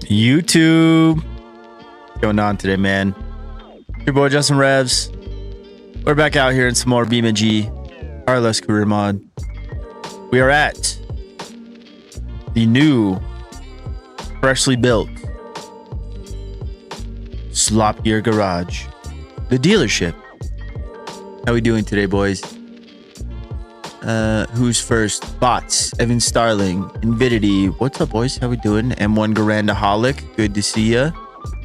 YouTube. What's going on today, man? Your boy Justin Revs. We're back out here in some more BeamNG RLS career mod. We are at the new, freshly built Slop Gear Garage, the dealership. How we doing today, boys? Who's first? Bots, Evan Starling, Invidity. What's up, boys? How we doing? M1 Garandaholic, good to see ya.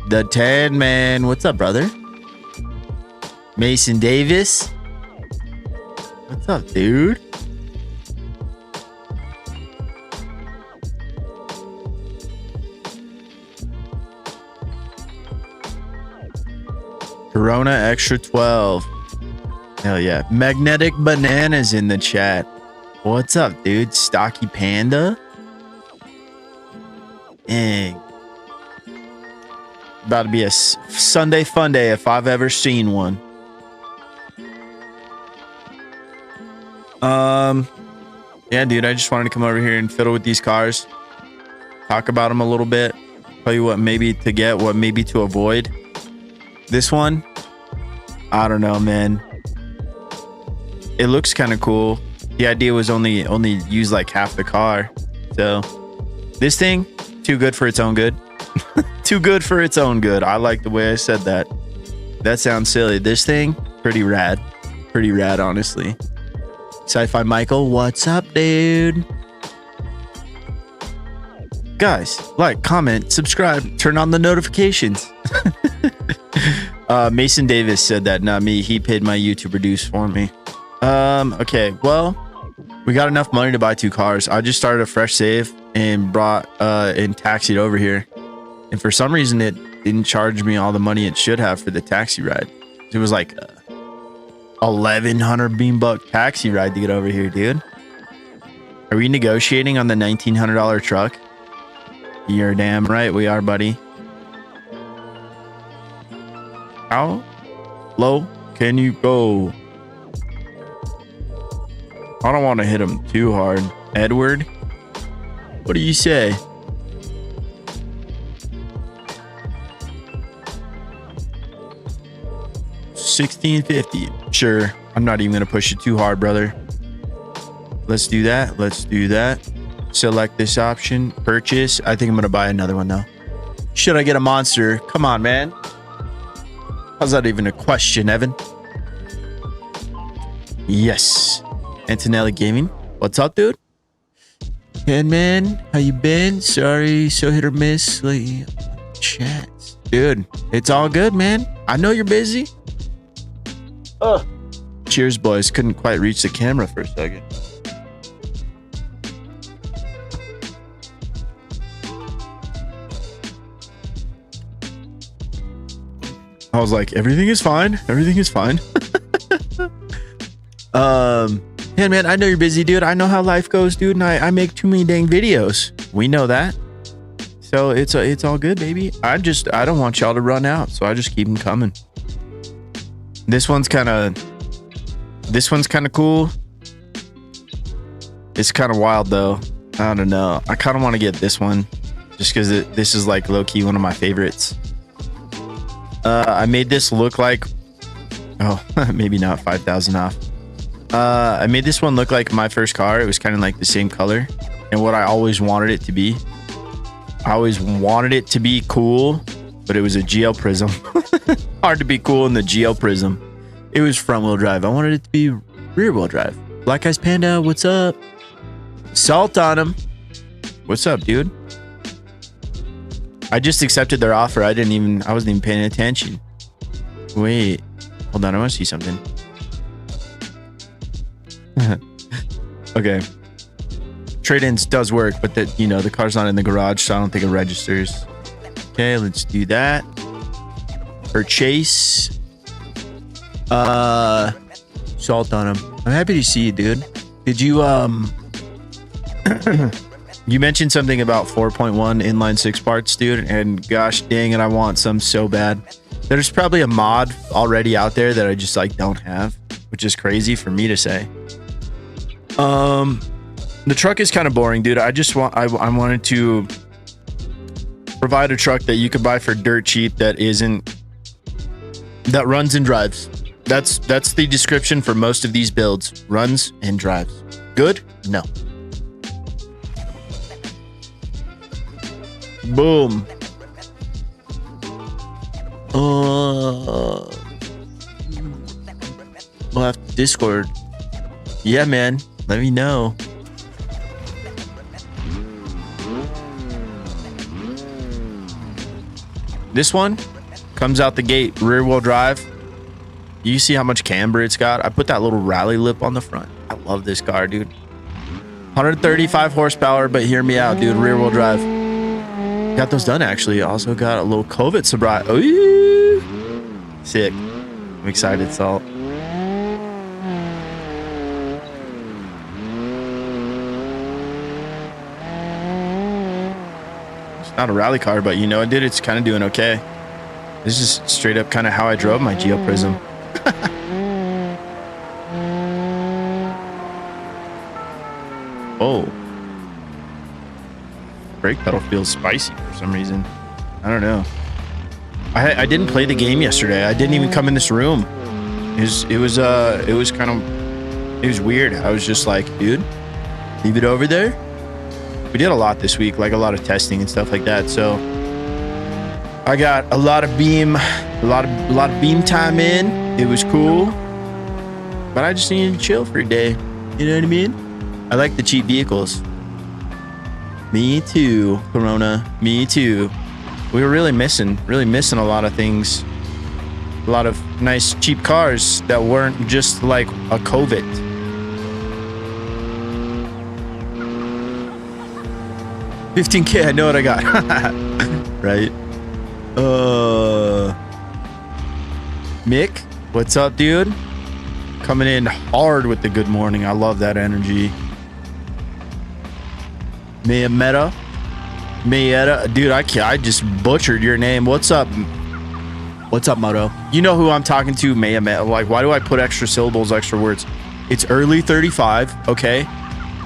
The Tan Man, what's up, brother? Mason Davis, what's up, dude? Corona Extra 12. Hell yeah. Magnetic Bananas in the chat. What's up, dude? Stocky Panda. Dang. About to be a Sunday fun day if I've ever seen one. Yeah, dude, I just wanted to come over here and fiddle with these cars. Talk about them a little bit. Tell you what maybe to get, what maybe to avoid. This one, I don't know, man. It looks kind of cool. The idea was only use like half the car. So this thing, too good for its own good. Too good for its own good. I like the way I said that. That sounds silly. This thing, pretty rad. Pretty rad, honestly. Sci-Fi Michael, what's up, dude? Guys, like, comment, subscribe, turn on the notifications. Mason Davis said that, not me. He paid my YouTuber dues for me. Okay, well, we got enough money to buy 2 cars. I just started a fresh save and brought and taxied over here. And for some reason, it didn't charge me all the money it should have for the taxi ride. It was like 1,100 beam-buck taxi ride to get over here, dude. Are we negotiating on the $1,900 truck? You're damn right we are, buddy. How low can you go? I don't want to hit him too hard. Edward, what do you say? $1,650. Sure. I'm not even going to push it too hard, brother. Let's do that. Let's do that. Select this option. Purchase. I think I'm going to buy another one, though. Should I get a monster? Come on, man. How's that even a question, Evan? Yes. Antonelli Gaming. What's up, dude? Ken, man. How you been? Sorry. So hit or miss. Lately. Chats. Dude, it's all good, man. I know you're busy. Cheers, boys. Couldn't quite reach the camera for a second. I was like, everything is fine. Everything is fine. Yeah, man, I know you're busy, dude. I know how life goes, dude. And I make too many dang videos. We know that. So it's all good, baby. I don't want y'all to run out. So I just keep them coming. This one's kind of cool. It's kind of wild though. I don't know. I kind of want to get this one just because this is like low-key one of my favorites. I made this look like, oh, maybe not 5,000 off. I made this one look like my first car. It was kind of like the same color and what I always wanted it to be. I always wanted it to be cool, but it was a GL Prism. Hard to be cool in the GL Prism. It was front wheel drive. I wanted it to be rear wheel drive. Black Eyes Panda, what's up? Salt on him. What's up, dude? I just accepted their offer. I wasn't even paying attention. Wait, hold on. I want to see something. Okay. Trade-ins does work, but the car's not in the garage, so I don't think it registers. Okay, let's do that. Purchase. Salt on him. I'm happy to see you, dude. Did you you mentioned something about 4.1 inline 6 parts, dude, and gosh dang it, I want some so bad. There's probably a mod already out there that I just like don't have, which is crazy for me to say. The truck is kind of boring, dude. I wanted to Provide a truck that you could buy for dirt cheap that runs and drives. That's the description for most of these builds. Runs and drives. Good? No. Boom. We'll have to Discord. Yeah, man. Let me know. This one comes out the gate, rear wheel drive. You see how much camber it's got? I put that little rally lip on the front. I love this car, dude. 135 horsepower, but hear me out, dude. Rear wheel drive. Got those done, actually. Also got a little COVID sobriety. Oh, yeah. Sick. I'm excited, Salt. It's not a rally car, but you know, dude, it's kind of doing okay. This is straight up kind of how I drove my Geo Prism. Oh. Brake pedal feels spicy for some reason. I don't know. I didn't play the game yesterday. I didn't even come in this room. It was weird. I was just like, dude, leave it over there. We did a lot this week, like a lot of testing and stuff like that. So I got a lot of beam time in. It was cool, but I just needed to chill for a day. You know what I mean? I like the cheap vehicles. Me too, Corona. Me too. We were really missing a lot of things. A lot of nice cheap cars that weren't just like a COVID. $15K, I know what I got. Right? Mick, what's up, dude? Coming in hard with the good morning. I love that energy. Mayetta, dude, I just butchered your name. What's up? What's up, Moto? You know who I'm talking to, Mayetta. Like, why do I put extra syllables, extra words? It's early 35, okay?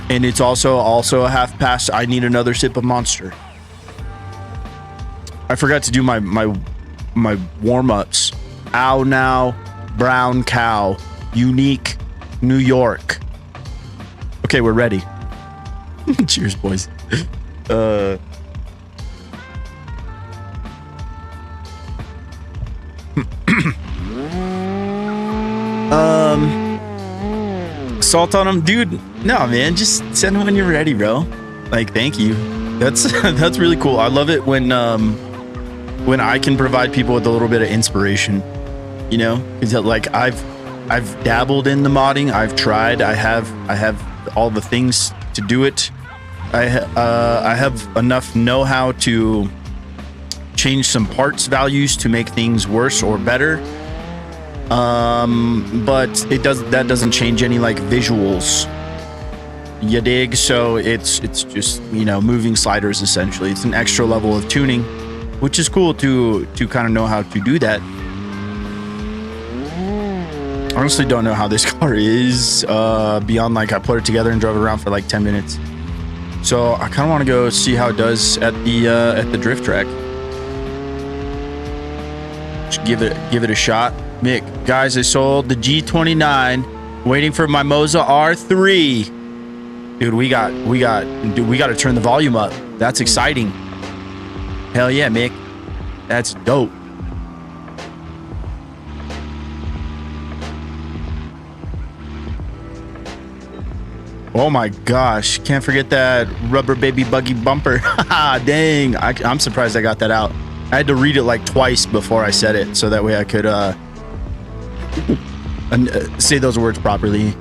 And it's also a half past. I need another sip of Monster. I forgot to do my warm-ups. Ow now, brown cow, unique, New York. Okay, we're ready. Cheers, boys. Salt on them, dude. No, man, just send them when you're ready, bro. Like, thank you. That's really cool. I love it when I can provide people with a little bit of inspiration. You know, because like I've dabbled in the modding. I've tried. I have all the things to do it. I have enough know-how to change some parts values to make things worse or better. But that doesn't change any like visuals. You dig? So it's just, you know, moving sliders essentially. It's an extra level of tuning, which is cool to kind of know how to do that. Honestly, don't know how this car is beyond like I put it together and drove it around for like 10 minutes. So I kind of want to go see how it does at the drift track. Just give it a shot. Mick, guys, I sold the G29, waiting for my MOZA R9. Dude, we got to turn the volume up. That's exciting. Hell yeah, Mick. That's dope. Oh my gosh, can't forget that rubber baby buggy bumper. Dang, I'm surprised I got that out. I had to read it like twice before I said it, so that way I could say those words properly.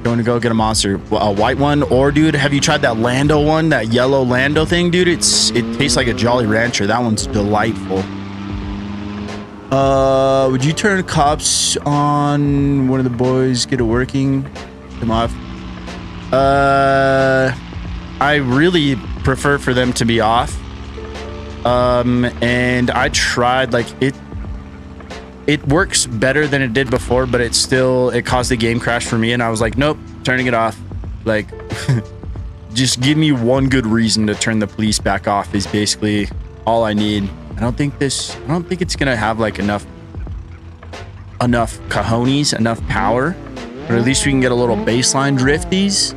Going to go get a Monster, a white one, or dude, have you tried that Lando one, that yellow Lando thing, dude? It tastes like a Jolly Rancher. That one's delightful. Would you turn cops on one of the boys, get it working? Come off. I really prefer for them to be off. And I tried, like, it works better than it did before, but it caused a game crash for me, and I was like, nope, turning it off. Like, just give me one good reason to turn the police back off is basically all I need. I don't think it's gonna have like enough cojones, enough power, but at least we can get a little baseline drifties.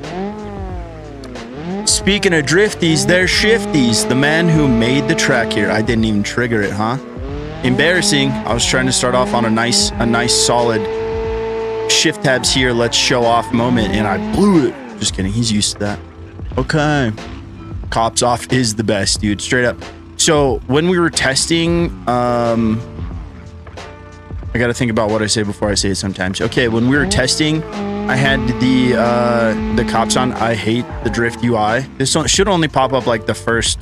Speaking of drifties, there's Shifties, the man who made the track here. I didn't even trigger it, huh? Embarrassing. I was trying to start off on a nice solid shift tabs here, let's show off moment, and I blew it. Just kidding, he's used to that. Okay. Cops off is the best, dude, straight up. So when we were testing, I gotta think about what I say before I say it sometimes. Okay, when we were testing, I had the cops on. I hate the drift UI. This should only pop up like the first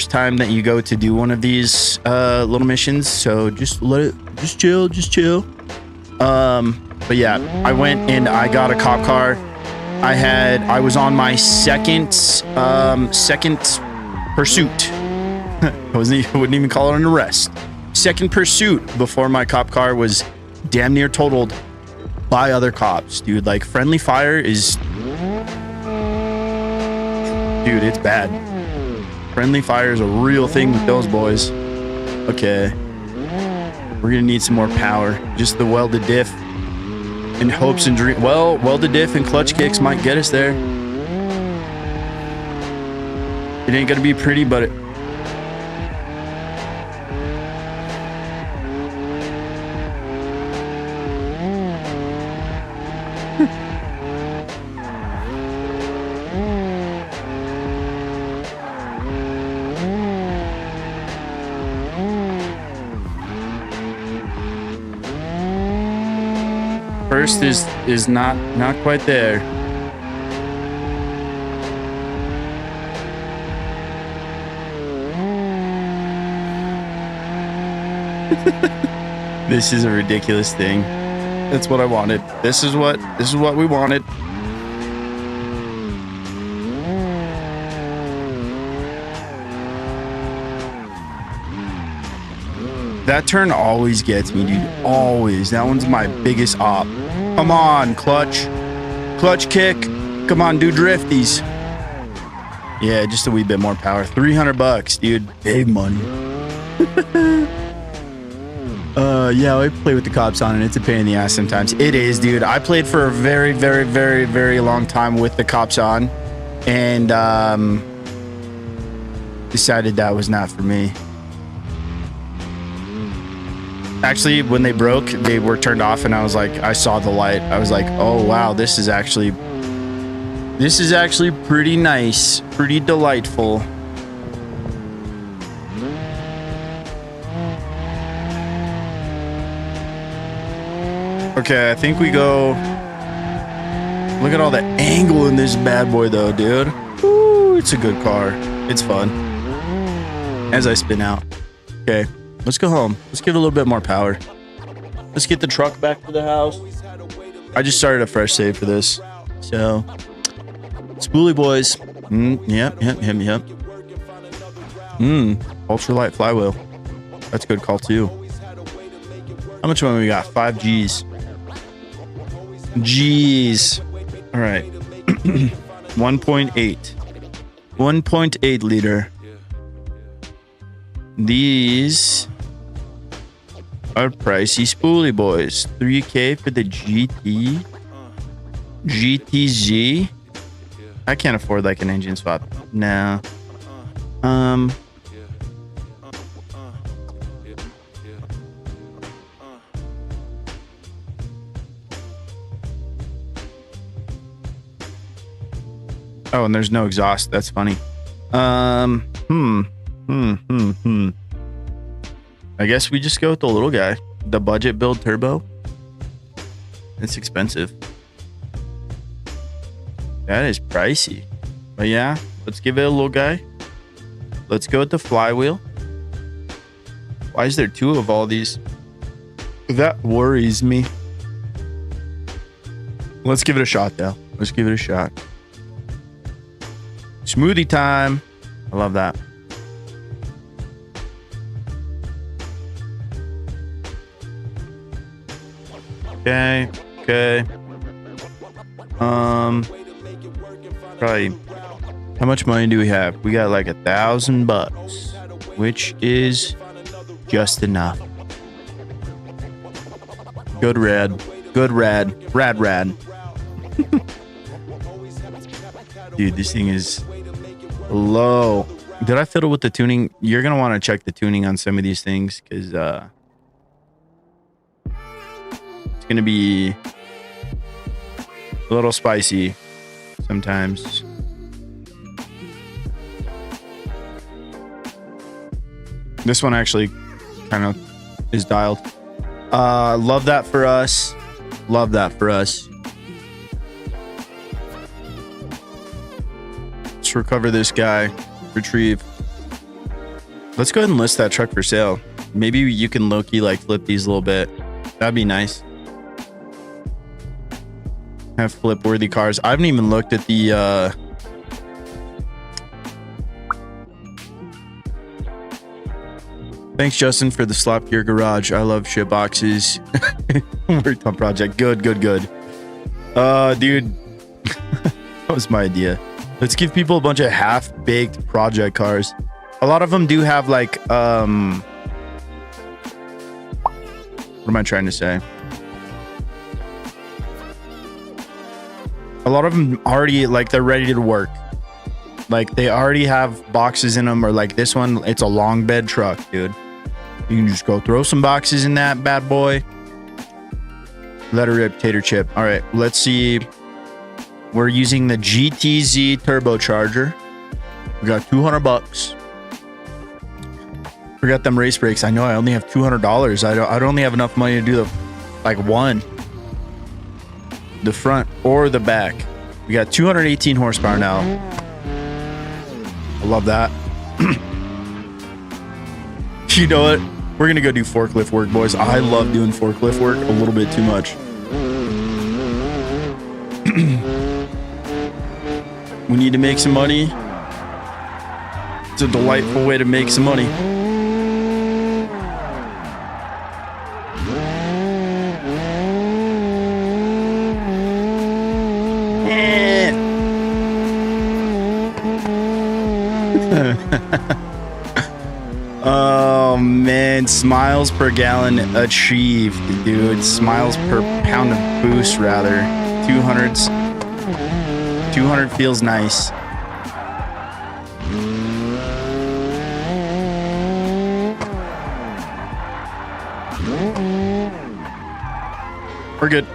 time that you go to do one of these little missions. So just chill. But yeah, I went and I got a cop car. I was on my second pursuit. I wouldn't even call it an arrest. Second pursuit before my cop car was damn near totaled by other cops, dude. Like, friendly fire is, dude, it's bad. Friendly fire is a real thing with those boys. Okay, we're gonna need some more power. Just the welded diff and hopes and dreams. Well, welded diff and clutch kicks might get us there. It ain't gonna be pretty, but it, first is not quite there. This is a ridiculous thing. That's what I wanted. This is what we wanted. That turn always gets me, dude. Always. That one's my biggest op. Come on, clutch kick. Come on, do drifties. Yeah, just a wee bit more power. $300, dude. Big money. Yeah, I play with the cops on, and it's a pain in the ass sometimes. It is, dude. I played for a very, very, very, very long time with the cops on, and decided that was not for me. Actually, when they broke, they were turned off, and I was like, I saw the light. I was like, oh wow, this is actually pretty nice, pretty delightful. Okay, I think we go. Look at all the angle in this bad boy, though, dude. Ooh, it's a good car. It's fun. As I spin out. Okay, let's go home. Let's give it a little bit more power. Let's get the truck back to the house. I just started a fresh save for this. So, Spoolie boys. Yep. Ultralight flywheel. That's a good call, too. How much money we got? 5 G's. Jeez. All right. 1.8. 1.8 liter. These are pricey spoolie boys. 3K for the GTZ. I can't afford like an engine swap. No. Oh, and there's no exhaust. That's funny. I guess we just go with the little guy. The budget build turbo. It's expensive. That is pricey. But yeah, let's give it a little guy. Let's go with the flywheel. Why is there 2 of all these? That worries me. Let's give it a shot, though. Let's give it a shot. Smoothie time. I love that. Okay. Probably. How much money do we have? We got like $1,000, which is just enough. Good rad. Good rad. Rad. Dude, this thing is low. Did I fiddle with the tuning? You're going to want to check the tuning on some of these things because it's going to be a little spicy sometimes. This one actually kind of is dialed. Love that for us. Love that for us. Let's recover this guy. Retrieve. Let's go ahead and list that truck for sale. Maybe you can low-key like flip these a little bit. That'd be nice. Have flip-worthy cars. I haven't even looked at the Thanks, Justin, for the Slop Gear Garage. I love shit boxes. Worked on project. Good. Dude. That was my idea. Let's give people a bunch of half-baked project cars. A lot of them do have like, what am I trying to say? A lot of them already, like, they're ready to work. Like, they already have boxes in them, or like this one, it's a long bed truck, dude. You can just go throw some boxes in that bad boy. Let her rip, tater chip. All right, let's see. We're using the GTZ turbocharger. We got $200. Forgot them race brakes. I know I only have $200. I don't only have enough money to do the the front or the back. We got 218 horsepower now. I love that. You know what? We're gonna go do forklift work, boys. I love doing forklift work a little bit too much. We need to make some money. It's a delightful way to make some money. Oh man, smiles per gallon achieved, dude. Smiles per pound of boost, rather. 200 feels nice. We're good.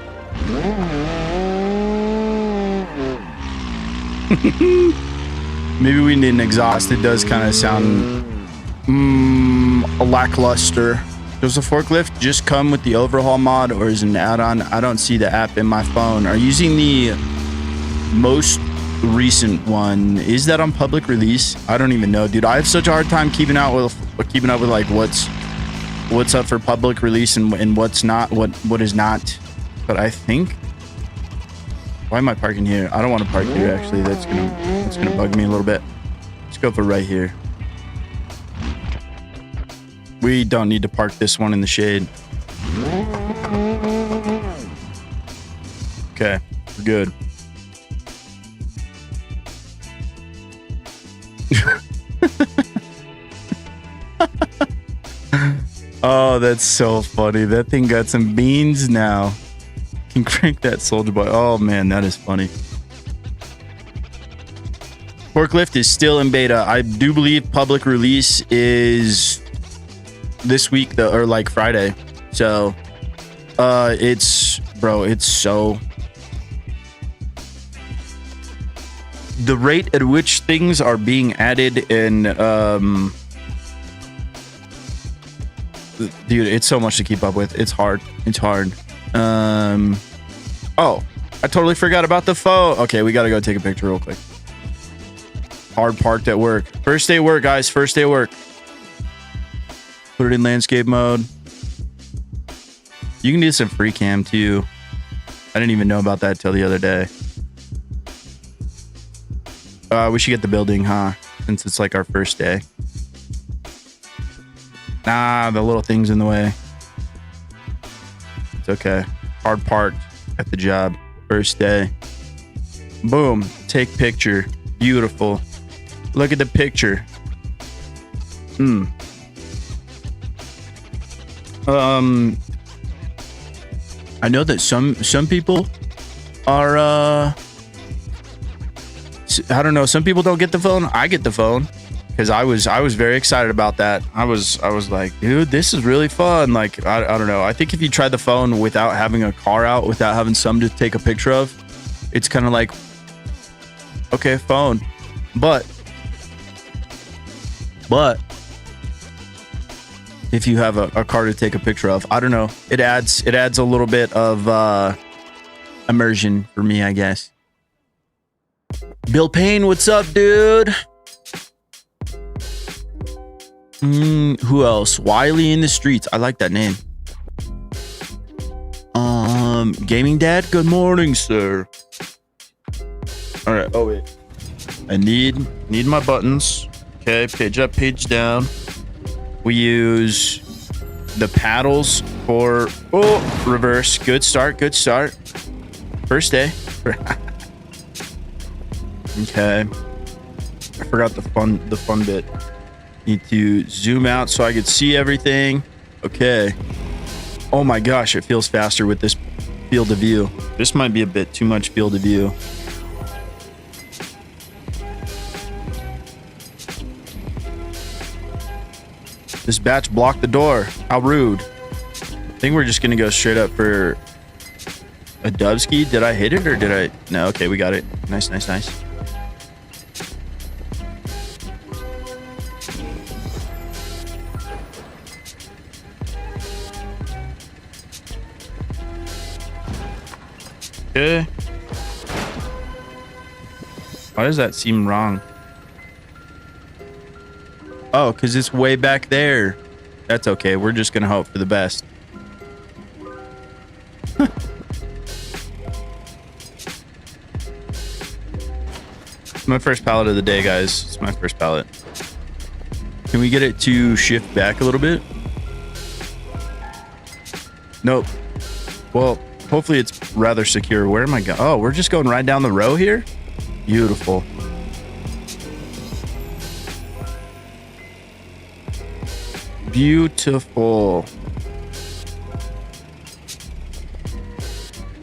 Maybe we need an exhaust. It does kind of sound lackluster. Does the forklift just come with the overhaul mod, or is it an add-on? I don't see the app in my phone. Are you using the most recent one? Is that on public release? I don't even know, dude. I have such a hard time keeping up with like what's up for public release and what's not, what is not. But I think, why am I parking here? I don't want to park here, actually. That's gonna bug me a little bit. Let's go for right here. We don't need to park this one in the shade. Okay, we're good. Oh, that's so funny. That thing got some beans now. Can crank that Soldier Boy. Oh man, that is funny. Forklift is still in beta. I do believe public release is this week, or like Friday. So it's so, the rate at which things are being added, and dude, it's so much to keep up with. It's hard. Oh, I totally forgot about the phone. Okay, we gotta go take a picture real quick. Hard parked at work. First day of work, guys. First day of work. Put it in landscape mode. You can do some free cam too. I didn't even know about that till the other day. We should get the building, huh? Since it's like our first day. Nah, the little thing's in the way. It's okay. Hard parked at the job. First day. Boom. Take picture. Beautiful. Look at the picture. I know that some people are I don't know, some people don't get the phone. I get the phone because I was very excited about that. I was like, dude, this is really fun. Like I don't know. I think if you try the phone without having a car out, without having some to take a picture of, it's kind of like, okay, phone. But if you have a car to take a picture of, I don't know, it adds a little bit of immersion for me, I guess. Bill Payne, what's up, dude? Who else? Wiley in the streets. I like that name. Gaming Dad, good morning, sir. All right. Oh wait, I need my buttons. Okay, page up, page down. We use the paddles for reverse. Good start. Good start. First day. Okay. I forgot the fun bit. Need to zoom out so I could see everything. Okay. Oh my gosh, it feels faster with this field of view. This might be a bit too much field of view. This batch blocked the door. How rude. I think we're just gonna go straight up for a dubski. Did I hit it or did I? No, okay, we got it. Nice, nice, nice. Okay. Why does that seem wrong? Oh, because it's way back there. That's okay. We're just going to hope for the best. My first pallet of the day, guys. It's my first pallet. Can we get it to shift back a little bit? Nope. Well, hopefully it's rather secure. Where am I going? Oh, we're just going right down the row here? Beautiful. Beautiful.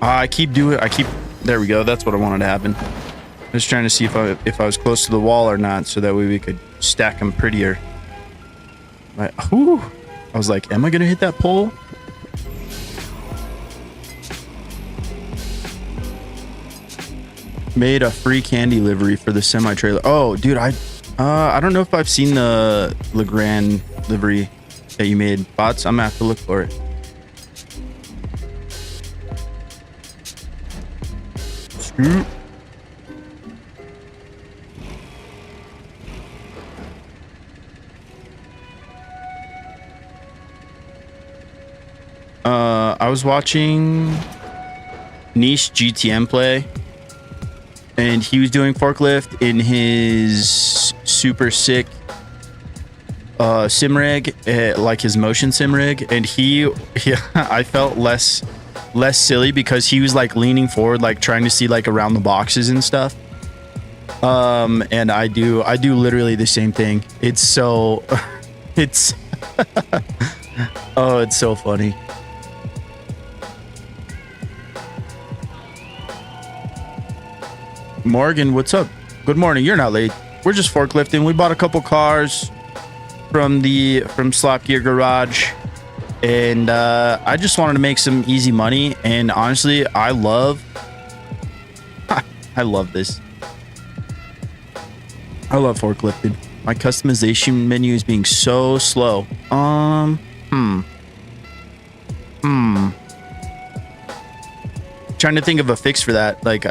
There we go. That's what I wanted to happen. I was trying to see if I was close to the wall or not, so that way we could stack them prettier. I was like, am I gonna hit that pole? Made a free candy livery for the semi trailer. Oh, dude, I don't know if I've seen the Legrand livery that you made. Bots, I'm gonna have to look for it. Scoop. I was watching Niche GTM play, and he was doing forklift in his super sick sim rig, like his motion sim rig, and I felt less silly because he was like leaning forward, like trying to see like around the boxes and stuff. And I do literally the same thing. It's so it's oh, it's so funny. Morgan, what's up? Good morning. You're not late. We're just forklifting. We bought a couple cars from Slop Gear Garage, and I just wanted to make some easy money. And honestly, I love this. I love forklifting. My customization menu is being so slow. Trying to think of a fix for that. Like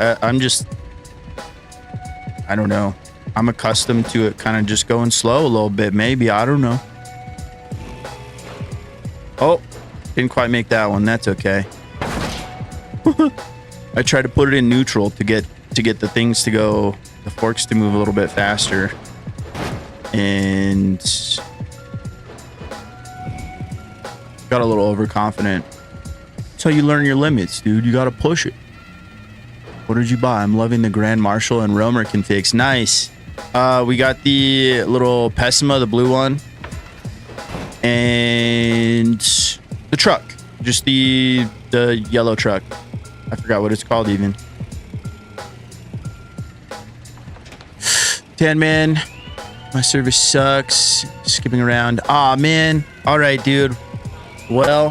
I don't know. I'm accustomed to it kind of just going slow a little bit. Maybe, I don't know. Oh, didn't quite make that one. That's okay. I tried to put it in neutral to get the things to go, the forks to move a little bit faster. And got a little overconfident. That's how you learn your limits, dude. You got to push it. What did you buy? I'm loving the Grand Marshal and Roamer configs. Nice. We got the little Pessima, the blue one, and the truck, just the yellow truck. I forgot what it's called even. Tan man, my service sucks. Skipping around. Aw, man. All right, dude. Well,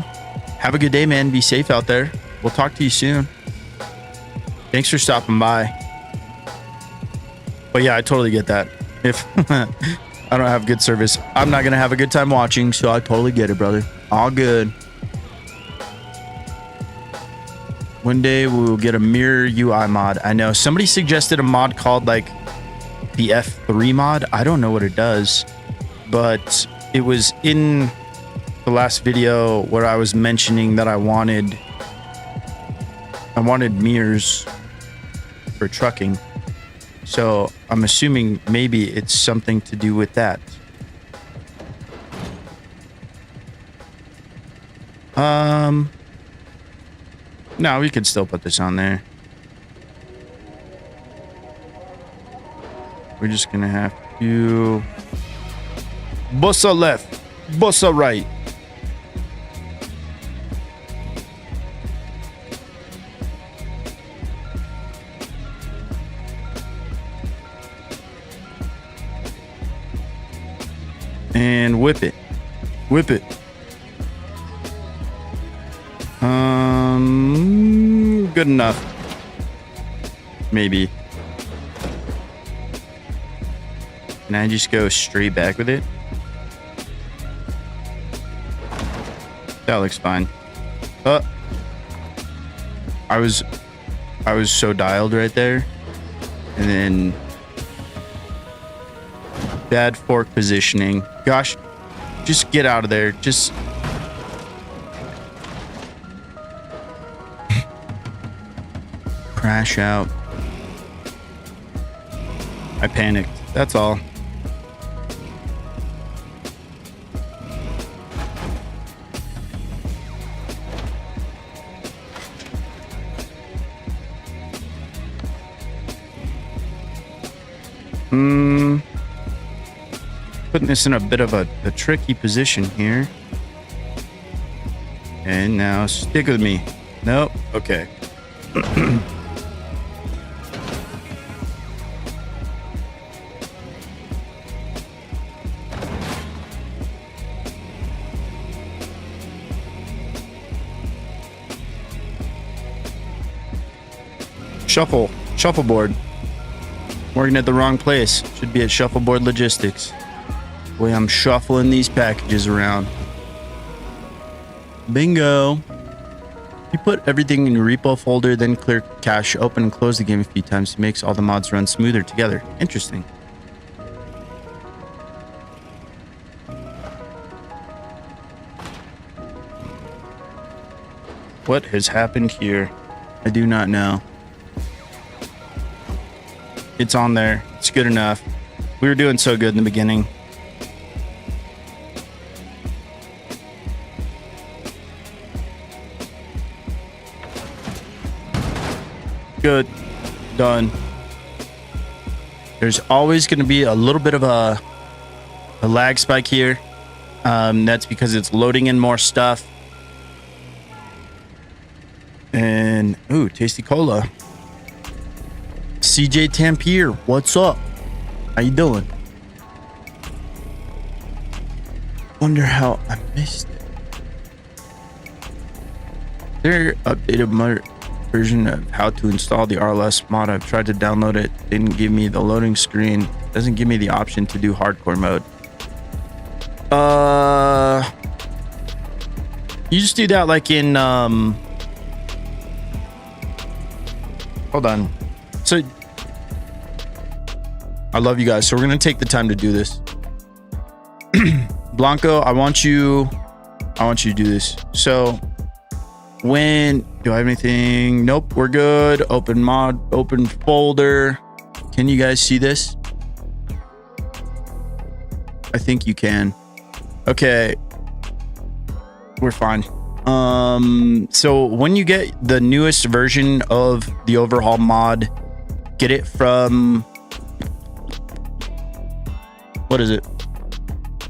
have a good day, man. Be safe out there. We'll talk to you soon. Thanks for stopping by. But yeah, I totally get that. If I don't have good service, I'm not gonna have a good time watching, so I totally get it, brother. All good. One day we will get a mirror UI mod. I know somebody suggested a mod called like the F3 mod. I don't know what it does, but it was in the last video where I was mentioning that I wanted mirrors for trucking. So I'm assuming maybe it's something to do with that. No, we could still put this on there. We're just gonna have to bussa left, bussa right. And whip it. Whip it. Good enough. Maybe. Can I just go straight back with it? That looks fine. I was so dialed right there. And then bad fork positioning. Gosh, just get out of there. Just crash out. I panicked. That's all. Putting this in a bit of a tricky position here. And now stick with me. Nope. Okay. Shuffleboard. Working at the wrong place. Should be at Shuffleboard Logistics. Boy, I'm shuffling these packages around. Bingo. You put everything in your repo folder, then clear cache, open and close the game a few times. It makes all the mods run smoother together. Interesting. What has happened here? I do not know. It's on there. It's good enough. We were doing so good in the beginning. Good. Done. There's always going to be a little bit of a lag spike here. That's because it's loading in more stuff. And, ooh, tasty cola. CJ Tampier, what's up? How you doing? Wonder how I missed it. There updated version of how to install the RLS mod. I've tried to download it. Didn't give me the loading screen. Doesn't give me the option to do hardcore mode. You just do that like in hold on. So I love you guys. So we're gonna take the time to do this. Blanco, I want you to do this. So when do I have anything? Nope, we're good. Open mod, open folder. Can you guys see this? I think you can. Okay. We're fine. So when you get the newest version of the overhaul mod, get it from, what is it?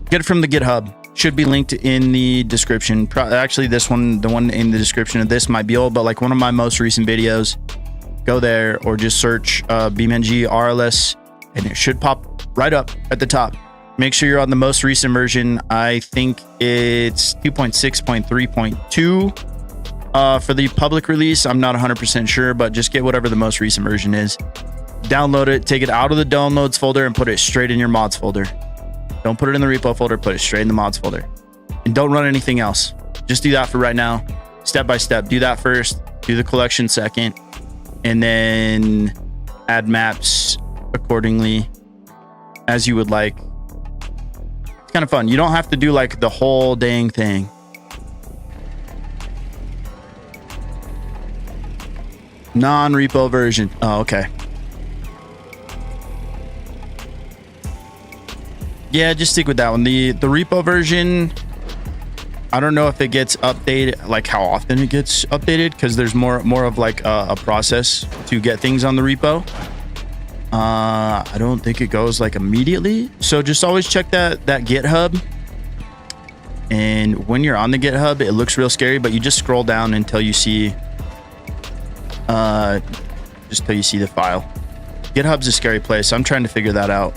Get it from the GitHub. Should be linked in the description. Actually, this one, the one in the description of this might be old, but like one of my most recent videos, go there or just search BeamNG RLS and it should pop right up at the top. Make sure you're on the most recent version. I think it's 2.6.3.2 for the public release. I'm not 100% sure, but just get whatever the most recent version is. Download it, take it out of the downloads folder and put it straight in your mods folder. Don't put it in the repo folder, put it straight in the mods folder. And don't run anything else. Just do that for right now, step by step. Do that first, do the collection second, and then add maps accordingly as you would like. It's kind of fun. You don't have to do like the whole dang thing. Non-repo version. Oh, okay. Yeah, just stick with that one. The repo version, I don't know if it gets updated, like how often it gets updated, because there's more of like a process to get things on the repo. I don't think it goes like immediately. So just always check that GitHub. And when you're on the GitHub, it looks real scary, but you just scroll down until you see just till you see the file. GitHub's a scary place. I'm trying to figure that out.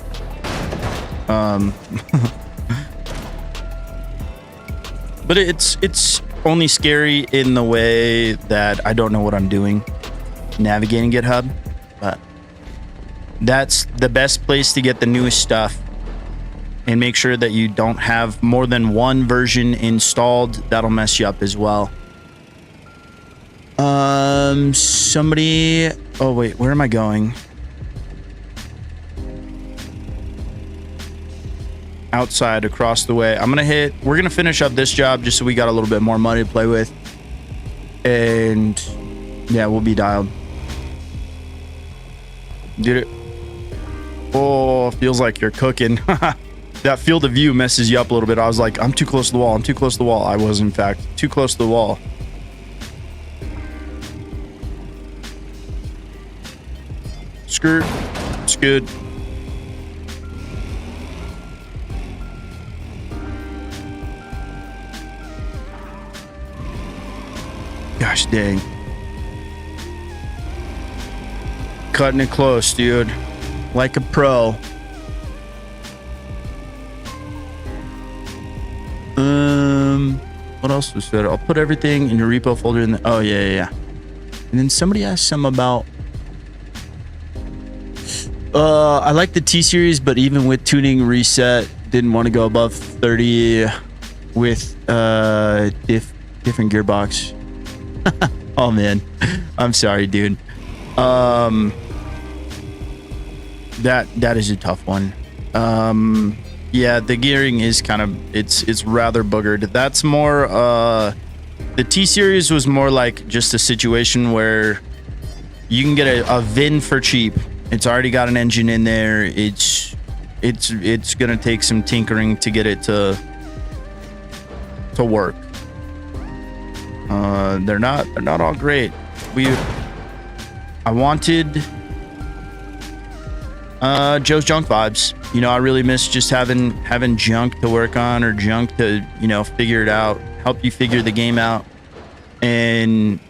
But it's only scary in the way that I don't know what I'm doing navigating GitHub, but that's the best place to get the newest stuff. And make sure that you don't have more than one version installed. That'll mess you up as well. Somebody, oh wait, where am I going? Outside, across the way. We're gonna finish up this job just so we got a little bit more money to play with, and yeah, we'll be dialed. Did it? Oh, feels like you're cooking. That field of view messes you up a little bit. I was like, I'm too close to the wall. I'm too close to the wall. I was, in fact, too close to the wall. Skirt. It's good. Gosh dang. Cutting it close, dude. Like a pro. What else was said? I'll put everything in your repo folder in the, oh yeah. And then somebody asked some about I like the T series, but even with tuning reset, didn't want to go above 30 with different gearbox. Oh man, I'm sorry, dude. That is a tough one. Yeah, the gearing is kind of, it's rather boogered. That's more the T series was more like just a situation where you can get a VIN for cheap. It's already got an engine in there. It's gonna take some tinkering to get it to work. They're not all great. I wanted Joe's junk vibes. You know, I really miss just having junk to work on, or junk to, you know, figure it out, help you figure the game out, and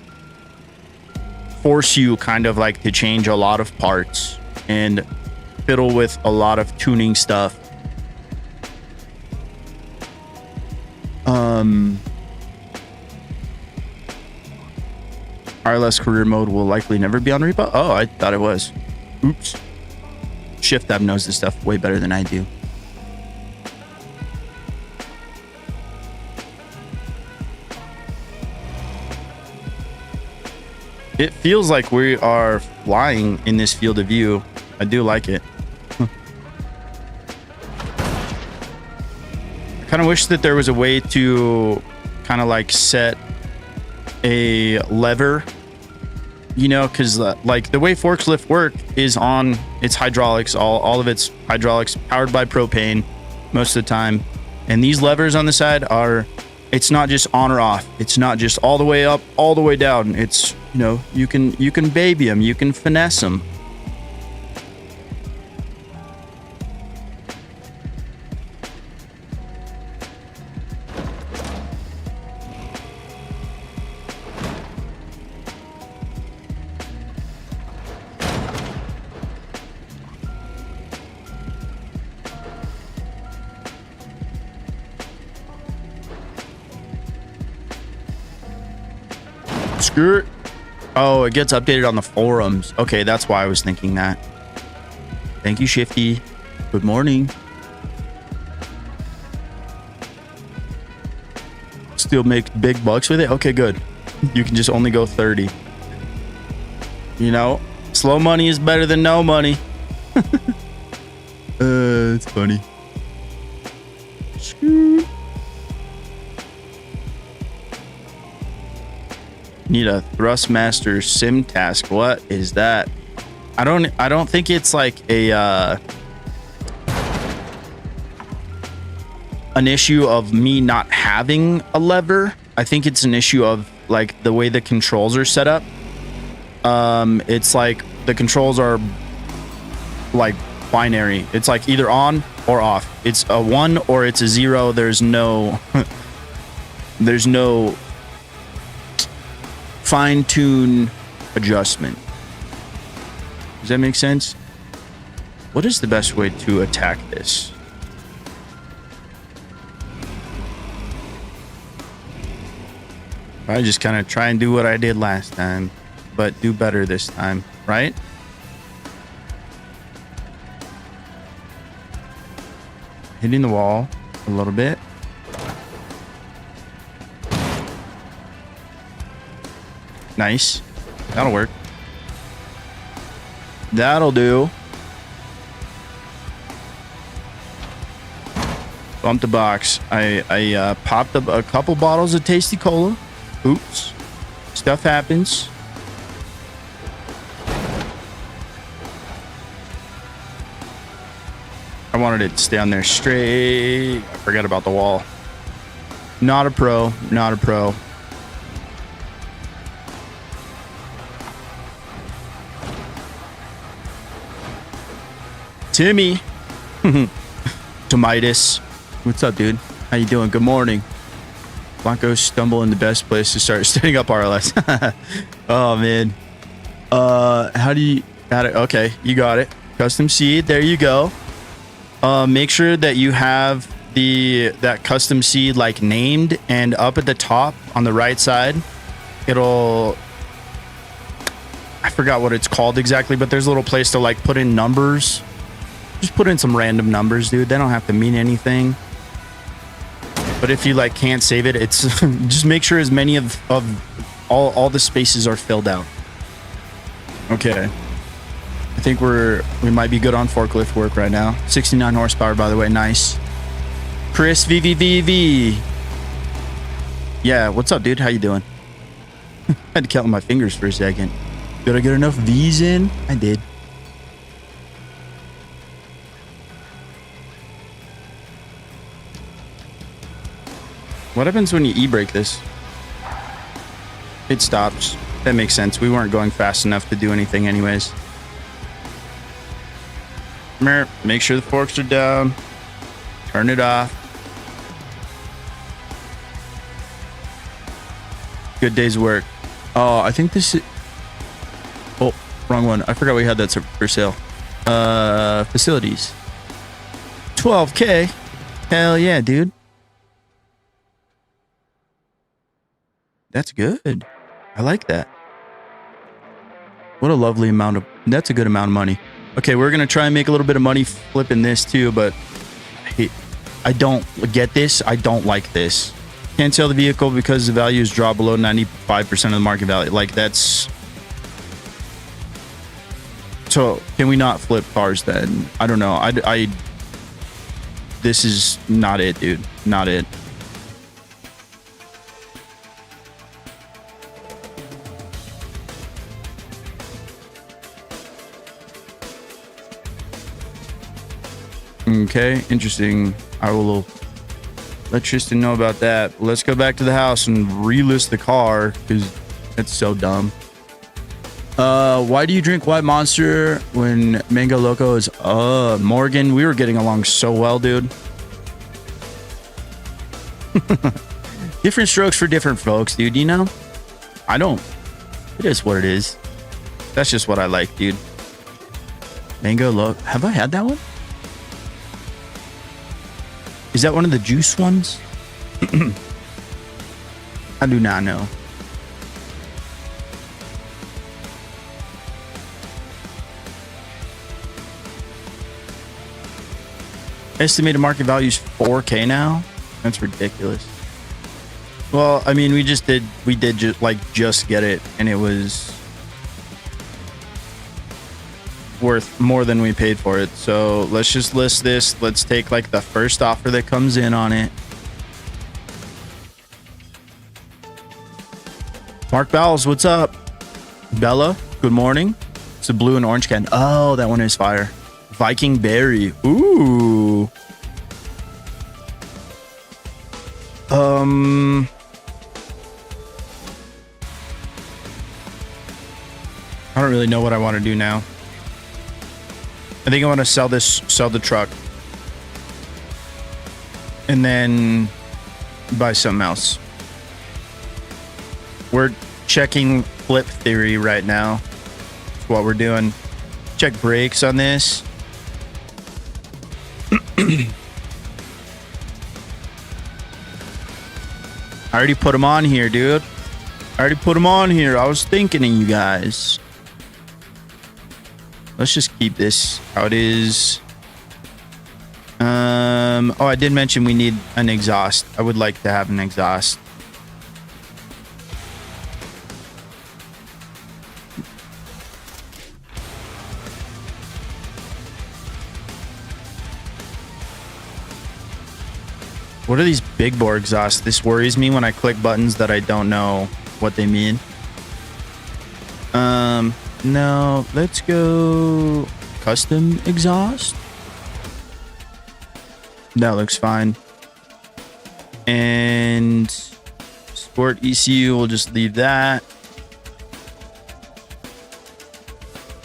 force you kind of like to change a lot of parts and fiddle with a lot of tuning stuff. RLS career mode will likely never be on repo. Oh, I thought it was. Oops. Shift Tab knows this stuff way better than I do. It feels like we are flying in this field of view. I do like it. I kind of wish that there was a way to kind of like set a lever, you know, because like the way forklift work is on its hydraulics, all of its hydraulics powered by propane most of the time, and these levers on the side are It's not just on or off. It's not just all the way up, all the way down. It's, you know, you can baby them, you can finesse them. Skirt. Oh, it gets updated on the forums. Okay, that's why I was thinking that. Thank you, Shifty. Good morning. Still make big bucks with it? Okay, good. You can just only go 30. You know, slow money is better than no money. It's funny. Need a Thrustmaster sim task. What is that? I don't think it's like a an issue of me not having a lever. I think it's an issue of like the way the controls are set up. It's like the controls are like binary. It's like either on or off. It's a 1 or it's a 0. There's no there's no fine-tune adjustment. Does that make sense? What is the best way to attack this? I just kind of try and do what I did last time, but do better this time, right? Hitting the wall a little bit. Nice. That'll work. That'll do. Bumped the box. I popped up a couple bottles of Tasty Cola. Oops. Stuff happens. I wanted it to stay on there straight. I forgot about the wall. Not a pro. Not a pro. Timmy. Tomitis. What's up, dude? How you doing? Good morning. Blancos stumble in the best place to start setting up RLS. Oh, man. How do you... Got it. Okay, you got it. Custom seed. There you go. Make sure that you have that custom seed like named, and up at the top on the right side, it'll... I forgot what it's called exactly, but there's a little place to like put in numbers. Just put in some random numbers, dude. They don't have to mean anything. But if you like can't save it, it's just make sure as many of all the spaces are filled out. Okay. I think we might be good on forklift work right now. 69 horsepower, by the way. Nice. Chris VVVV. Yeah, what's up, dude? How you doing? I had to count my fingers for a second. Did I get enough V's in? I did. What happens when you e-brake this? It stops. That makes sense. We weren't going fast enough to do anything anyways. Make sure the forks are down. Turn it off. Good day's work. Oh, I think this is... Oh, wrong one. I forgot we had that for sale. Facilities. 12K. Hell yeah, dude. That's good. I like that. What a lovely amount of... That's a good amount of money. Okay, we're going to try and make a little bit of money flipping this too, but I don't get this. I don't like this. Can't sell the vehicle because the values drop below 95% of the market value. Like, that's... So, can we not flip cars then? I don't know. This is not it, dude. Not it. Okay, interesting. I will let Tristan know about that. Let's go back to the house and relist the car because it's so dumb. Why do you drink White Monster when Mango Loco is Morgan? We were getting along so well, dude. Different strokes for different folks, dude, you know? I don't. It is what it is. That's just what I like, dude. Mango Loco. Have I had that one? Is that one of the juice ones? I do not know. Estimated market value is 4K now. That's ridiculous. Well, I mean, we did just get it, and it was worth more than we paid for it. So let's just list this. Let's take like the first offer that comes in on it. Mark Bowles, what's up? Bella, good morning. It's a blue and orange can. Oh, that one is fire. Viking Berry. Ooh. I don't really know what I want to do now. I think I want to sell the truck. And then buy something else. We're checking flip theory right now. That's what we're doing. Check brakes on this. I already put them on here, dude. I already put them on here. I was thinking of you guys. Let's just keep this how it is. Oh, I did mention we need an exhaust. I would like to have an exhaust. What are these big bore exhausts? This worries me when I click buttons that I don't know what they mean. No, let's go custom exhaust. That looks fine. And sport ECU, we'll just leave that.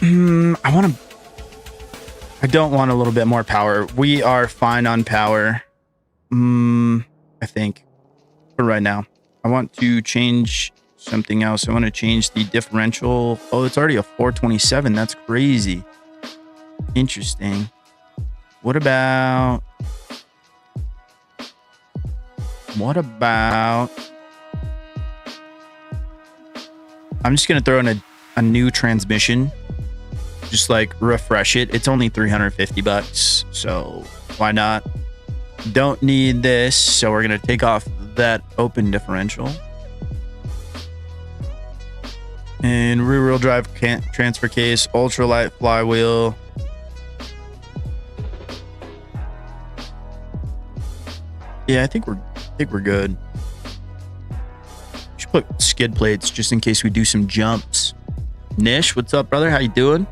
I don't want a little bit more power. We are fine on power. I think for right now. I want to change something else. I want to change the differential. Oh, it's already a 427. That's crazy. Interesting. What about I'm just gonna throw in a new transmission, just like refresh it. It's only 350 bucks, so why not? Don't need this, so we're gonna take off that open differential. And rear wheel drive transfer case, ultralight flywheel. Yeah, I think we're good. Should put skid plates just in case we do some jumps. Nish, what's up, brother? How you doing?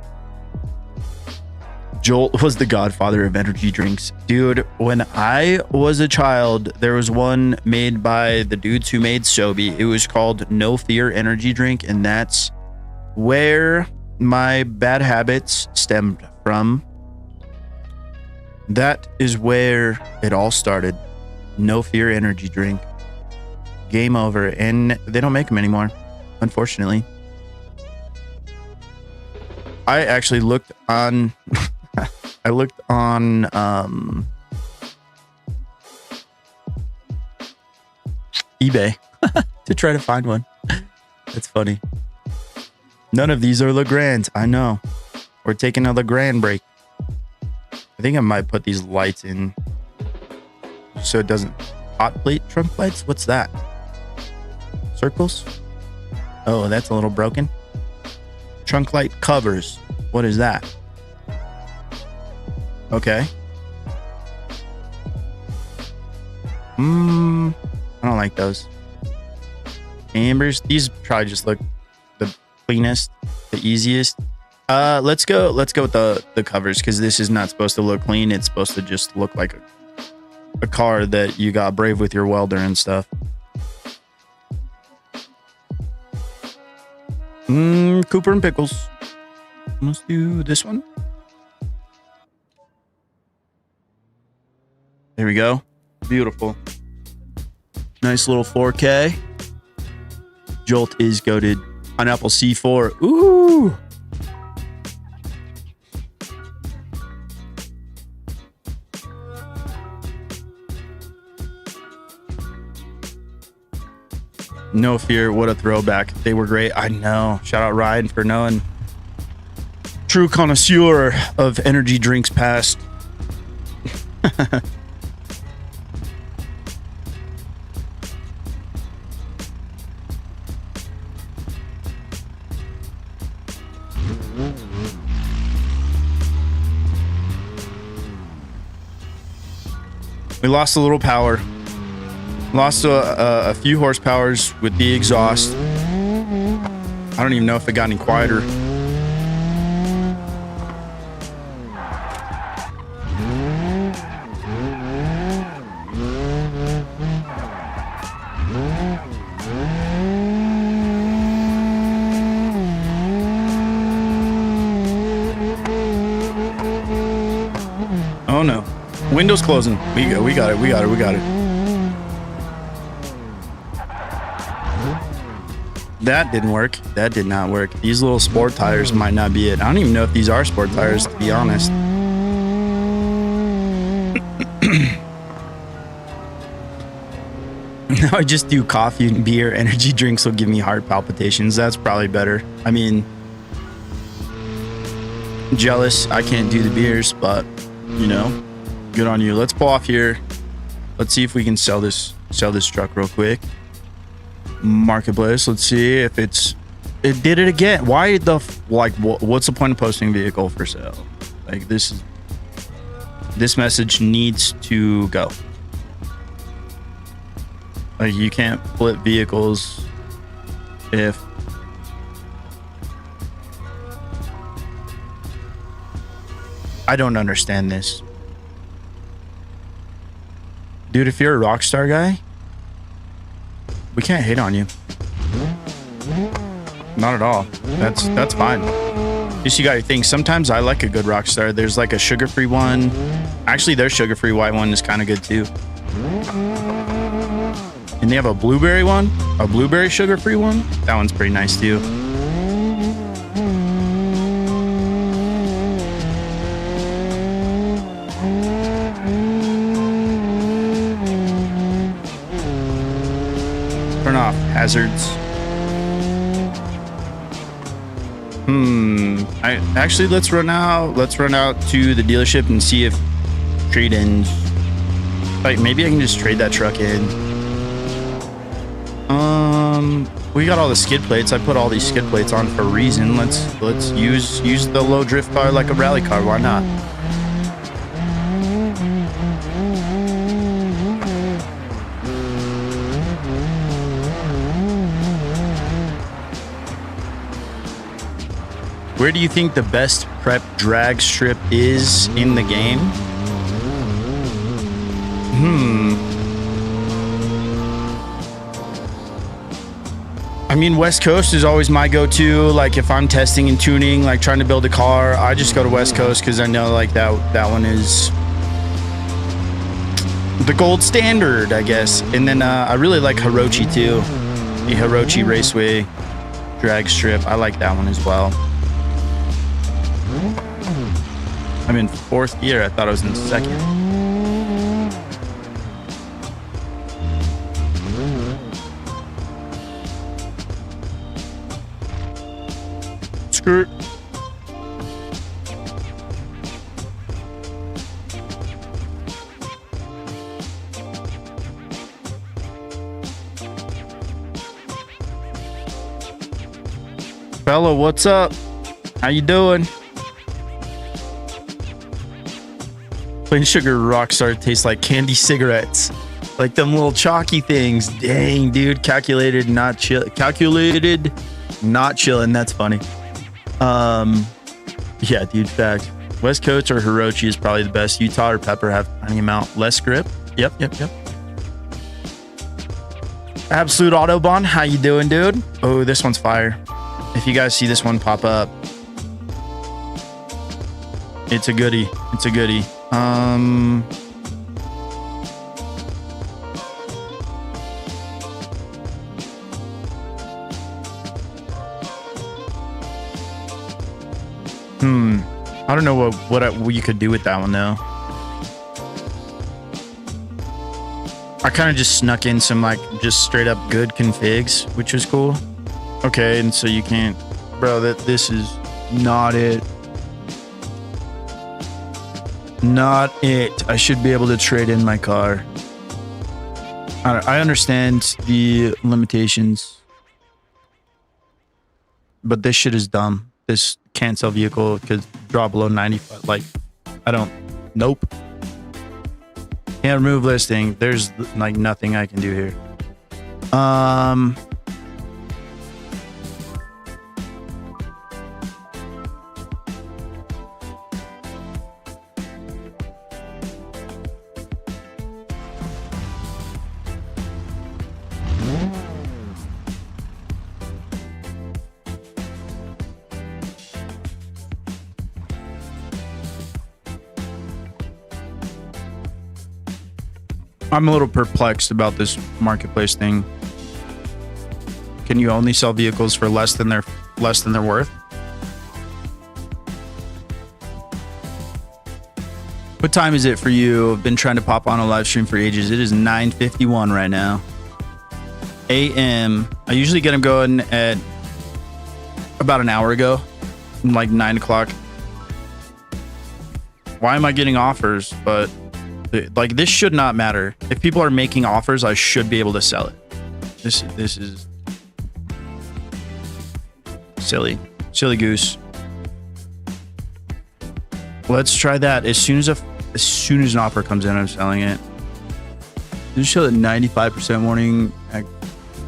Joel was the godfather of energy drinks. Dude, when I was a child, there was one made by the dudes who made Sobe. It was called No Fear Energy Drink, and that's where my bad habits stemmed from. That is where it all started. No Fear Energy Drink. Game over. And they don't make them anymore, unfortunately. I actually looked on... I looked on eBay to try to find one. That's funny. None of these are Legrands. I know. We're taking a Legrand break. I think I might put these lights in so it doesn't... Hot plate trunk lights? What's that? Circles? Oh, that's a little broken. Trunk light covers. What is that? Okay. I don't like those. Ambers. These probably just look the cleanest, the easiest. Let's go with the covers, because this is not supposed to look clean. It's supposed to just look like a car that you got brave with your welder and stuff. Cooper and Pickles. Let's do this one. There we go. Beautiful. Nice little 4K. Jolt is goated. Pineapple C4. Ooh. No fear. What a throwback. They were great. I know. Shout out Ryan for knowing. True connoisseur of energy drinks past. We lost a little power. Lost a few horsepowers with the exhaust. I don't even know if it got any quieter. Oh no. Window's closing. We got it. That didn't work. That did not work. These little sport tires might not be it. I don't even know if these are sport tires, to be honest. Now I just do coffee and beer. Energy drinks will give me heart palpitations. That's probably better. I mean, jealous I can't do the beers, but you know, good on you. Let's pull off here. Let's see if we can sell this truck real quick. Marketplace. Let's see if it did it again. Why the what's the point of posting a vehicle for sale? Like this message needs to go. Like you can't flip vehicles if I don't understand this. Dude, if you're a Rockstar guy, we can't hate on you. Not at all. That's fine. Just you got your thing. Sometimes I like a good Rockstar. There's like a sugar-free one. Actually, their sugar-free white one is kind of good too. And they have a blueberry one, a blueberry sugar-free one. That one's pretty nice too. Turn off hazards. Let's run out to the dealership and see if trade-ins. Like maybe I can just trade that truck in. We got all the skid plates. I put all these skid plates on for a reason. Let's use the low drift car like a rally car. Why not? Where do you think the best prep drag strip is in the game? I mean, West Coast is always my go-to. Like if I'm testing and tuning, like trying to build a car, I just go to West Coast because I know like that one is the gold standard, I guess. And then I really like Hirochi too. The Hirochi Raceway drag strip. I like that one as well. I'm in 4th gear. I thought I was in 2nd. Skirt. Fella, what's up? How you doing? Plain sugar Rockstar tastes like candy cigarettes, like them little chalky things. Dang, dude. Calculated, not chilling. That's funny. Yeah, dude. Fact. West Coast or Hirochi is probably the best. Utah or Pepper have tiny amount less grip. Yep. Absolute Autobahn, how you doing, dude? Oh, this one's fire. If you guys see this one pop up, it's a goodie. It's a goodie. I don't know what you could do with that one though. I kind of just snuck in some like just straight up good configs, which was cool. Okay, and so you can't, bro. This is not it. Not it. I should be able to trade in my car. I understand the limitations, but this shit is dumb. This can't sell vehicle because drop below 95. Like, I don't. Nope. Can't remove listing. There's like nothing I can do here. I'm a little perplexed about this marketplace thing. Can you only sell vehicles for less than their worth? What time is it for you? I've been trying to pop on a live stream for ages. It is 9:51 right now. AM. I usually get them going at about an hour ago, like 9 o'clock. Why am I getting offers? But like, this should not matter. If people are making offers, I should be able to sell it. This is silly goose. Let's try that. As soon as an offer comes in, I'm selling it. Just show that 95% warning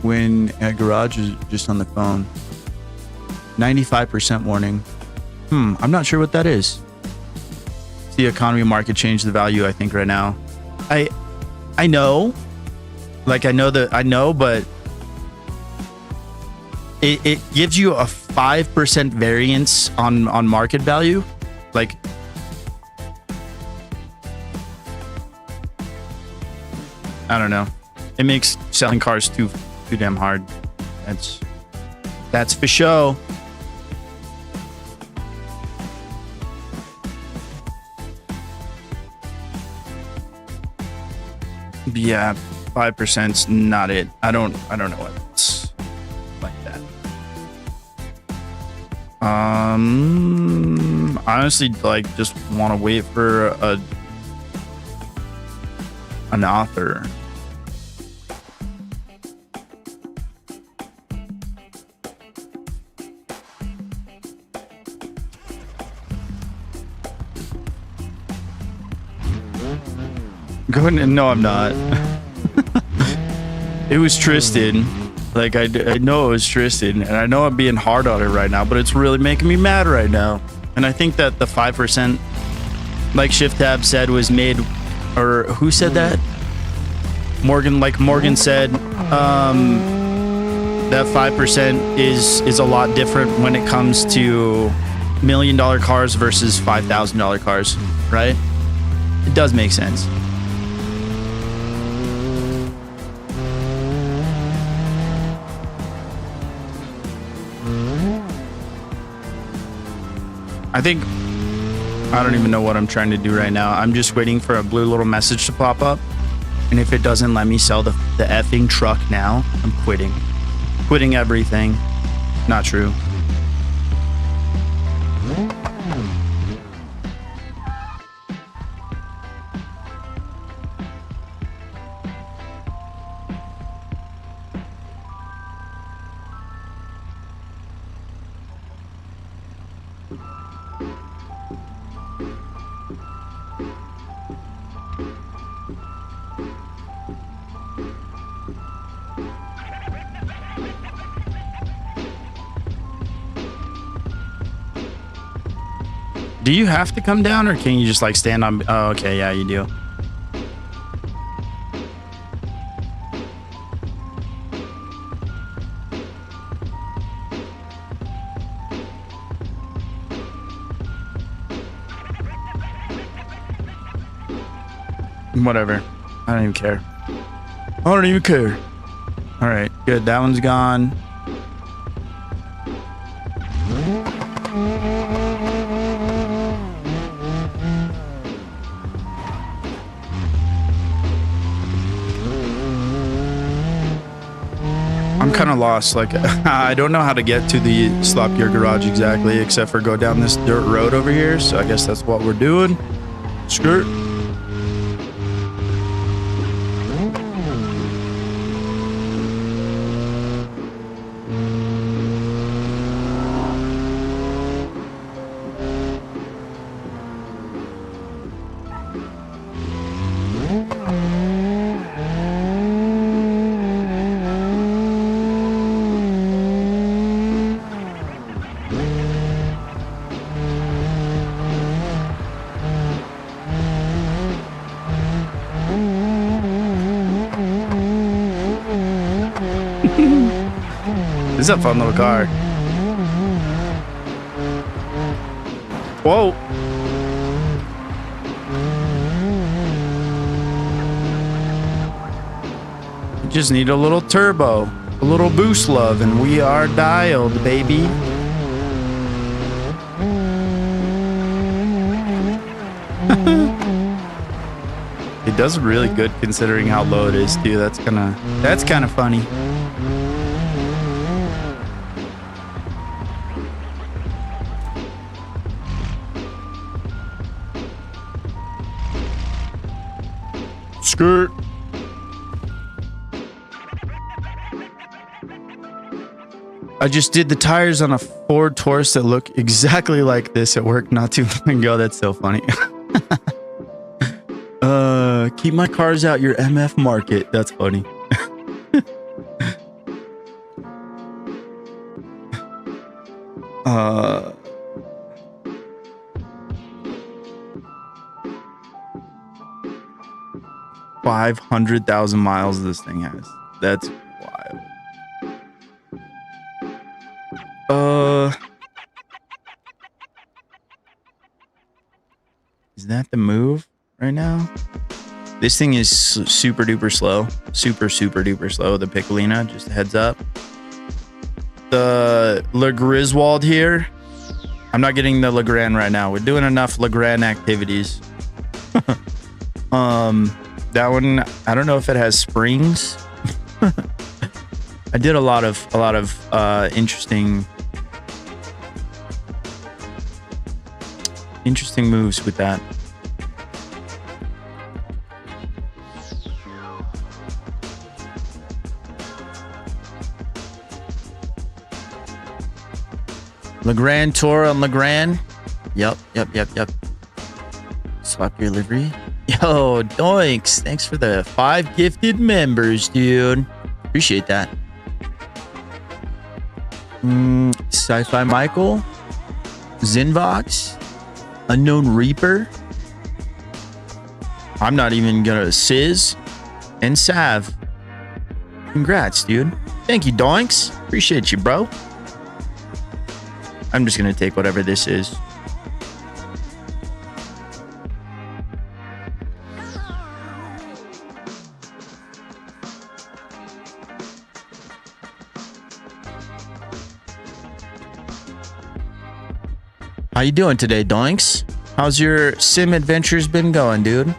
when at garage is just on the phone. 95% warning. I'm not sure what that is. The economy market changed the value, I think, right now. I know, like, I know, but it gives you a 5% variance on market value. Like, I don't know. It makes selling cars too damn hard. That's for sure. Yeah, 5%'s not it. I don't know what it's like that. Honestly, like, just want to wait for an offer. No, I'm not. It was Tristan. Like, I know it was Tristan, and I know I'm being hard on it right now, but it's really making me mad right now. And I think that the 5%, like Shift Tab said, was made, or who said that? Morgan said, that 5% is a lot different when it comes to $1 million cars versus $5,000 cars, right? It does make sense. I don't even know what I'm trying to do right now. I'm just waiting for a blue little message to pop up. And if it doesn't let me sell the effing truck now, I'm quitting. Quitting everything. Not true. Do you have to come down, or can you just like stand on? Oh, okay, yeah, you do. Whatever. I don't even care. I don't even care. All right, good. That one's gone. I'm kind of lost. Like, I don't know how to get to the Slop Gear garage exactly, except for go down this dirt road over here. So I guess that's what we're doing. Skirt. This is a fun little car. Whoa. You just need a little turbo, a little boost love, and we are dialed, baby. It does really good considering how low it is too. That's kind of funny. Skirt. I just did the tires on a Ford Taurus that look exactly like this at work not too long ago. That's so funny. Keep my cars out your MF market. That's funny. $500,000 miles this thing has. That's wild. Is that the move right now? This thing is super duper slow. Super duper slow. The Piccolina, just a heads up. The Le Griswold here. I'm not getting the Legrand right now. We're doing enough Legrand activities. That one, I don't know if it has springs. I did a lot of interesting moves with that. Legrand tour on Legrand. Yep. Swap your livery. Yo, Doinks. Thanks for the 5 gifted members, dude. Appreciate that. Sci-Fi Michael. Zinvox. Unknown Reaper. I'm not even gonna Sizz. And Sav. Congrats, dude. Thank you, Doinks. Appreciate you, bro. I'm just gonna take whatever this is. How you doing today, Doinks? How's your sim adventures been going, dude?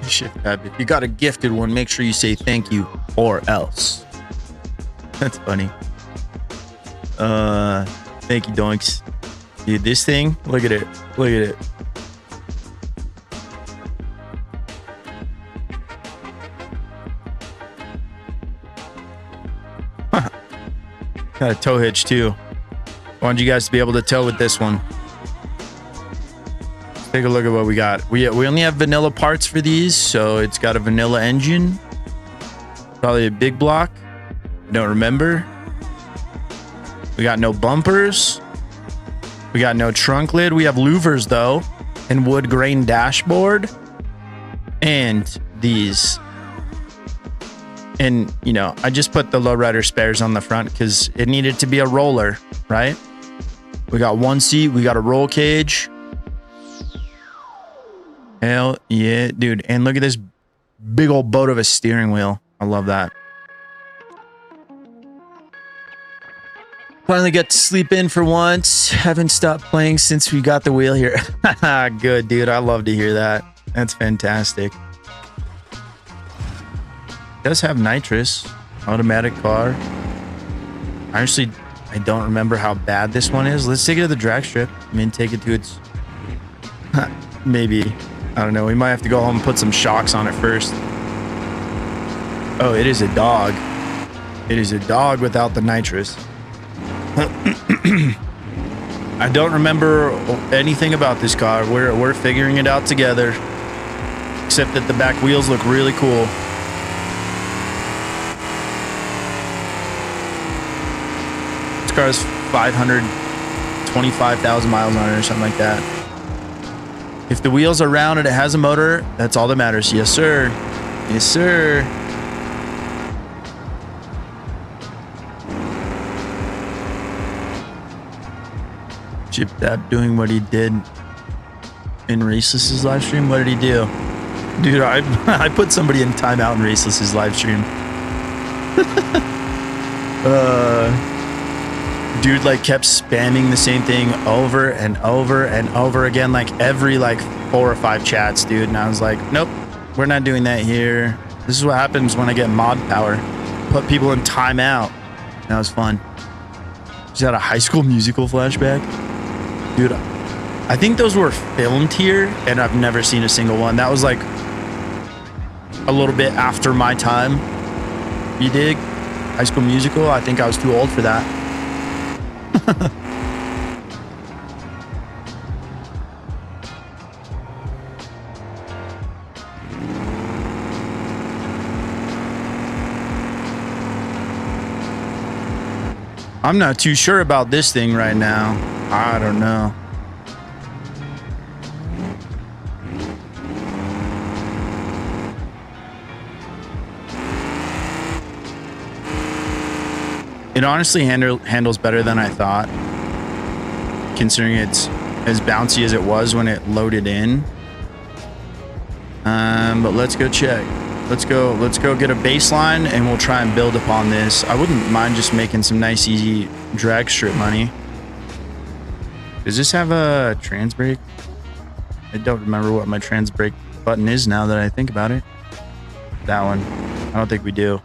Shift tab. If you got a gifted one, make sure you say thank you or else. That's funny. Thank you, Doinks. Dude, this thing, look at it. Look at it. Got a tow hitch too. I want you guys to be able to tow with this one. Let's take a look at what we got. We only have vanilla parts for these, so it's got a vanilla engine. Probably a big block. I don't remember. We got no bumpers. We got no trunk lid. We have louvers though, and wood grain dashboard, and these. And, you know, I just put the lowrider spares on the front because it needed to be a roller, right? We got one seat. We got a roll cage. Hell yeah, dude. And look at this big old boat of a steering wheel. I love that. Finally got to sleep in for once. Haven't stopped playing since we got the wheel here. Good, dude. I love to hear that. That's fantastic. It does have nitrous. Automatic car. Honestly, I don't remember how bad this one is. Let's take it to the drag strip. I mean, take it to its... Maybe. I don't know. We might have to go home and put some shocks on it first. Oh, it is a dog. It is a dog without the nitrous. I don't remember anything about this car. We're figuring it out together. Except that the back wheels look really cool. This car has 525,000 miles on it or something like that. If the wheels are round and it has a motor, that's all that matters. Yes, sir. Yes, sir. Chip Dap doing what he did in Raceless's live stream. What did he do? Dude, I put somebody in timeout in Raceless's live stream. Dude like kept spamming the same thing over and over and over again, like every like 4 or 5 chats, dude. And I was like, nope, we're not doing that here. This is what happens when I get mod power. Put people in timeout. That was fun. Is that a High School Musical flashback? Dude, I think those were filmed here, and I've never seen a single one. That was like a little bit after my time. You dig? High School Musical? I think I was too old for that. I'm not too sure about this thing right now. I don't know. It honestly handles better than I thought, considering it's as bouncy as it was when it loaded in. But let's go check. Let's go get a baseline and we'll try and build upon this. I wouldn't mind just making some nice, easy drag strip money. Does this have a trans brake? I don't remember what my trans brake button is now that I think about it. That one. I don't think we do.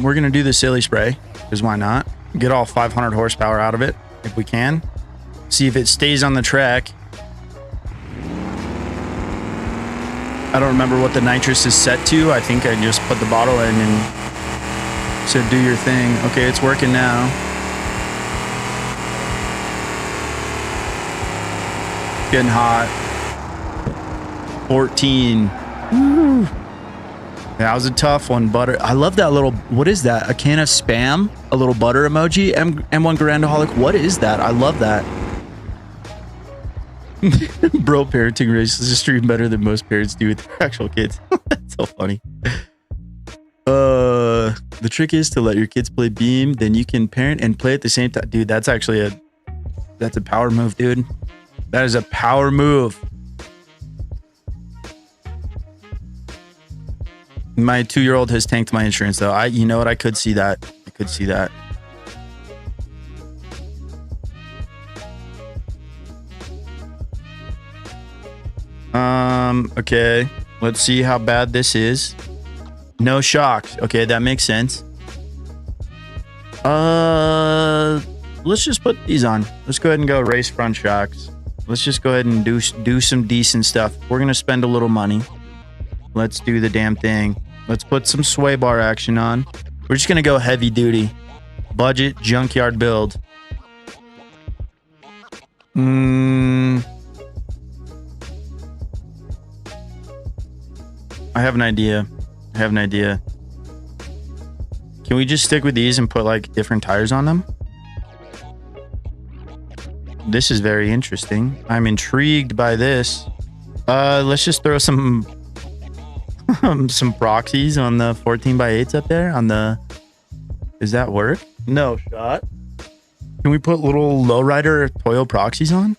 We're gonna do the silly spray, because why not? Get all 500 horsepower out of it if we can. See if it stays on the track. I don't remember what the nitrous is set to. I think I just put the bottle in and said, do your thing. Okay, it's working now. Getting hot. 14. Woo. That was a tough one. Butter. I love that little, what is that? A can of Spam? A little butter emoji? M1 Grandaholic. What is that? I love that. Bro, parenting race is a stream better than most parents do with their actual kids. That's so funny. The trick is to let your kids play Beam, then you can parent and play at the same time. Dude, that's actually that's a power move, dude. That is a power move. My 2-year-old has tanked my insurance though. You know what? I could see that. I could see that. Okay. Let's see how bad this is. No shocks. Okay, that makes sense. Let's just put these on. Let's go ahead and go race front shocks. Let's just go ahead and do some decent stuff. We're gonna spend a little money. Let's do the damn thing. Let's put some sway bar action on. We're just gonna go heavy duty. Budget junkyard build. I have an idea. Can we just stick with these and put like different tires on them? This is very interesting. I'm intrigued by this. Let's just throw some some proxies on the 14x8s up there on the... Does that work? No shot. Can we put little lowrider Toyo proxies on?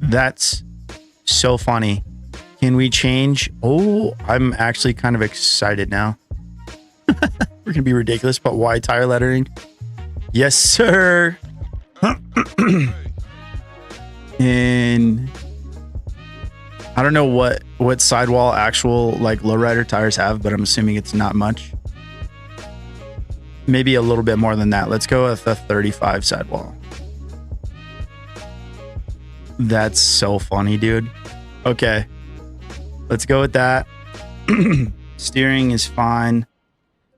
That's so funny. Can we change? Oh, I'm actually kind of excited now. We're gonna be ridiculous, but why tire lettering? Yes, sir. And I don't know what sidewall actual like lowrider tires have, but I'm assuming it's not much. Maybe a little bit more than that. Let's go with a 35 sidewall. That's so funny, dude. Okay, let's go with that. Steering is fine.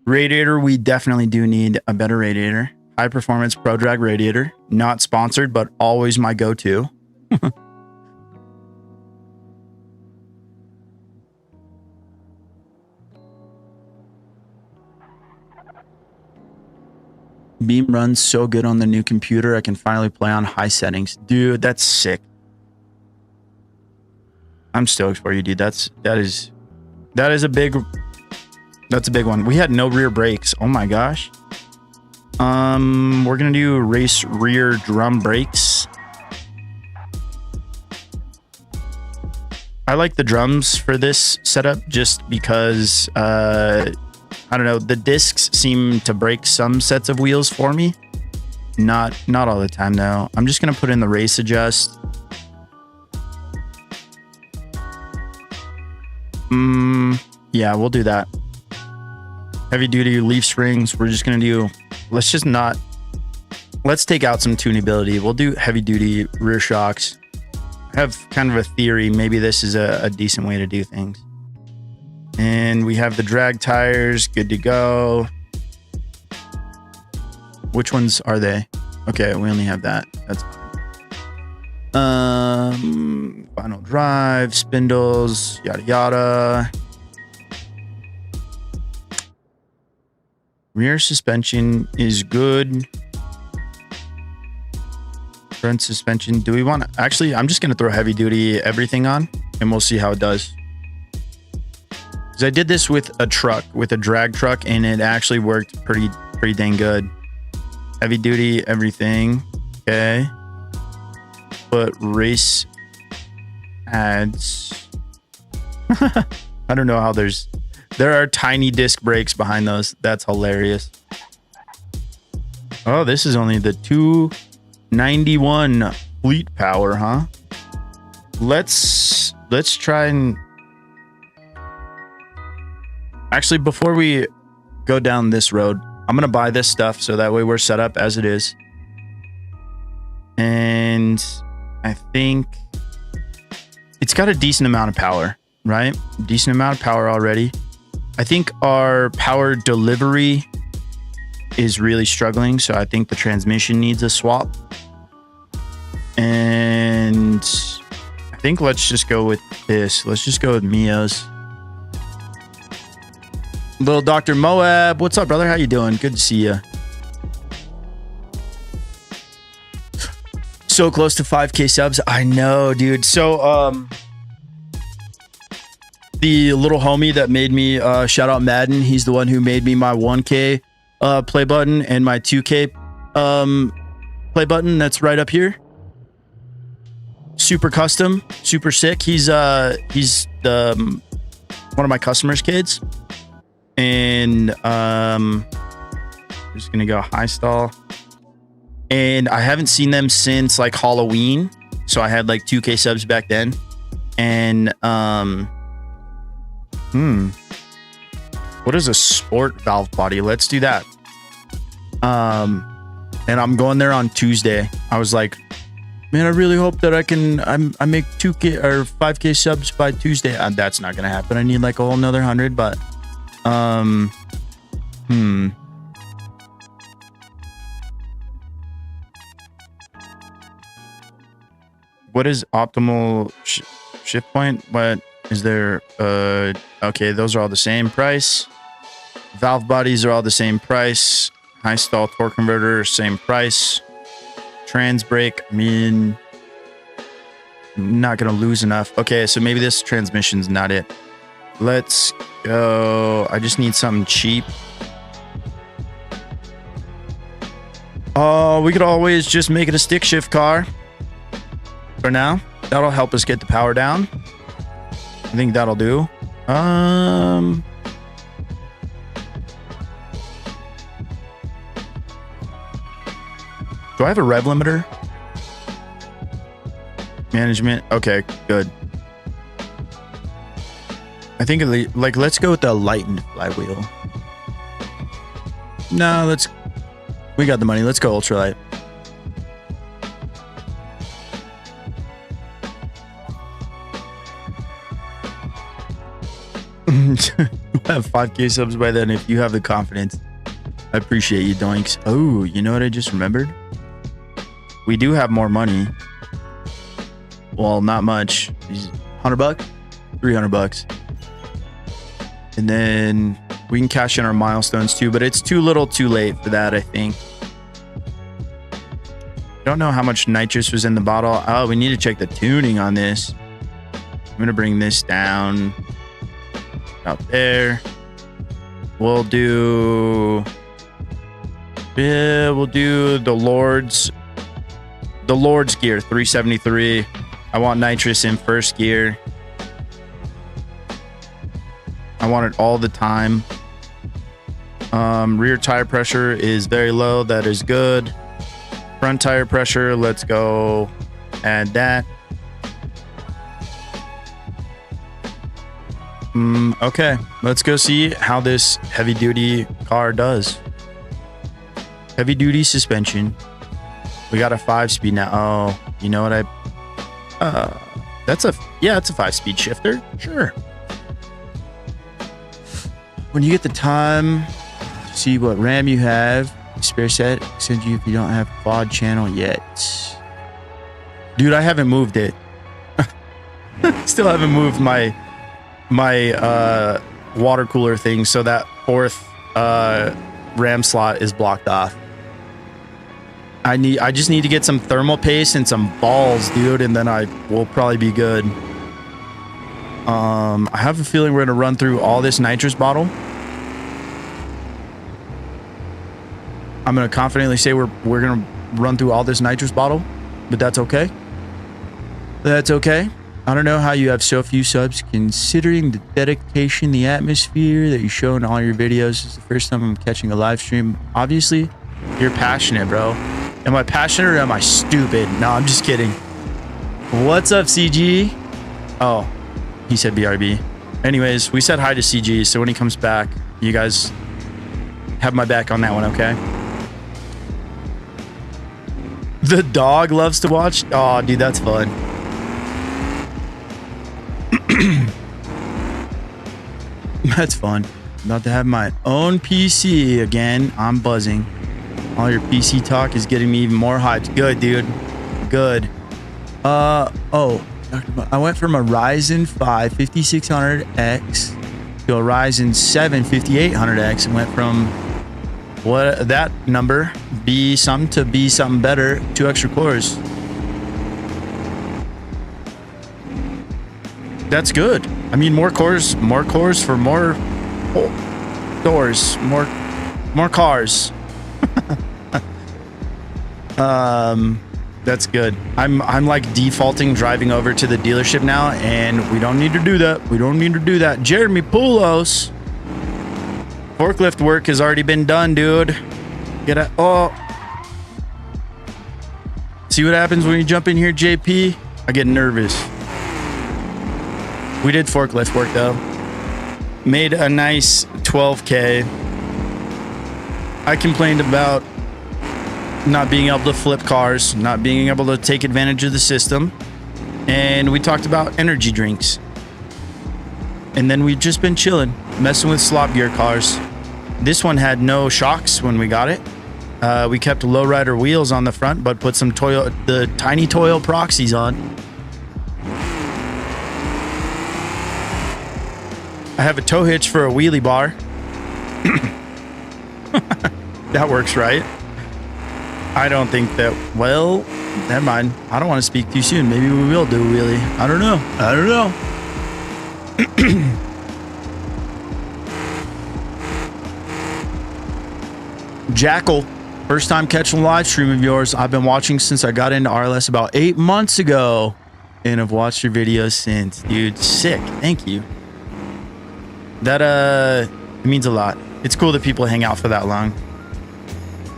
Radiator, we definitely do need a better radiator. High performance pro drag radiator. Not sponsored, but always my go-to. Beam runs so good on the new computer. I can finally play on high settings. Dude, that's sick. I'm stoked for you, dude. That's a big one. We had no rear brakes. Oh my gosh. We're gonna do race rear drum brakes. I like the drums for this setup just because I don't know, the discs seem to break some sets of wheels for me. Not all the time though. I'm just gonna put in the race adjust. Yeah, we'll do that. Heavy duty leaf springs. We're just gonna do, let's take out some tunability. We'll do heavy duty rear shocks. I have kind of a theory. Maybe this is a decent way to do things. And we have the drag tires, good to go. Which ones are they? Okay, we only have that. That's final drive, spindles, yada yada. Rear suspension is good. Front suspension. Do we want to actually? I'm just gonna throw heavy duty everything on, and we'll see how it does. Because I did this with a truck, with a drag truck, and it actually worked pretty dang good. Heavy duty everything. Okay. But race ads. I don't know how there are tiny disc brakes behind those. That's hilarious. Oh, this is only the 291 fleet power, huh? Let's try and actually, before we go down this road, I'm gonna buy this stuff so that way we're set up as it is. And I think it's got a decent amount of power, right? Decent amount of power already. I think our power delivery is really struggling, so I think the transmission needs a swap. And I think let's just go with this. Let's just go with Mio's. Little Dr. Moab, what's up, brother? How you doing? Good to see you. So close to 5K subs. I know, dude. So, the little homie that made me, shout out Madden. He's the one who made me my 1K play button and my 2K play button. That's right up here. Super custom, super sick. He's the one of my customers' kids. And I'm just gonna go high stall. And I haven't seen them since like Halloween. So I had like 2K subs back then. And what is a sport valve body? Let's do that. And I'm going there on Tuesday. I was like, man, I really hope that I make 2K or 5K subs by Tuesday. That's not gonna happen. I need like a whole another 100, but what is optimal shift point? What is there? Okay, those are all the same price. Valve bodies are all the same price. High stall torque converter, same price. Trans brake, I mean, I'm not gonna lose enough. Okay, so maybe this transmission's not it. Let's go. I just need something cheap. We could always just make it a stick shift car for now. That'll help us get the power down. I think that'll do. Do I have a rev limiter? Management. Okay, good. I think like let's go with the lightened flywheel. No, we got the money. Let's go ultralight. We'll have 5K subs by then if you have the confidence. I appreciate you, Doinks. Oh, you know what I just remembered? We do have more money. Well, not much. $100? $300. And then we can cash in our milestones too, but it's too little too late for that, I think. Don't know how much nitrous was in the bottle. Oh, we need to check the tuning on this. I'm gonna bring this down out there. We'll do the Lord's gear, 373. I want nitrous in first gear. I want it all the time. Rear tire pressure is very low. That is good. Front tire pressure, let's go add that. Okay, let's go see how this heavy duty car does. Heavy duty suspension. We got a 5-speed now. Oh, you know what it's a 5-speed shifter. Sure. When you get the time, see what RAM you have. Spare set, send you if you don't have quad channel yet. Dude, I haven't moved it. Still haven't moved my water cooler thing, so that 4th RAM slot is blocked off. I just need to get some thermal paste and some balls, dude, and then I will probably be good. I have a feeling we're gonna run through all this nitrous bottle. I'm gonna confidently say we're gonna run through all this nitrous bottle, but that's okay. That's okay. I don't know how you have so few subs, considering the dedication, the atmosphere that you show in all your videos. It's the first time I'm catching a live stream. Obviously, you're passionate, bro. Am I passionate or am I stupid? No, I'm just kidding. What's up, CG? Oh, he said BRB. Anyways, we said hi to CG, so when he comes back, you guys have my back on that one, okay? The dog loves to watch. Oh, dude, that's fun. That's fun. About to have my own PC again. I'm buzzing. All your PC talk is getting me even more hyped. Good, dude. Good. Oh, I went from a Ryzen 5 5600X to a Ryzen 7 5800X and went from what that number be something to be something better, 2 extra cores. That's good. I mean, more cores for more doors, more cars. That's good. I'm like defaulting driving over to the dealership now, and we don't need to do that. We don't need to do that. Jeremy Poulos. Forklift work has already been done, dude. See what happens when you jump in here, JP? I get nervous. We did forklift work though. Made a nice 12K. I complained about not being able to flip cars, not being able to take advantage of the system. And we talked about energy drinks. And then we've just been chilling, messing with slop gear cars. This one had no shocks when we got it. We kept lowrider wheels on the front, but put some the tiny Toyo proxies on. I have a tow hitch for a wheelie bar. That works, right? I don't think that, well, never mind. I don't want to speak too soon. Maybe we will do a wheelie. I don't know. I don't know. Jackal. First time catching a live stream of yours. I've been watching since I got into RLS about 8 months ago. And I've watched your videos since. Dude, sick. Thank you. That, it means a lot. It's cool that people hang out for that long.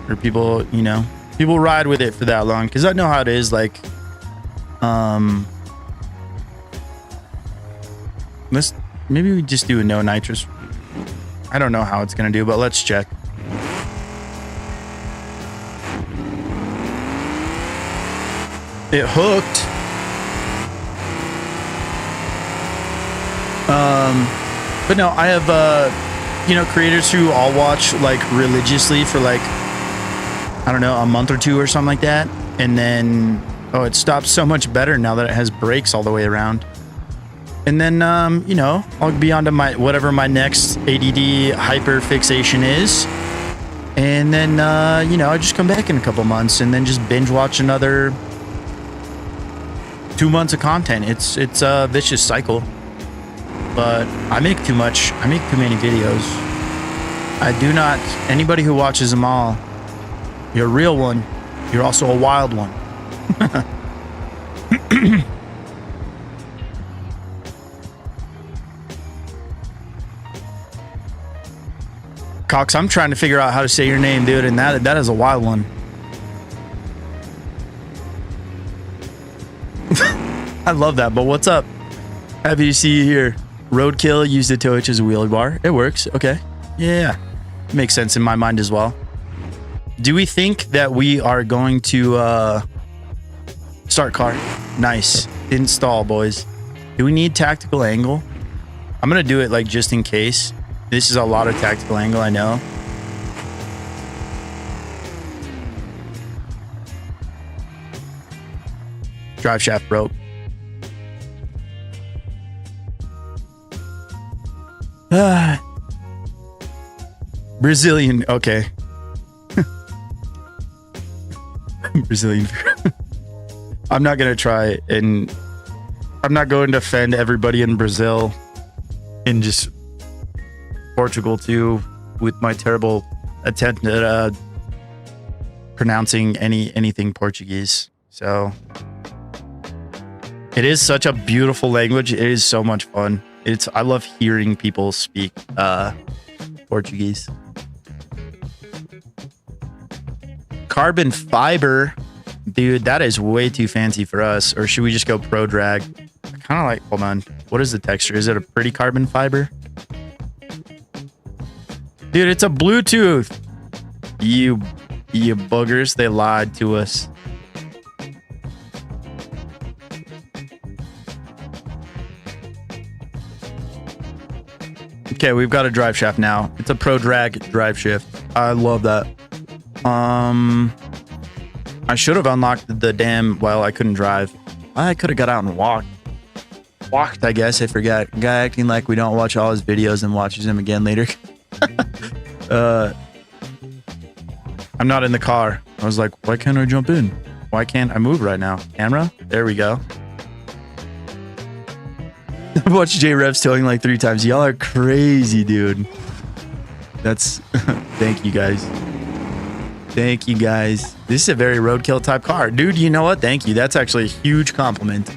Or people, you know, people ride with it for that long. Because I know how it is, like, maybe we just do a no nitrous. I don't know how it's going to do, but let's check. It hooked. But no, I have, you know, creators who I'll watch like religiously for like, I don't know, a month or two or something like that. And then, oh, it stops so much better now that it has brakes all the way around. And then, you know, I'll be on to my, whatever my next ADD hyper fixation is. And then, you know, I just come back in a couple months and then just binge watch another 2 months of content. It's a vicious cycle. But I make too much. I make too many videos. I do not. Anybody who watches them all, you're a real one. You're also a wild one. Cox, I'm trying to figure out how to say your name, dude, and that is a wild one. I love that, but what's up? Happy to see you here. Roadkill used it to hitch as a wheelie bar. It works. Okay. Yeah. Makes sense in my mind as well. Do we think that we are going to start car? Nice. Install, boys. Do we need tactical angle? I'm going to do it like just in case. This is a lot of tactical angle, I know. Drive shaft broke. Brazilian, okay. Brazilian. I'm not gonna try, and I'm not going to offend everybody in Brazil and just Portugal too with my terrible attempt at pronouncing anything Portuguese. So it is such a beautiful language. It is so much fun. I love hearing people speak Portuguese. Carbon fiber, dude, that is way too fancy for us. Or should we just go pro drag? I kind of like, hold on, what is the texture? Is it a pretty carbon fiber? Dude, it's a Bluetooth. You boogers, they lied to us. Okay, we've got a drive shaft now. It's a pro drag drive shift. I love that. I should have unlocked the damn, well, I couldn't drive. I could have got out and walked, I guess. I forgot. Guy acting like we don't watch all his videos and watches them again later. I'm not in the car. I was like, why can't I jump in? Why can't I move right now? Camera? There we go. I've watched J-Revs towing like 3 times. Y'all are crazy, dude. That's... Thank you, guys. Thank you, guys. This is a very roadkill type car. Dude, you know what? Thank you. That's actually a huge compliment.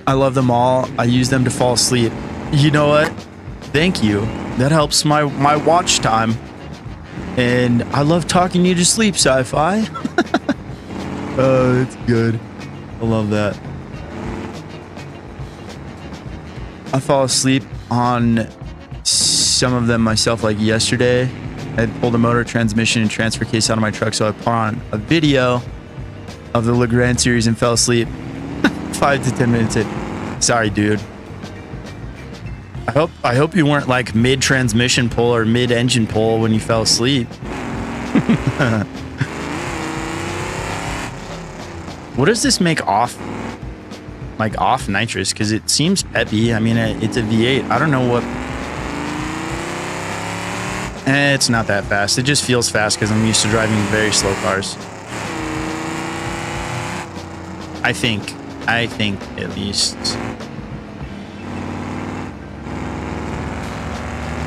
I love them all. I use them to fall asleep. You know what? Thank you. That helps my watch time. And I love talking you to sleep, Sci-Fi. Oh, that's good. I love that. I fall asleep on some of them myself, like yesterday. I pulled a motor, transmission, and transfer case out of my truck, so I put on a video of the Legrand series and fell asleep 5 to 10 minutes in. Sorry, dude. I hope you weren't like mid-transmission pull or mid-engine pull when you fell asleep. What does this make off? Like off nitrous? Because it seems peppy. I mean, it's a V8. I don't know what... It's not that fast. It just feels fast because I'm used to driving very slow cars. I think at least.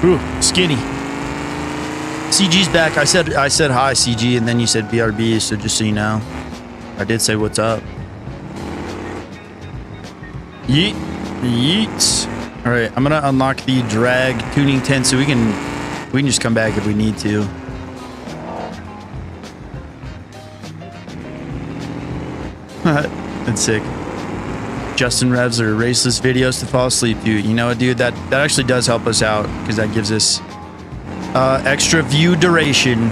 Ooh, skinny. CG's back. I said hi, CG, and then you said BRB, so just so you know. I did say what's up. Yeet. Yeets. All right, I'm gonna unlock the drag tuning tent so we can just come back if we need to. That's sick. Justin revs or raceless videos to fall asleep, dude. You know what, dude? That actually does help us out because that gives us extra view duration.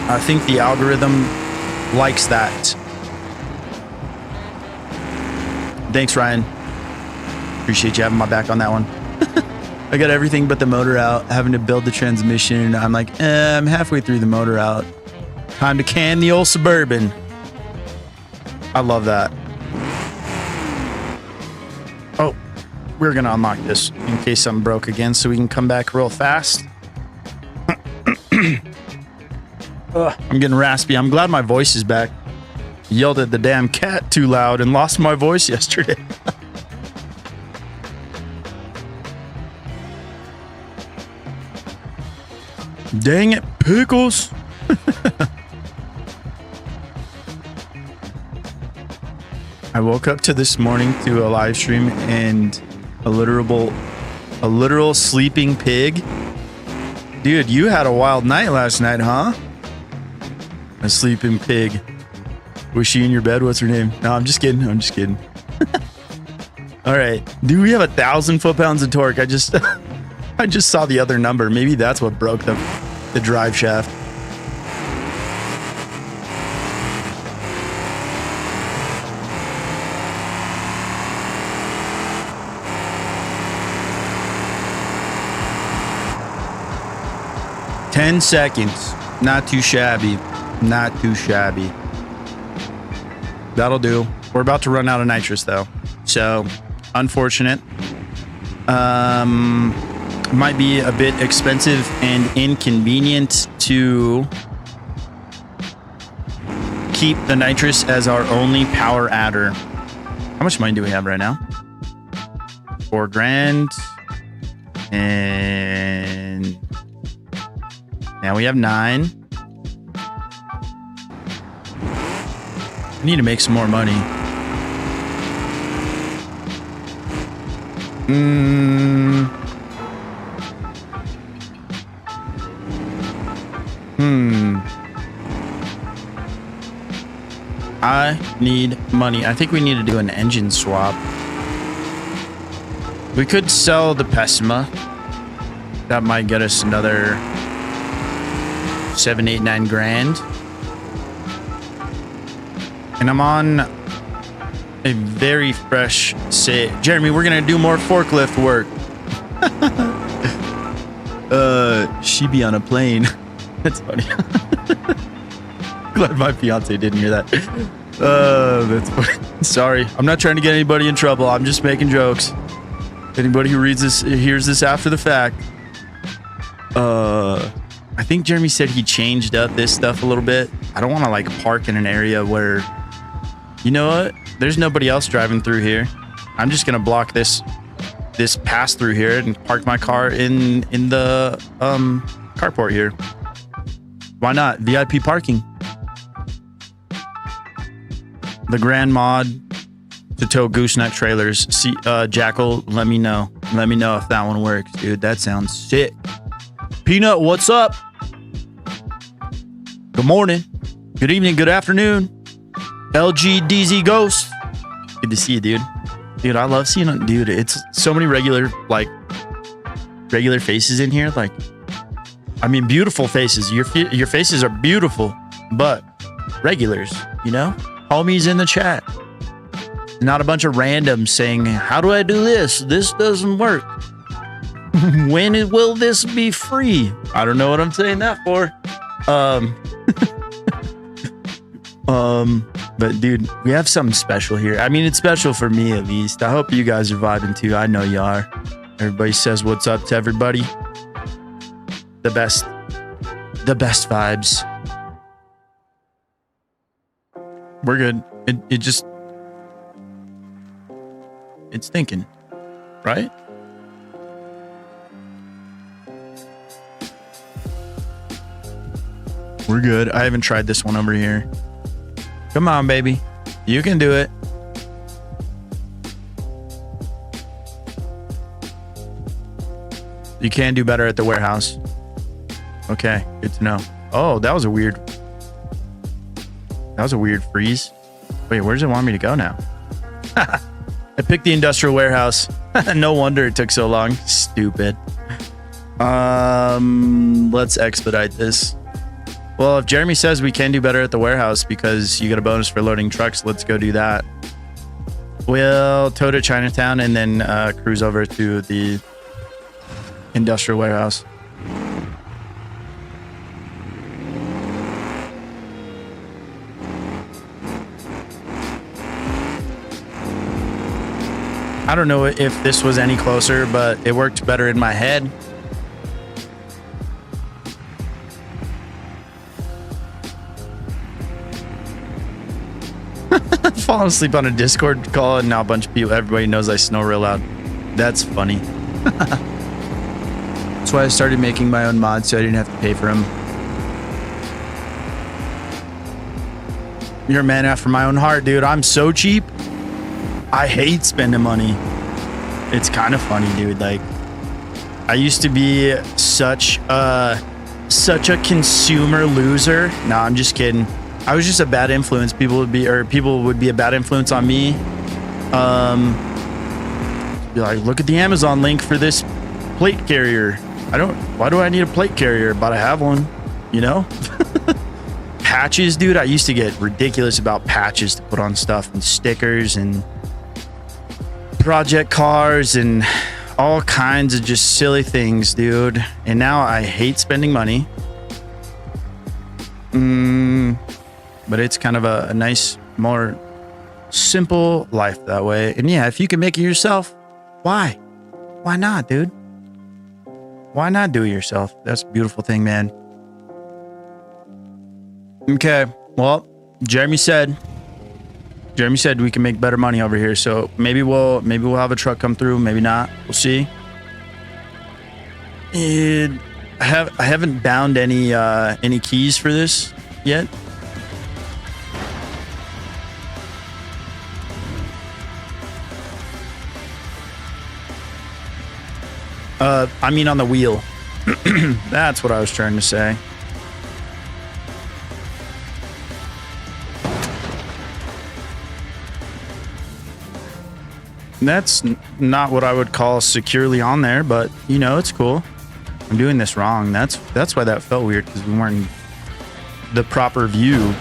I think the algorithm likes that. Thanks, Ryan. Appreciate you having my back on that one. I got everything but the motor out, having to build the transmission. I'm like, I'm halfway through the motor out. Time to can the old Suburban. I love that. Oh, we're going to unlock this in case something broke again so we can come back real fast. I'm getting raspy. I'm glad my voice is back. Yelled at the damn cat too loud and lost my voice yesterday. Dang it, Pickles. I woke up to this morning to a live stream and a literal sleeping pig. Dude, you had a wild night last night, huh? A sleeping pig. Was she in your bed? What's her name? No, I'm just kidding. I'm just kidding. All right. Dude, we have 1,000 foot-pounds of torque. I just saw the other number. Maybe that's what broke the drive shaft. $10 seconds. Not too shabby. Not too shabby. That'll do. We're about to run out of nitrous though. So, unfortunate. Might be a bit expensive and inconvenient to keep the nitrous as our only power adder. How much money do we have right now? $4 grand. And now we have 9. I need to make some more money. I need money. I think we need to do an engine swap. We could sell the Pessima. That might get us another 7, 8, 9 grand. And I'm on a very fresh say. Jeremy, we're gonna do more forklift work. She be on a plane. That's funny. Glad my fiance didn't hear that. That's funny. Sorry, I'm not trying to get anybody in trouble. I'm just making jokes. Anybody who reads this, hears this after the fact. I think Jeremy said he changed up this stuff a little bit. I don't want to like park in an area where, you know what? There's nobody else driving through here. I'm just gonna block this pass through here and park my car in the carport here. Why not? VIP parking. The grand mod to tow gooseneck trailers. See, Jackal, let me know. Let me know if that one works, dude. That sounds sick. Peanut, what's up? Good morning. Good evening. Good afternoon. LGDZ Ghost. Good to see you, dude. Dude, I love seeing it. Dude, it's so many regular faces in here. Like, I mean, beautiful faces. Your faces are beautiful, but regulars, you know? Homies in the chat. Not a bunch of randoms saying, how do I do this? This doesn't work. When will this be free? I don't know what I'm saying that for. But dude, we have something special here. I mean, it's special for me at least. I hope you guys are vibing too. I know you are. Everybody says what's up to everybody. The best vibes. We're good. It's thinking, right? We're good. I haven't tried this one over here. Come on, baby. You can do it. You can do better at the warehouse. Okay, good to know. Oh, that was a weird freeze. Wait, where does it want me to go now? I picked the industrial warehouse. No wonder it took so long. Stupid. Let's expedite this. Well, if Jeremy says we can do better at the warehouse because you get a bonus for loading trucks, let's go do that. We'll tow to Chinatown and then cruise over to the industrial warehouse. I don't know if this was any closer, but it worked better in my head. Falling asleep on a Discord call and now a bunch of people, everybody knows I snore real loud. That's funny. That's why I started making my own mods so I didn't have to pay for them. You're a man after my own heart, dude. I'm so cheap. I hate spending money. It's kind of funny, dude. Like, I used to be such a consumer loser. No, I'm just kidding. I was just a bad influence. People would be a bad influence on me. Be like, look at the Amazon link for this plate carrier. Why do I need a plate carrier? But I have one, you know? Patches, dude. I used to get ridiculous about patches to put on stuff and stickers and project cars and all kinds of just silly things, dude. And now I hate spending money. But it's kind of a nice, more simple life that way. And yeah, if you can make it yourself, why? Why not, dude? Why not do it yourself? That's a beautiful thing, man. Okay, well, Jeremy said we can make better money over here. So maybe we'll have a truck come through, maybe not. We'll see. I haven't bound any keys for this yet. I mean on the wheel. That's what I was trying to say. That's not what I would call securely on there, but you know, it's cool. I'm doing this wrong. That's why that felt weird, because we weren't in the proper view.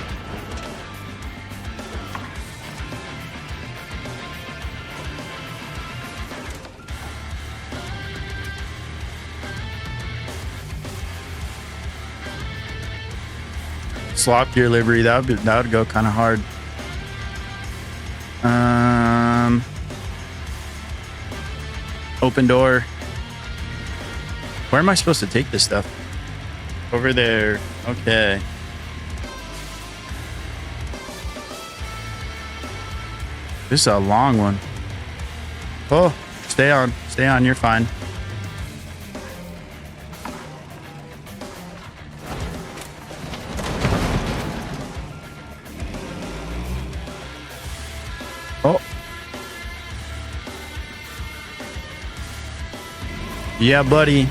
Slop gear livery, that would go kind of hard. Open door. Where am I supposed to take this stuff? Over there. Okay. This is a long one. Oh, stay on. Stay on. You're fine. Oh. Yeah, buddy.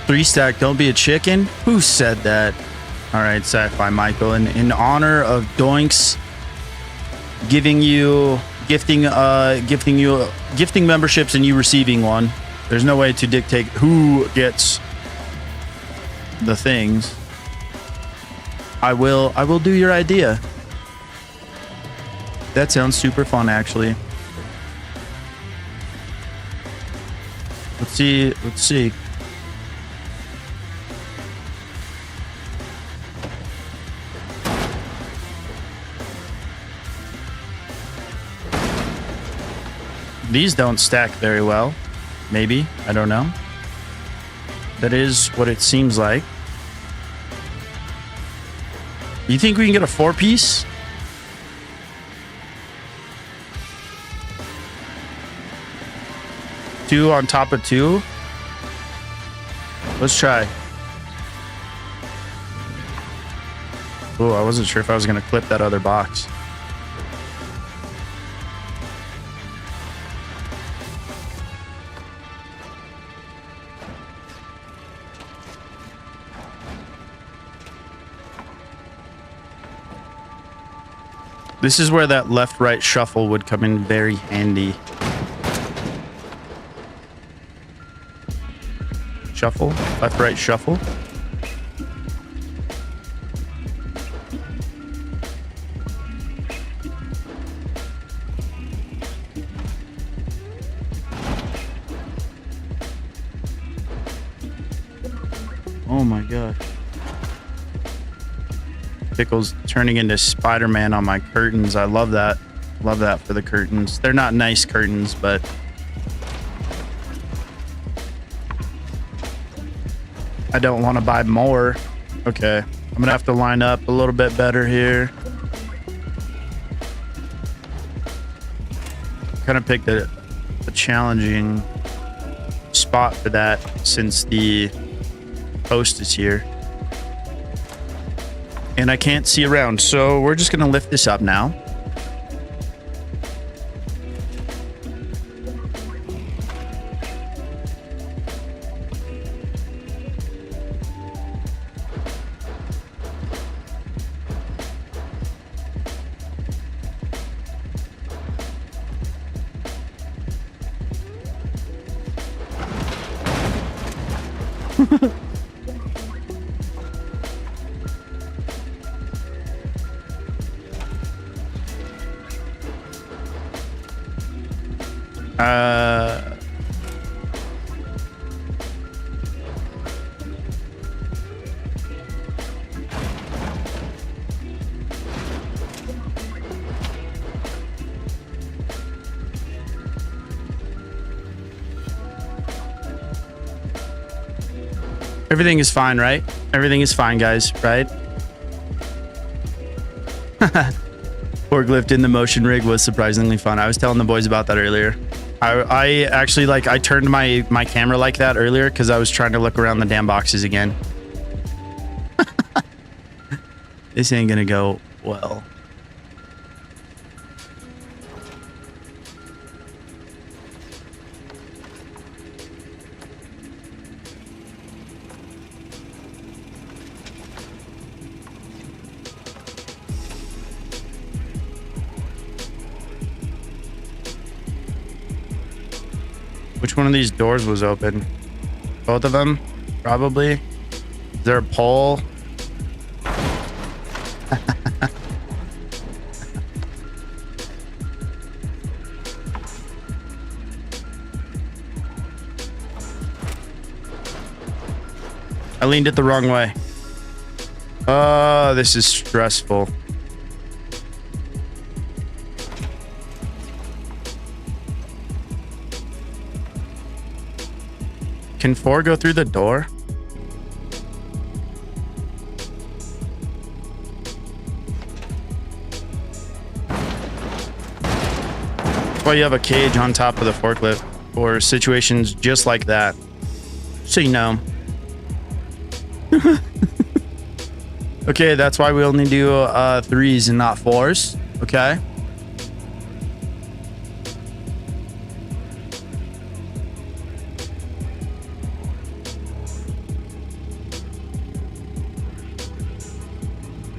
3-stack, don't be a chicken? Who said that? All right, Sci-Fi Michael. In honor of Doinks gifting memberships and you receiving one. There's no way to dictate who gets the things. I will do your idea. That sounds super fun, actually. Let's see. These don't stack very well. Maybe. I don't know. That is what it seems like. You think we can get a 4-piece? Two on top of two? Let's try. Oh, I wasn't sure if I was going to clip that other box. This is where that left-right shuffle would come in very handy. Shuffle, left-right shuffle. Oh my god. Pickles turning into Spider-Man on my curtains. I love that. Love that for the curtains. They're not nice curtains, but I don't want to buy more. Okay. I'm going to have to line up a little bit better here. Kind of picked a challenging spot for that since the post is here. And I can't see around, so we're just gonna lift this up now. Everything is fine, right? Everything is fine, guys, right? Forklift in the motion rig was surprisingly fun. I was telling the boys about that earlier. I actually, like, I turned my camera like that earlier because I was trying to look around the damn boxes again. This ain't gonna go well. Which one of these doors was open? Both of them? Probably. Is there a pole? I leaned it the wrong way. Oh, this is stressful. Can 4 go through the door? That's why you have a cage on top of the forklift for situations just like that. So you know. Okay, that's why we only do 3s and not 4s. Okay.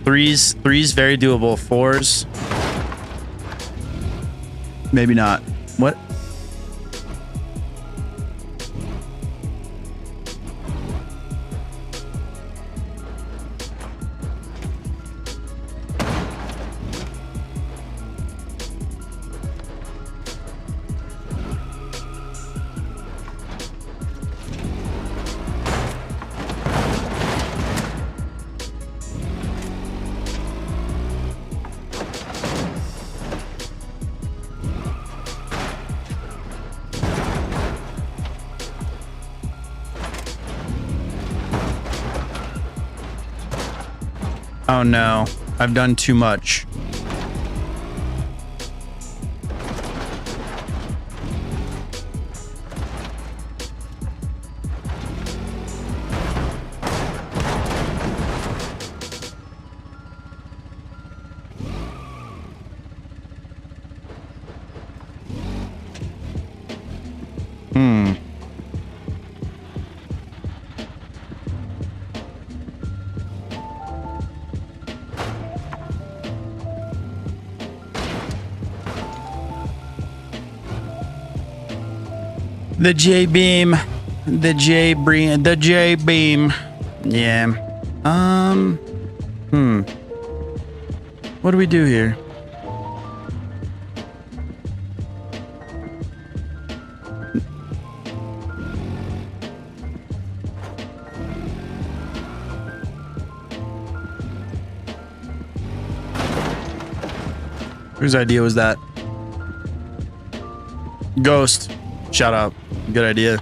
Threes very doable. 4s maybe not. What? Oh no, I've done too much. The J-beam. The J-beam. The J-beam. Yeah. What do we do here? Whose idea was that? Ghost. Shout out. Good idea.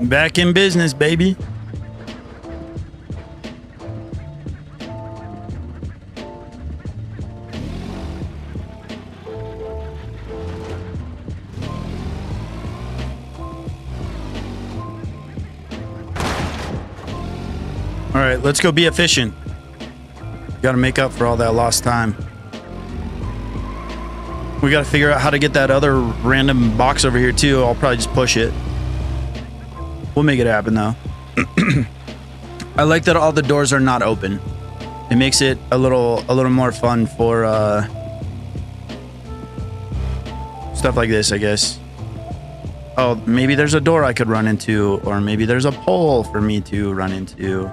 Back in business, baby. All right, let's go be efficient. Got to make up for all that lost time. We got to figure out how to get that other random box over here too. I'll probably just push it. We'll make it happen though. I like that all the doors are not open. It makes it a little more fun for stuff like this, I guess. Oh, maybe there's a door I could run into, or maybe there's a pole for me to run into.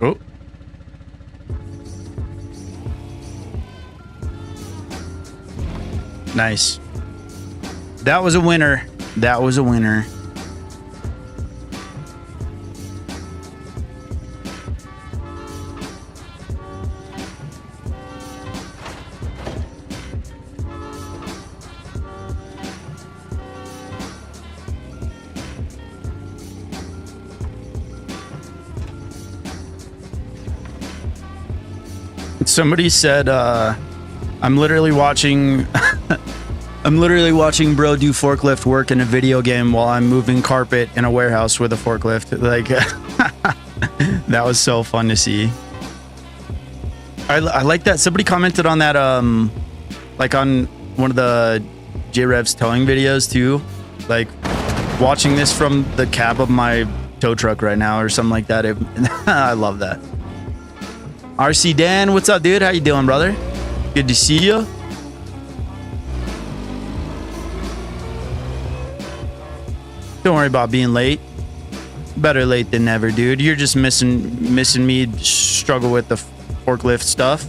Oh. Nice. That was a winner. That was a winner. Somebody said, I'm literally watching bro do forklift work in a video game while I'm moving carpet in a warehouse with a forklift. Like, that was so fun to see. I like that. Somebody commented on that, like on one of the J-Rev's towing videos too. Like, watching this from the cab of my tow truck right now or something like that. I love that. RC Dan, what's up, dude? How you doing, brother? Good to see you. Don't worry about being late. Better late than never, dude. You're just missing me struggle with the forklift stuff.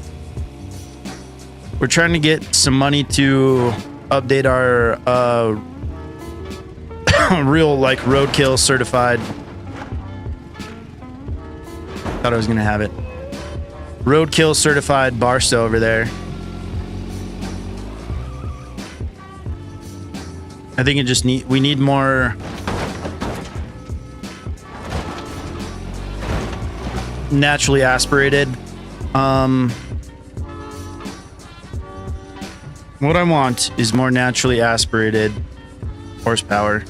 We're trying to get some money to update our real like roadkill certified. Thought I was gonna have it. Roadkill certified Barstow over there. I think it just we need more naturally aspirated. What I want is more naturally aspirated horsepower.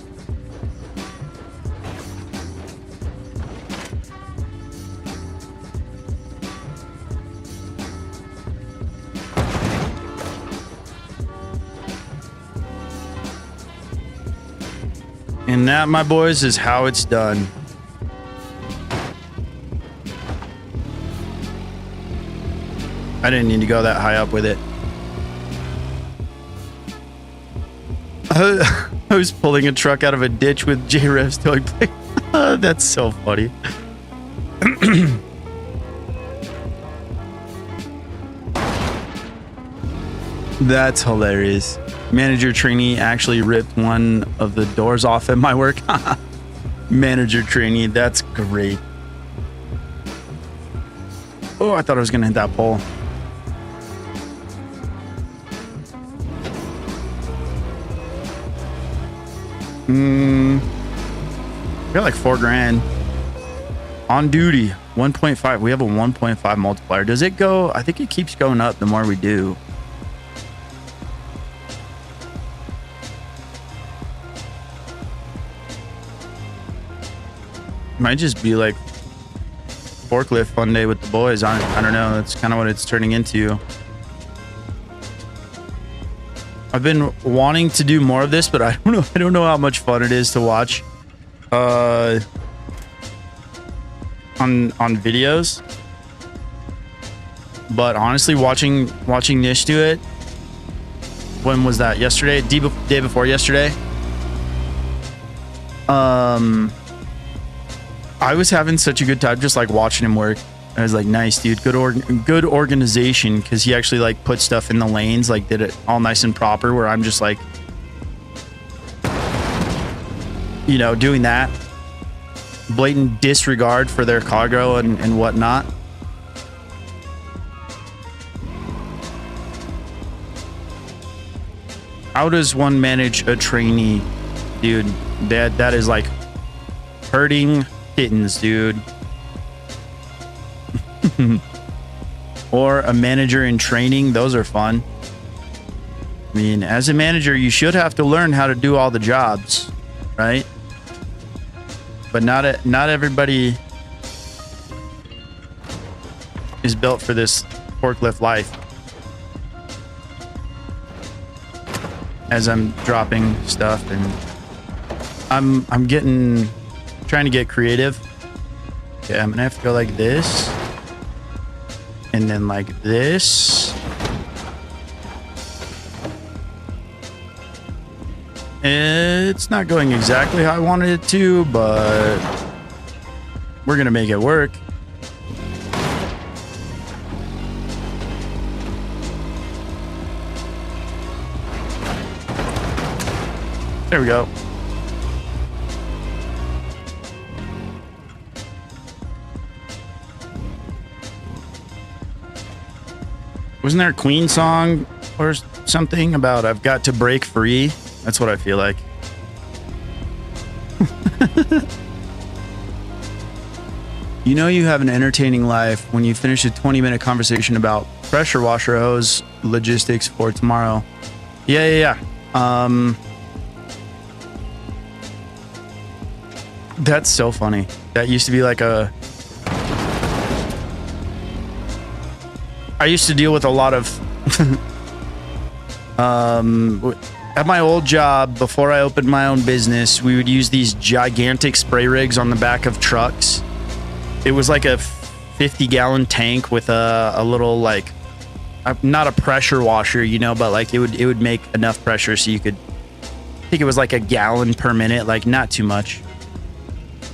And that, my boys, is how it's done. I didn't need to go that high up with it. I was pulling a truck out of a ditch with J-Rev's towing plate. That's so funny. That's hilarious. Manager trainee actually ripped one of the doors off at my work. Manager trainee. That's great. Oh, I thought I was gonna hit that pole. Got like $4,000 on duty. 1.5. We have a 1.5 multiplier. Does it go? I think it keeps going up the more we do. Might just be like forklift Funday with the boys. I don't know. That's kind of what it's turning into. I've been wanting to do more of this, but I don't know how much fun it is to watch on videos. But honestly, watching Nish do it. When was that? Yesterday? Day before yesterday. I was having such a good time just like watching him work. I was like, nice, dude. Good organization, because he actually like put stuff in the lanes, like did it all nice and proper, where I'm just like, you know, doing that. Blatant disregard for their cargo and whatnot. How does one manage a trainee? Dude, that is like hurting kittens, dude. Or a manager in training. Those are fun. I mean, as a manager, you should have to learn how to do all the jobs, right? But not everybody is built for this forklift life. As I'm dropping stuff and I'm trying to get creative. Okay, I'm gonna have to go like this. And then like this. It's not going exactly how I wanted it to, but we're gonna make it work. There we go. Wasn't there a Queen song or something about I've got to break free? That's what I feel like. You know you have an entertaining life when you finish a 20-minute conversation about pressure washer hose logistics for tomorrow. Yeah. That's so funny. That used to be like a... I used to deal with a lot of... at my old job, before I opened my own business, we would use these gigantic spray rigs on the back of trucks. It was like a 50-gallon tank with a little, like, not a pressure washer, you know, but like it would make enough pressure so you could... I think it was like a gallon per minute, like not too much.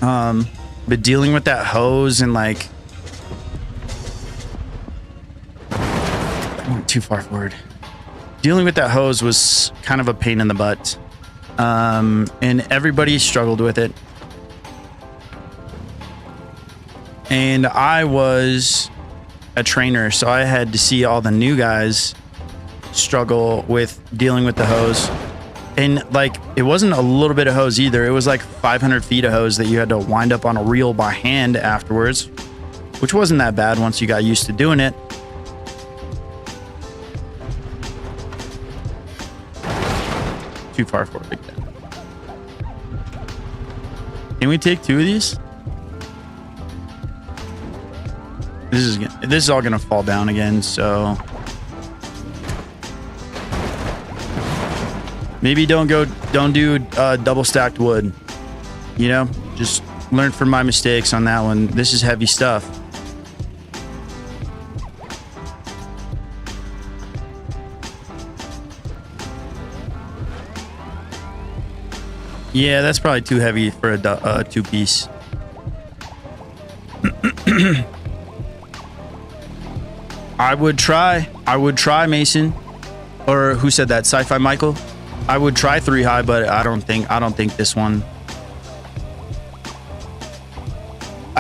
But dealing with that hose and like... I went too far forward. Dealing with that hose was kind of a pain in the butt. And everybody struggled with it. And I was a trainer, so I had to see all the new guys struggle with dealing with the hose. And like, it wasn't a little bit of hose either. It was like 500 feet of hose that you had to wind up on a reel by hand afterwards, which wasn't that bad once you got used to doing it. Too far forward again. Can we take two of these? This is all gonna fall down again, so maybe don't do double stacked wood. You know, just learn from my mistakes on that one. This is heavy stuff. Yeah, that's probably too heavy for a two-piece. I would try, Mason. Or who said that? Sci-Fi Michael? I would try 3 high, but I don't think this one.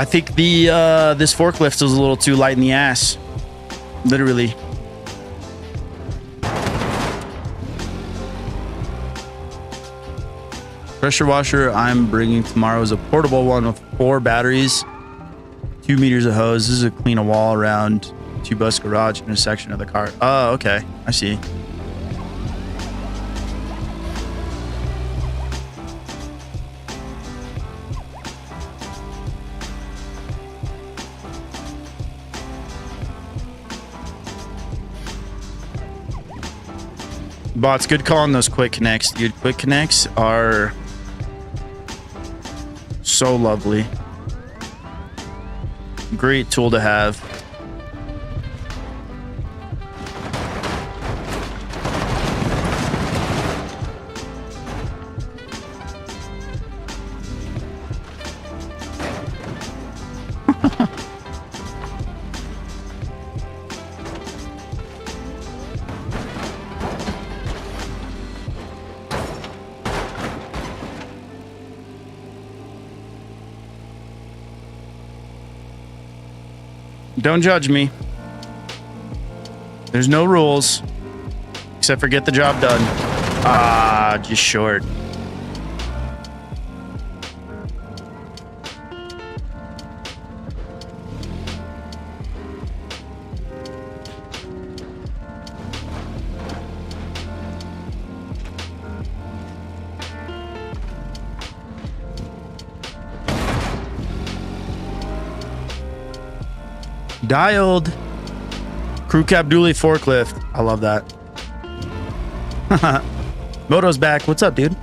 I think the this forklift is a little too light in the ass. Literally. Pressure washer I'm bringing tomorrow is a portable one with 4 batteries, 2 meters of hose. This is to clean a wall around 2-bus garage in a section of the car. Oh, okay. I see. Bots, good call on those quick connects, dude. Quick connects are so lovely. Great tool to have. Don't judge me. There's no rules. Except for get the job done. Ah, just short. Dialed. Crew cab dually forklift. I love that. Moto's back. What's up, dude?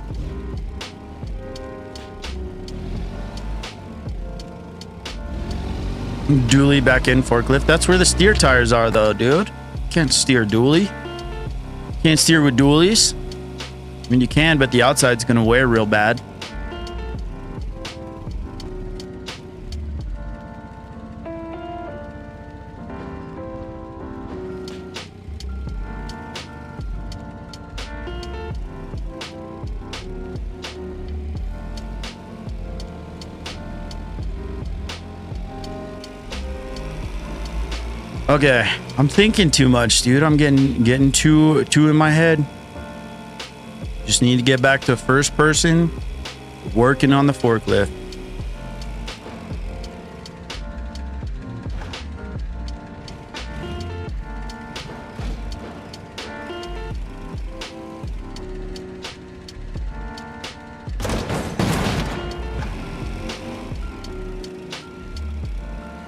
Dually back in forklift. That's where the steer tires are, though, dude. Can't steer dually. Can't steer with dualies. I mean, you can, but the outside's gonna wear real bad. Okay, I'm thinking too much, dude. I'm getting too in my head. Just need to get back to first person, working on the forklift.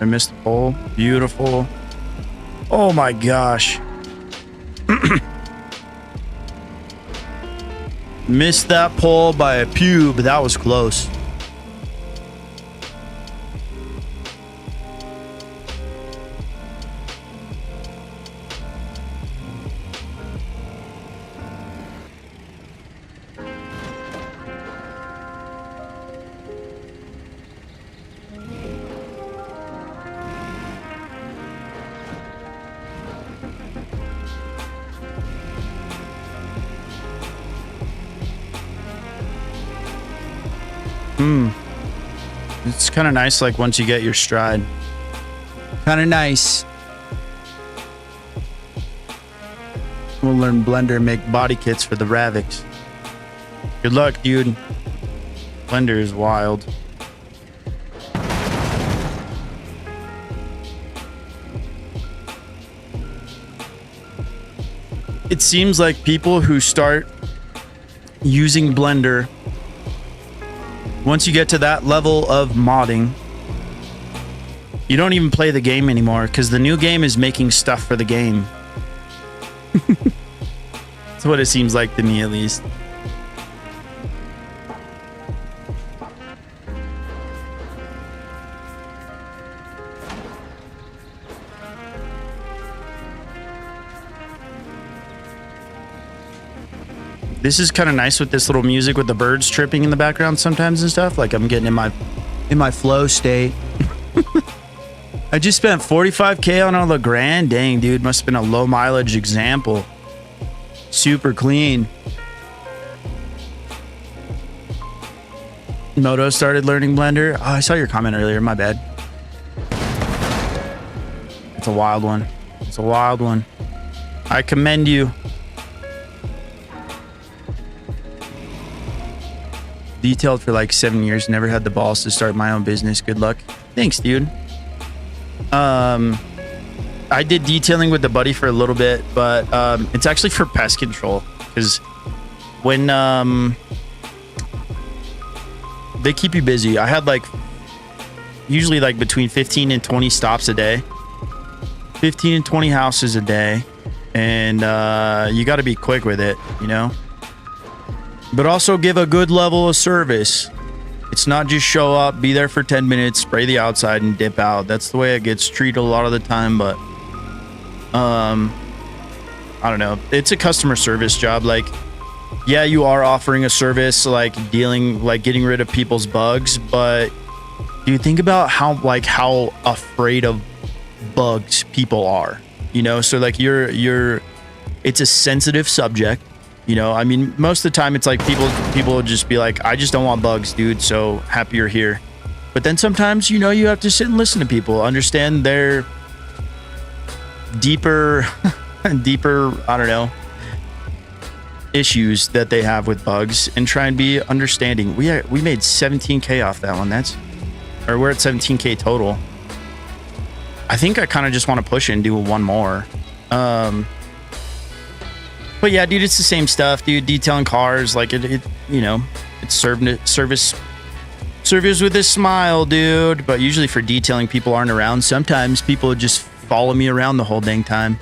I missed the pole. Beautiful. Oh my gosh. Missed that pole by a pew, but that was close. It's kind of nice, like, once you get your stride. Kind of nice. We'll learn Blender and make body kits for the Ravix. Good luck, dude. Blender is wild. It seems like people who start using Blender, once you get to that level of modding, you don't even play the game anymore, because the new game is making stuff for the game. That's what it seems like to me, at least. This is kind of nice with this little music with the birds tripping in the background sometimes and stuff. Like, I'm getting in my flow state. I just spent 45K on a Legrand. Dang, dude, must have been a low mileage example. Super clean. Moto started learning Blender. Oh, I saw your comment earlier. My bad. It's a wild one. It's a wild one. I commend you. Detailed for like 7 years. Never had the balls to start my own business. Good luck. Thanks, dude. I did detailing with a buddy for a little bit, but it's actually for pest control, because when they keep you busy. I had like usually like between 15 and 20 stops a day, 15 and 20 houses a day, and you got to be quick with it, you know, but also give a good level of service. It's not just show up, be there for 10 minutes, spray the outside, and dip out. That's the way it gets treated a lot of the time, but I don't know. It's a customer service job. Like, yeah, you are offering a service, like dealing, like getting rid of people's bugs, but do you think about how afraid of bugs people are, you know? So like it's a sensitive subject. You know, I mean, most of the time it's like people will just be like, I just don't want bugs, dude. So happy you're here. But then sometimes, you know, you have to sit and listen to people, understand their deeper, I don't know, issues that they have with bugs, and try and be understanding. We made 17K off that one. We're at 17K total. I think I kind of just want to push it and do one more. But yeah, dude, it's the same stuff, dude. Detailing cars, like it you know, it's service with a smile, dude. But usually for detailing, people aren't around. Sometimes people just follow me around the whole dang time.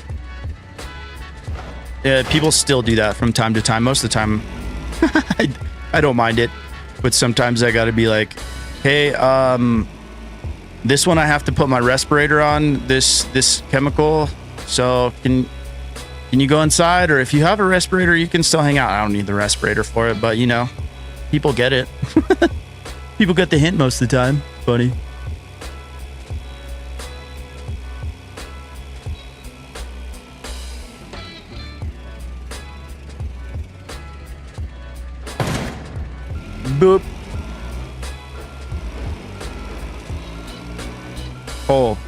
Yeah, people still do that from time to time. Most of the time, I don't mind it, but sometimes I got to be like, hey, this one I have to put my respirator on, this chemical. So can you go inside? Or if you have a respirator, you can still hang out. I don't need the respirator for it, but you know, people get it. People get the hint most of the time. Funny. Boop. Oh.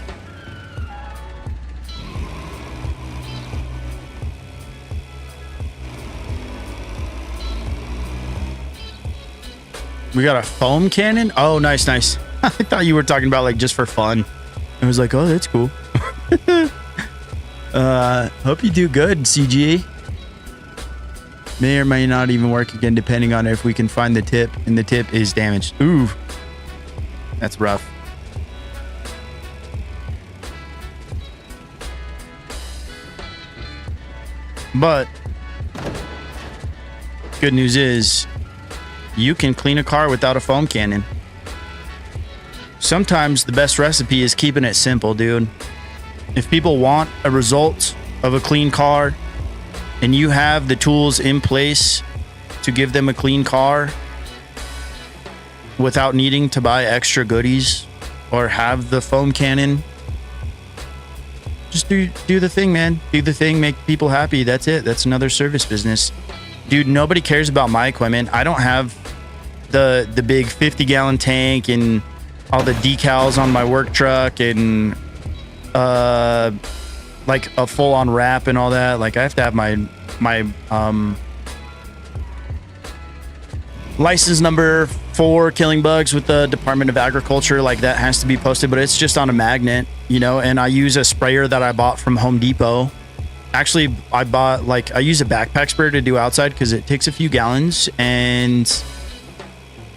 We got a foam cannon. Oh, nice. I thought you were talking about like just for fun. I was like, oh, that's cool. Hope you do good, CG. May or may not even work again, depending on if we can find the tip, and the tip is damaged. Ooh, that's rough. But good news is you can clean a car without a foam cannon. Sometimes the best recipe is keeping it simple, dude. If people want a result of a clean car and you have the tools in place to give them a clean car without needing to buy extra goodies or have the foam cannon, just do the thing, man. Do the thing, make people happy. That's it. That's another service business. Dude, nobody cares about my equipment. I don't have the big 50-gallon tank and all the decals on my work truck and like a full-on wrap and all that. Like I have to have my license number for killing bugs with the Department of Agriculture. Like that has to be posted, but it's just on a magnet, you know. And I use a sprayer that I bought from Home Depot. Actually, I use a backpack sprayer to do outside because it takes a few gallons, and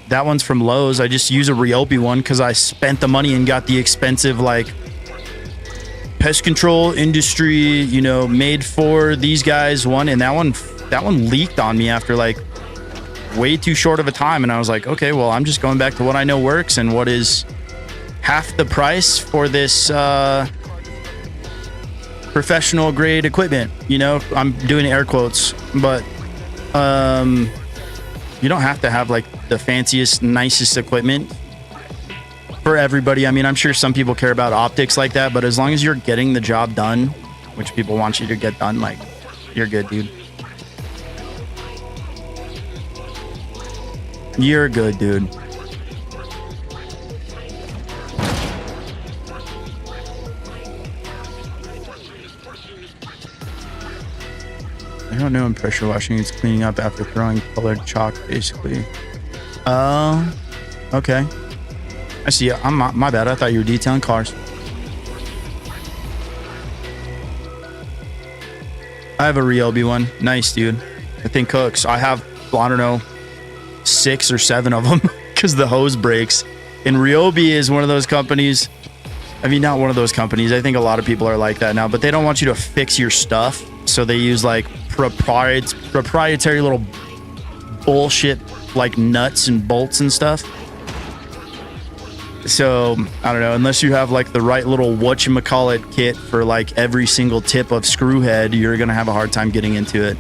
that one's from Lowe's. I just use a Ryobi one because I spent the money and got the expensive like pest control industry, you know, made for these guys one, and that one leaked on me after like way too short of a time, and I was like, okay, well, I'm just going back to what I know works and what is half the price for this professional grade equipment, you know. I'm doing air quotes, but you don't have to have like the fanciest, nicest equipment for everybody. I mean, I'm sure some people care about optics like that, but as long as you're getting the job done, which people want you to get done, like, you're good, dude. You're good, dude. I don't know in pressure washing. It's cleaning up after throwing colored chalk, basically. Okay. I see you. My bad. I thought you were detailing cars. I have a Ryobi one. Nice, dude. The thing cooks. I have, I don't know, 6 or 7 of them because the hose breaks. And Ryobi is one of those companies. I mean, not one of those companies. I think a lot of people are like that now, but they don't want you to fix your stuff. So they use like proprietary little bullshit like nuts and bolts and stuff. So I don't know, unless you have like the right little whatchamacallit kit for like every single tip of screw head, you're gonna have a hard time getting into it.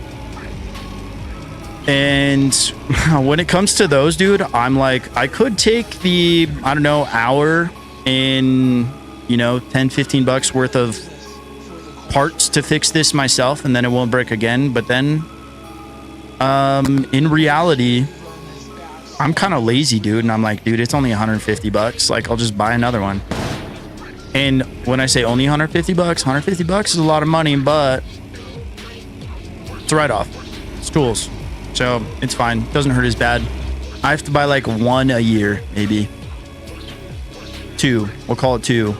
And when it comes to those, dude, I'm like, I could take the, I don't know, hour and, you know, 10-15 bucks worth of parts to fix this myself, and then it won't break again. But then in reality, I'm kind of lazy, dude, and I'm like, dude, it's only 150 bucks. Like, I'll just buy another one. And when I say only 150 bucks, 150 bucks is a lot of money, but it's a write-off. It's tools, so it's fine. Doesn't hurt as bad. I have to buy like 1 a year, maybe 2. We'll call it 2.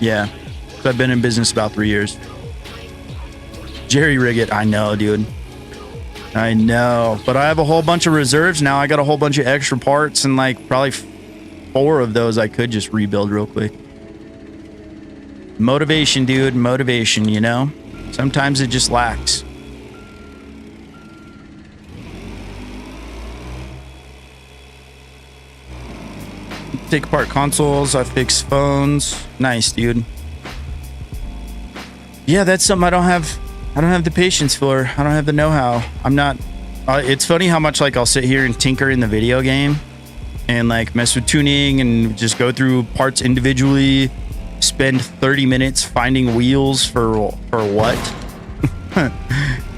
Yeah, so I've been in business about 3 years. Jerry rig it. I know, dude. I know, but I have a whole bunch of reserves now. I got a whole bunch of extra parts, and like probably 4 of those I could just rebuild real quick. Motivation, dude. Motivation, you know? Sometimes it just lacks. Take apart consoles. I fix phones. Nice, dude. Yeah, that's something I don't have the patience for. I don't have the know-how. I'm not. It's funny how much like I'll sit here and tinker in the video game and like mess with tuning and just go through parts individually, spend 30 minutes finding wheels for what?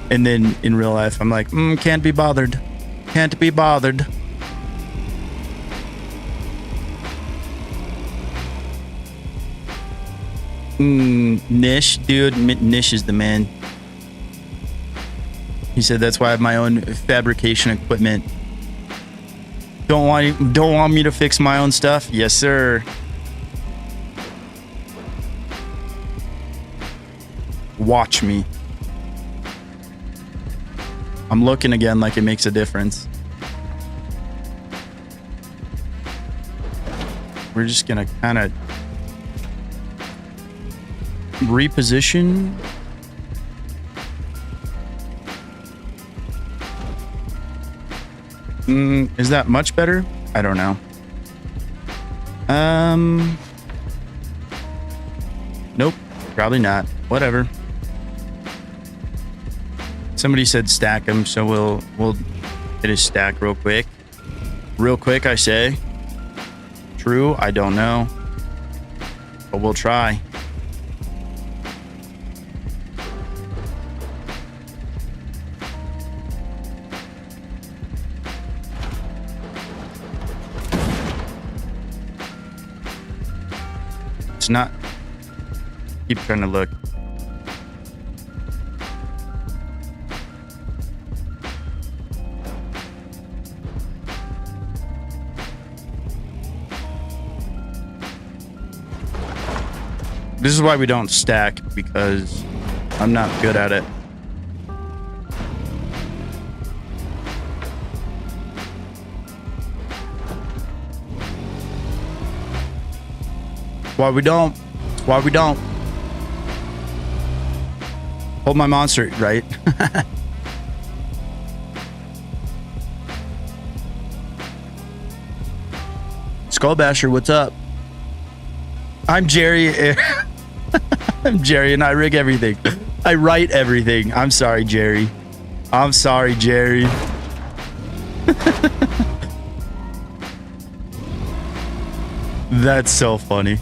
And then in real life, I'm like, can't be bothered. Can't be bothered. Nish, dude. Nish is the man. He said that's why I have my own fabrication equipment. Don't want me to fix my own stuff? Yes, sir. Watch me. I'm looking again like it makes a difference. We're just gonna kind of reposition. Is that much better? I don't know. Nope, probably not. Whatever. Somebody said stack them, so we'll hit a stack real quick. Real quick, I say. True, I don't know, but we'll try. It's not. Keep trying to look. This is why we don't stack, because I'm not good at it. Why we don't? Why we don't? Hold my monster, right? Skullbasher, what's up? I'm Jerry. I'm Jerry, and I rig everything. I write everything. I'm sorry, Jerry. I'm sorry, Jerry. That's so funny.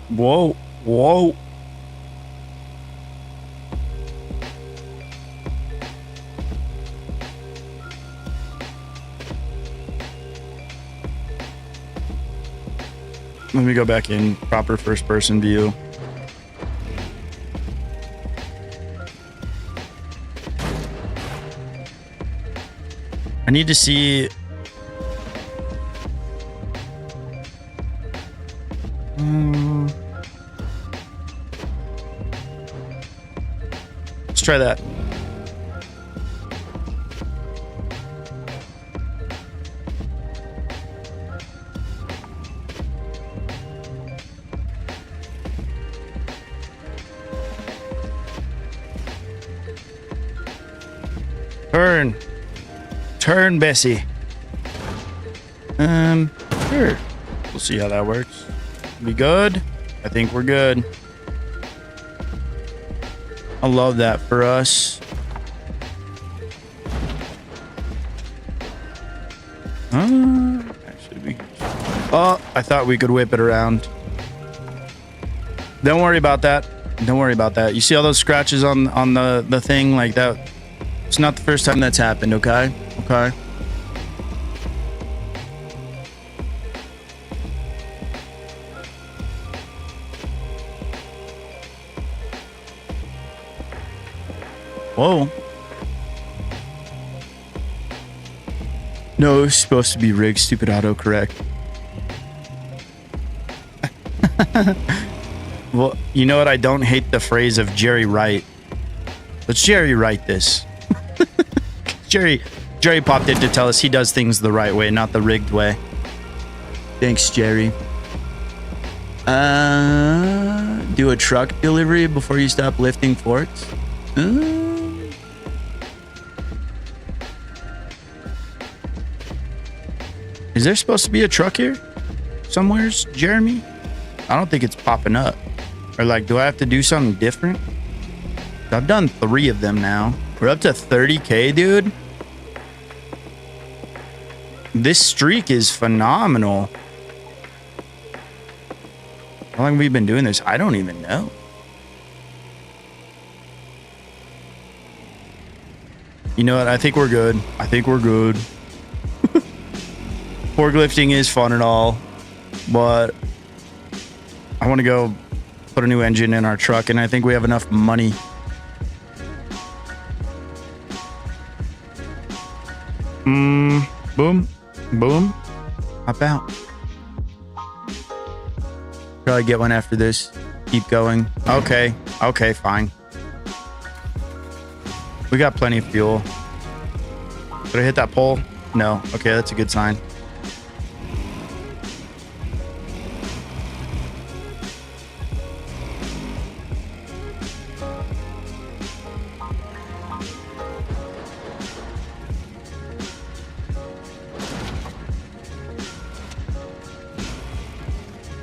Whoa, whoa. Let me go back in proper first person view. I need to see. Let's try that. Turn, Bessie. Sure. We'll see how that works. We good? I think we're good. I love that for us. Actually, oh, I thought we could whip it around. Don't worry about that. Don't worry about that. You see all those scratches on the thing like that? It's not the first time that's happened, okay? Okay. Whoa. No, it's supposed to be rigged. Stupid autocorrect. Well, you know what? I don't hate the phrase of Jerry Wright. Let's Jerry Wright this. Jerry popped in to tell us he does things the right way, not the rigged way. Thanks, Jerry. Do a truck delivery before you stop lifting forks? Is there supposed to be a truck here? Somewheres, Jeremy? I don't think it's popping up. Or like, do I have to do something different? I've done 3 of them now. We're up to 30K, dude. This streak is phenomenal. How long have we been doing this? I don't even know. You know what? I think we're good. I think we're good. Forklifting is fun and all, but I want to go put a new engine in our truck, and I think we have enough money. Boom. Boom. Hop out. Probably get one after this. Keep going. Okay. Okay, fine. We got plenty of fuel. Did I hit that pole? No. Okay, that's a good sign.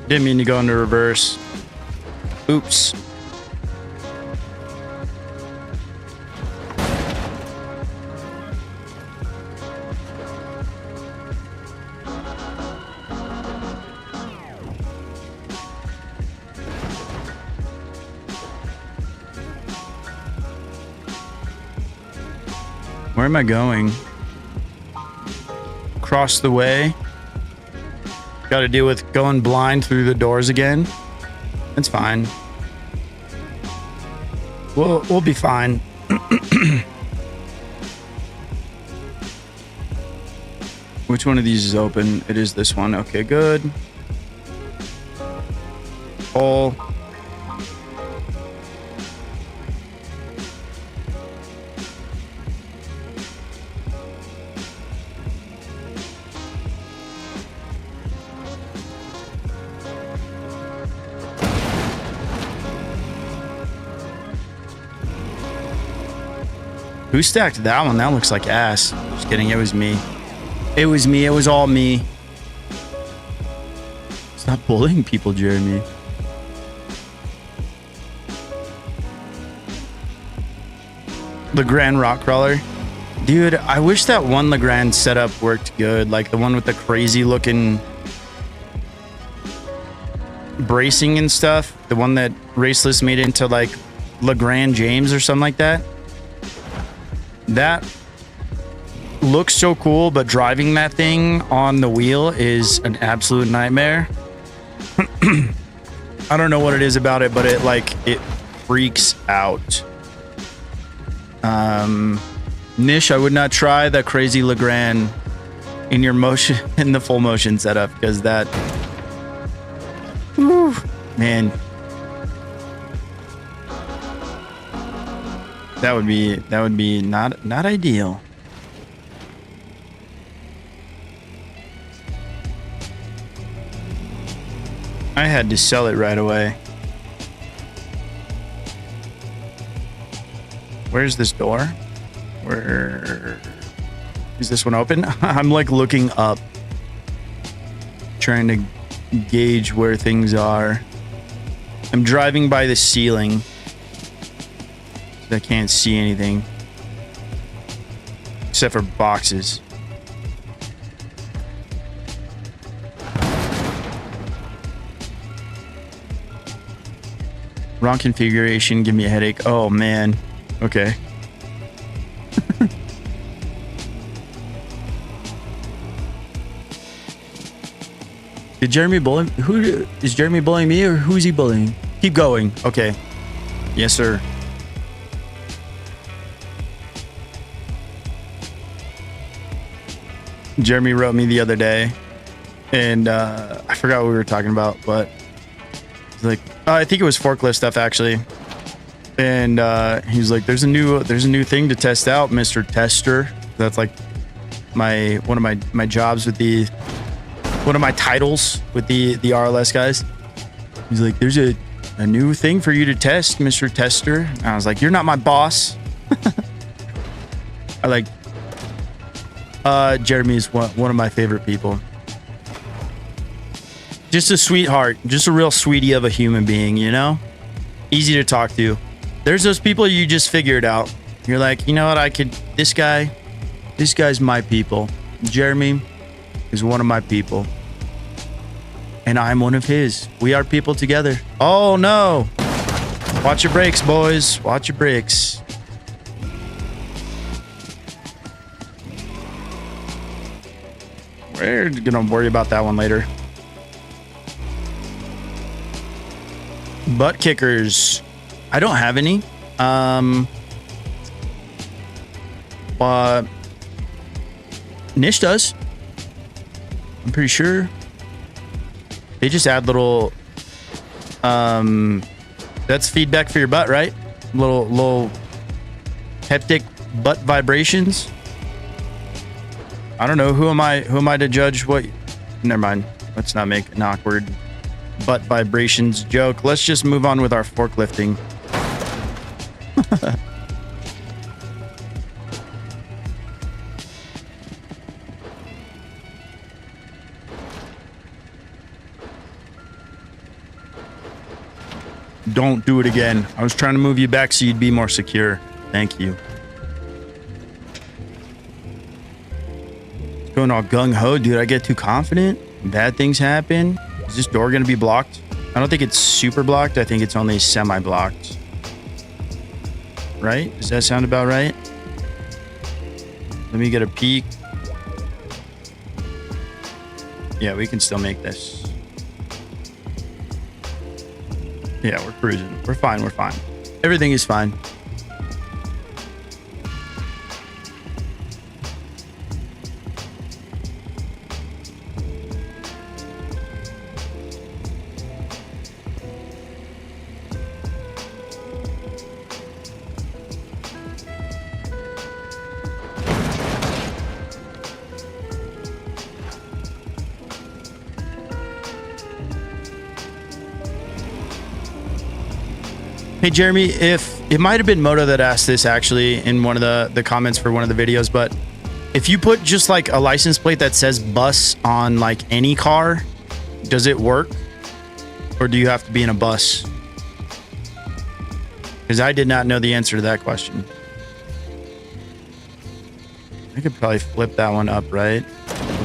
Didn't mean to go into reverse. Oops. Where am I going? Across the way. Got to deal with going blind through the doors again. It's fine. We'll be fine. Which one of these is open? It is this one. Okay, good. All. Who stacked that one? That looks like ass. Just kidding. It was me. It was me. It was all me. Stop bullying people, Jeremy. Legrand rock crawler. Dude, I wish that one Legrand setup worked good. Like the one with the crazy looking bracing and stuff. The one that Raceless made into like Legrand James or something like that. That looks so cool, but driving that thing on the wheel is an absolute nightmare. I don't know what it is about it, but it freaks out. Nish, I would not try the crazy Legrand in your motion in the full motion setup because that, whew, man, that would be not ideal. I had to sell it right away. Where's this door? Where is this one open? I'm like looking up, trying to gauge where things are. I'm driving by the ceiling, so I can't see anything except for boxes. Wrong configuration, give me a headache. Oh man. Okay. Did Jeremy bully? Who is Jeremy bullying me, or who's he bullying? Keep going. Okay. Yes, sir. Jeremy wrote me the other day, and I forgot what we were talking about, but he's like, I think it was forklift stuff actually. And he's like, there's a new thing to test out, Mr. Tester. That's like one of my jobs with one of my titles with the RLS guys. He's like, there's a new thing for you to test, Mr. Tester. And I was like, you're not my boss. I like Jeremy's one of my favorite people. Just a sweetheart, just a real sweetie of a human being, you know? Easy to talk to. There's those people you just figure it out. You're like, you know what, this guy's my people. Jeremy is one of my people. And I'm one of his. We are people together. Oh no. Watch your brakes, boys. Watch your brakes. We're gonna worry about that one later. Butt kickers. I don't have any. But Nish does. I'm pretty sure. They just add little that's feedback for your butt, right? Little haptic butt vibrations. I don't know, who am I to judge what? Never mind. Let's not make an awkward butt vibrations joke. Let's just move on with our forklifting. Don't do it again. I was trying to move you back so you'd be more secure. Thank you. Going all gung-ho, dude. I get too confident. Bad things happen. Is this door gonna be blocked? I don't think it's super blocked. I think it's only semi-blocked. Right? Does that sound about right? Let me get a peek. Yeah, we can still make this. Yeah, we're cruising. We're fine. We're fine. Everything is fine. Hey, Jeremy, if it might have been Moto that asked this actually in one of the comments for one of the videos, but if you put just like a license plate that says bus on like any car, does it work? Or do you have to be in a bus? Because I did not know the answer to that question. I could probably flip that one up, right?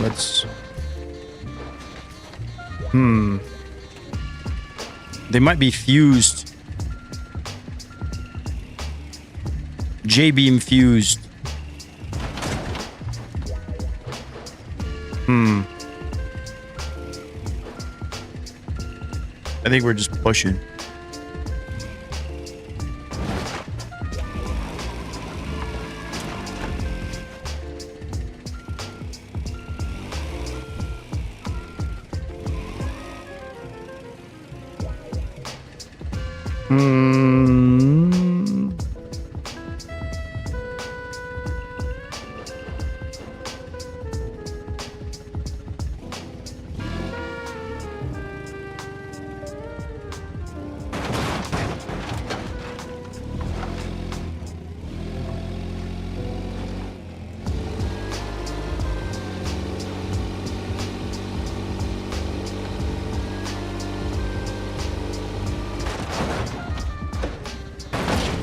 Let's... They might be fused. J-beam fused. I think we're just pushing.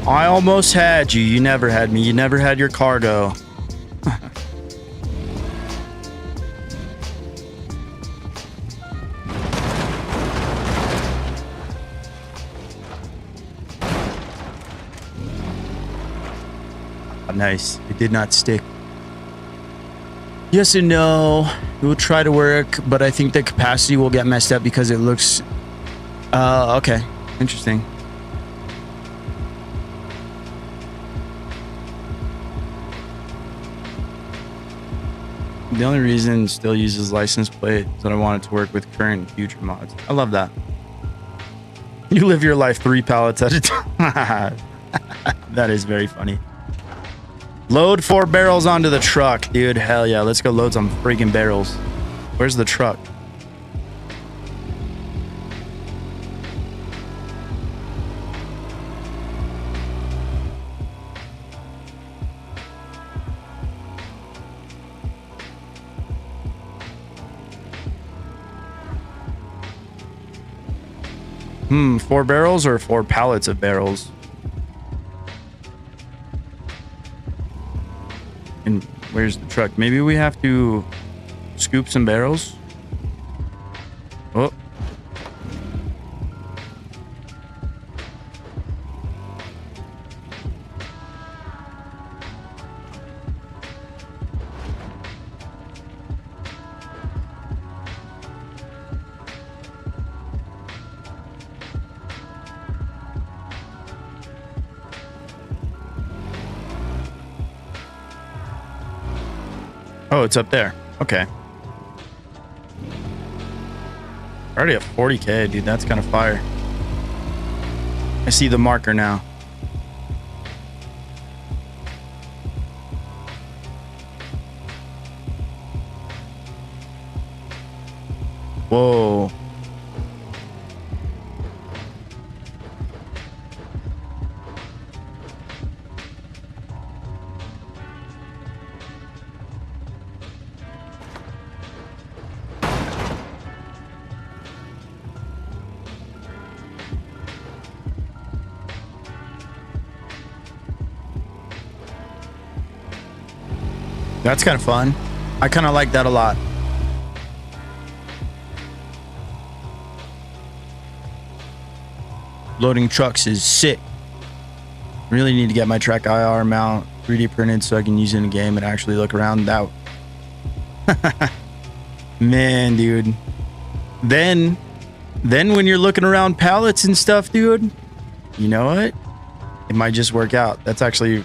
I almost had you. You never had me. You never had your cargo. Nice. It did not stick. Yes and no. It will try to work, but I think the capacity will get messed up because it looks... okay. Interesting. The only reason it still uses license plate is that I want it to work with current and future mods. I love that. You live your life 3 pallets at a time. That is very funny. Load 4 barrels onto the truck, dude. Hell yeah, let's go load some freaking barrels. Where's the truck? Hmm, 4 barrels or 4 pallets of barrels? And where's the truck? Maybe we have to scoop some barrels. Oh. Oh, it's up there. Okay. Already at 40K, dude. That's kind of fire. I see the marker now. Whoa. That's kind of fun. I kind of like that a lot. Loading trucks is sick. Really need to get my track IR mount 3D printed so I can use it in a game and actually look around that. Man, dude. Then when you're looking around pallets and stuff, dude, you know what? It might just work out. That's actually...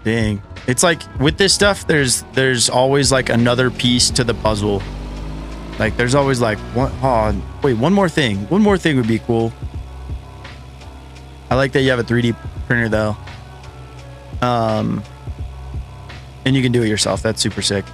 Dang. It's like with this stuff, there's always like another piece to the puzzle. Like there's always like one more thing. One more thing would be cool. I like that you have a 3D printer though. And you can do it yourself. That's super sick.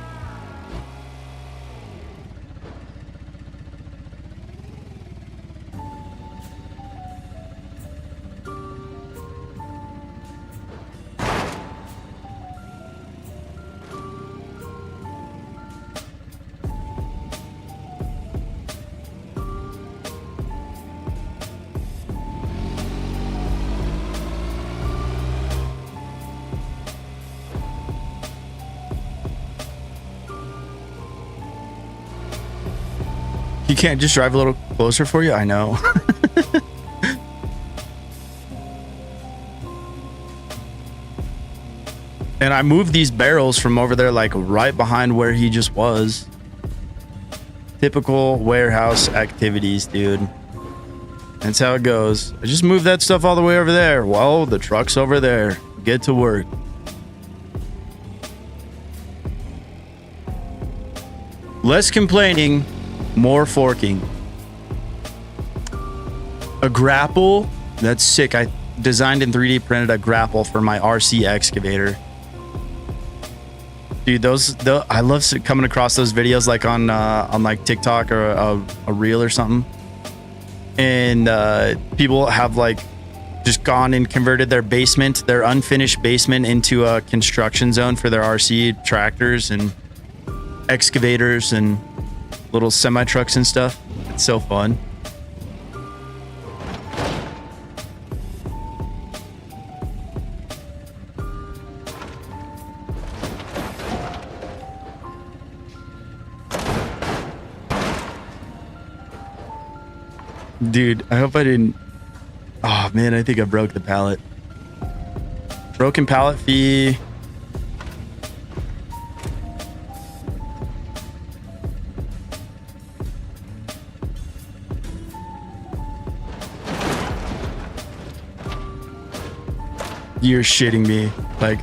You can't just drive a little closer for you? I know. And I moved these barrels from over there, like right behind where he just was. Typical warehouse activities, dude. That's how it goes. I just moved that stuff all the way over there. Well, the truck's over there. Get to work. Less complaining, More forking. A grapple. That's sick. I designed and 3D printed a grapple for my RC excavator. Dude, I love coming across those videos like on like TikTok or a reel or something. And people have like just gone and converted their basement, their unfinished basement, into a construction zone for their RC tractors and excavators and little semi trucks and stuff. It's so fun. Dude, I hope I didn't. Oh man, I think I broke the pallet. Broken pallet fee. You're shitting me. Like,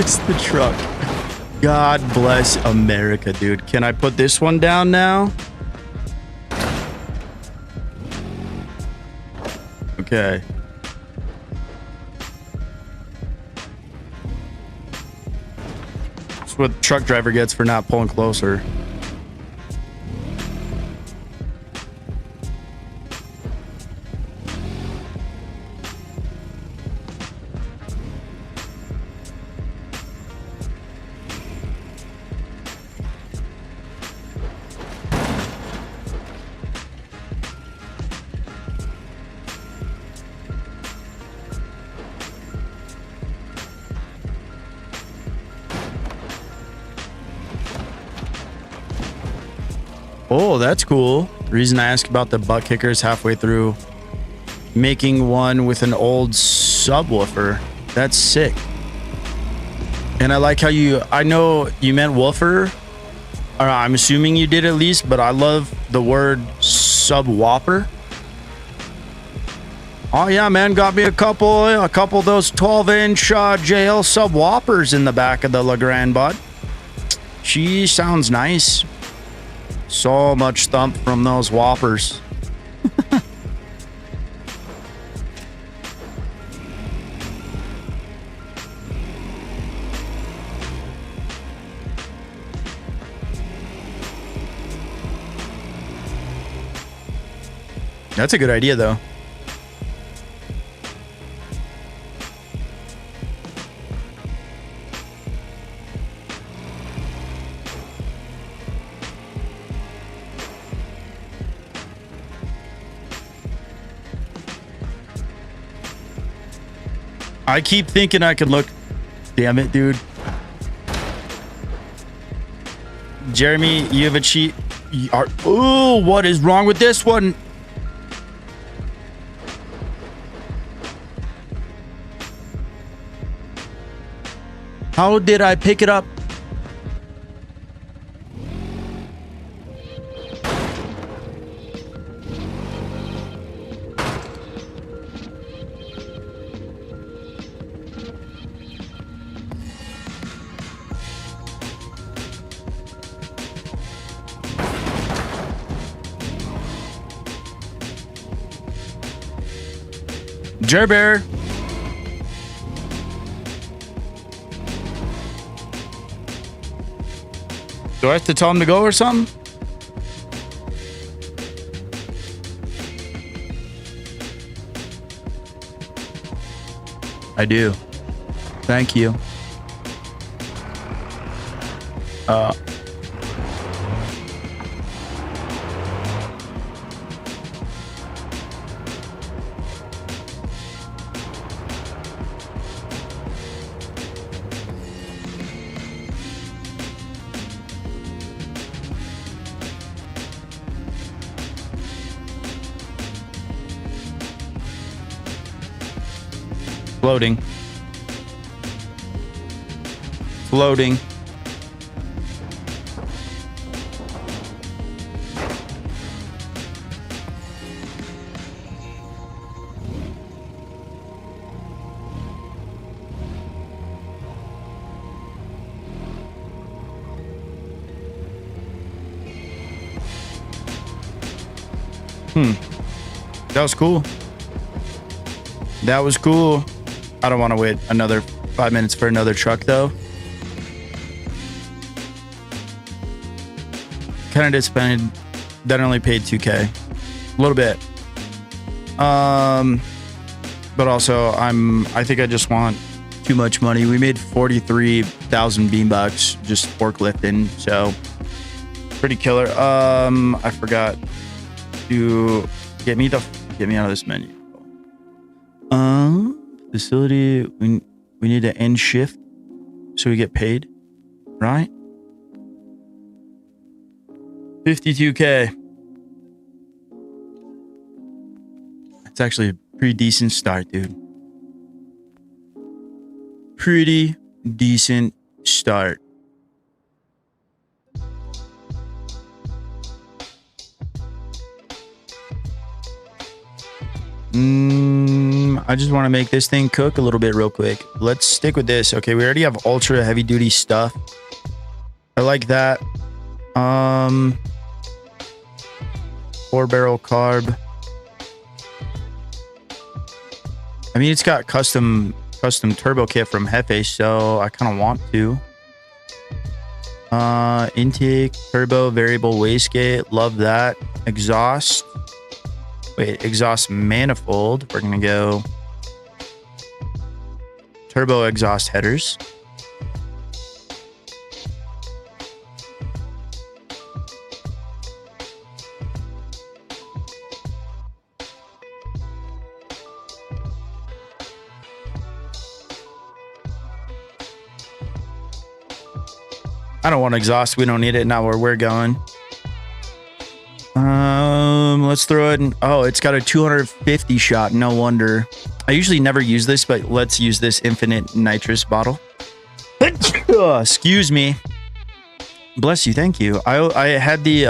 missed the truck. God bless America, dude. Can I put this one down now? Okay. That's what the truck driver gets for not pulling closer. Oh, that's cool. The reason I asked about the butt kicker is halfway through making one with an old subwoofer. That's sick. And I like how I know you meant woofer. Or I'm assuming you did at least, but I love the word subwoofer. Oh yeah, man, got me a couple of those 12-inch JL subwoofers in the back of the Legrand bud. She sounds nice. So much thump from those whoppers. That's a good idea, though. I keep thinking I can look. Damn it, dude. Jeremy, you have a cheat. Oh, what is wrong with this one? How did I pick it up? Jer Bear. Do I have to tell him to go or something? I do. Thank you. Loading. Loading. That was cool. That was cool. I don't want to wait another 5 minutes for another truck though. Kind of disappointed that I only paid 2K. A little bit. But also I think I just want too much money. We made 43,000 beam bucks just forklifting, so pretty killer. I forgot to get me out of this menu. Facility, we need to end shift so we get paid, right? 52K. It's actually a pretty decent start, dude. Pretty decent start. I just want to make this thing cook a little bit real quick. Let's stick with this. Okay, we already have ultra heavy duty stuff. I like that. 4-barrel carb. I mean, it's got custom turbo kit from Jefe, so I kind of want to. Intake, turbo, variable wastegate. Love that. Exhaust. Wait, exhaust manifold. We're gonna go turbo exhaust headers. I don't want exhaust. We don't need it. Not where we're going. Let's throw it in. Oh, it's got a 250 shot. No wonder. I usually never use this, but let's use this infinite nitrous bottle. Excuse me. Bless you. Thank you. I had the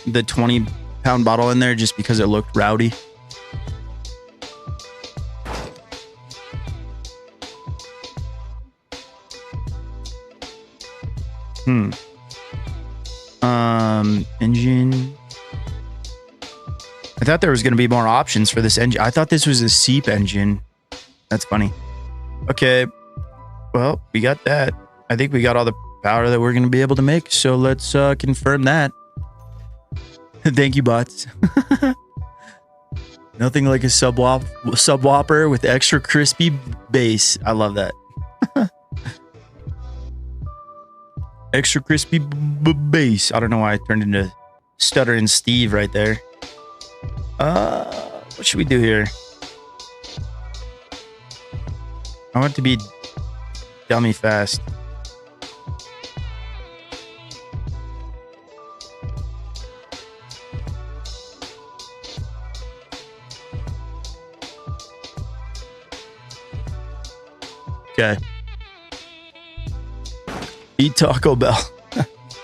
20-pound bottle in there just because it looked rowdy. Engine. I thought there was going to be more options for this engine. I thought this was a seep engine. That's funny. Okay. Well, we got that. I think we got all the power that we're going to be able to make. So let's confirm that. Thank you, bots. Nothing like a subwoofer with extra crispy bass. I love that. Extra crispy bass. I don't know why I turned into Stuttering Steve right there. What should we do here? I want it to be dummy fast. Okay. Eat Taco Bell.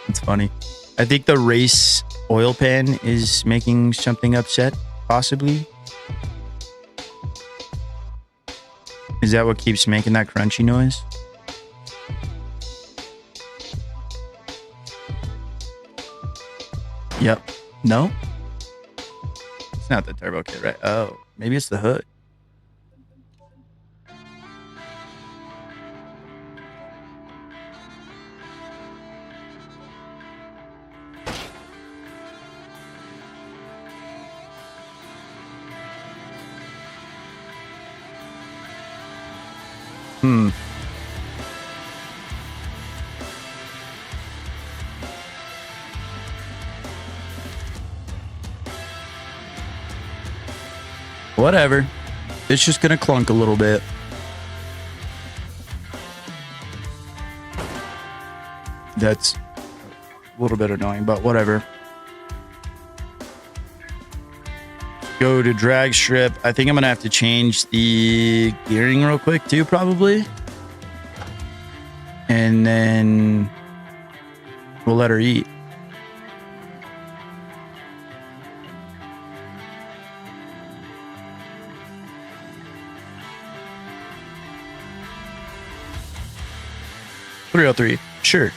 It's funny. I think the race oil pan is making something upset, possibly. Is that what keeps making that crunchy noise? Yep. No? It's not the turbo kit, right? Oh, maybe it's the hood. Whatever. It's just gonna clunk a little bit. That's a little bit annoying, but whatever. go to drag strip. I think I'm gonna have to change the gearing real quick too, probably. And then we'll let her eat. $303, sure.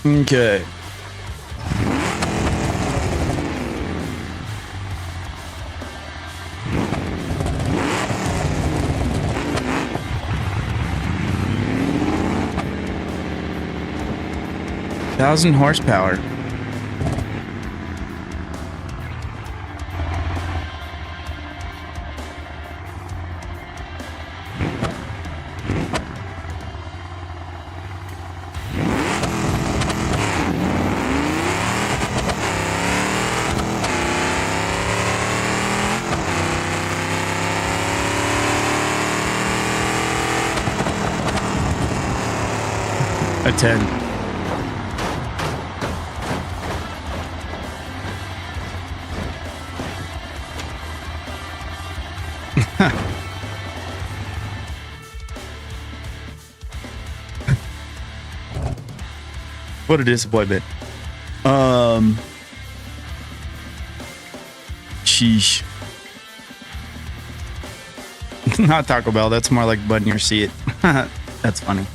Okay. Thousand horsepower. A 10. What a disappointment. Sheesh. Not Taco Bell. That's more like butt in your seat. That's funny.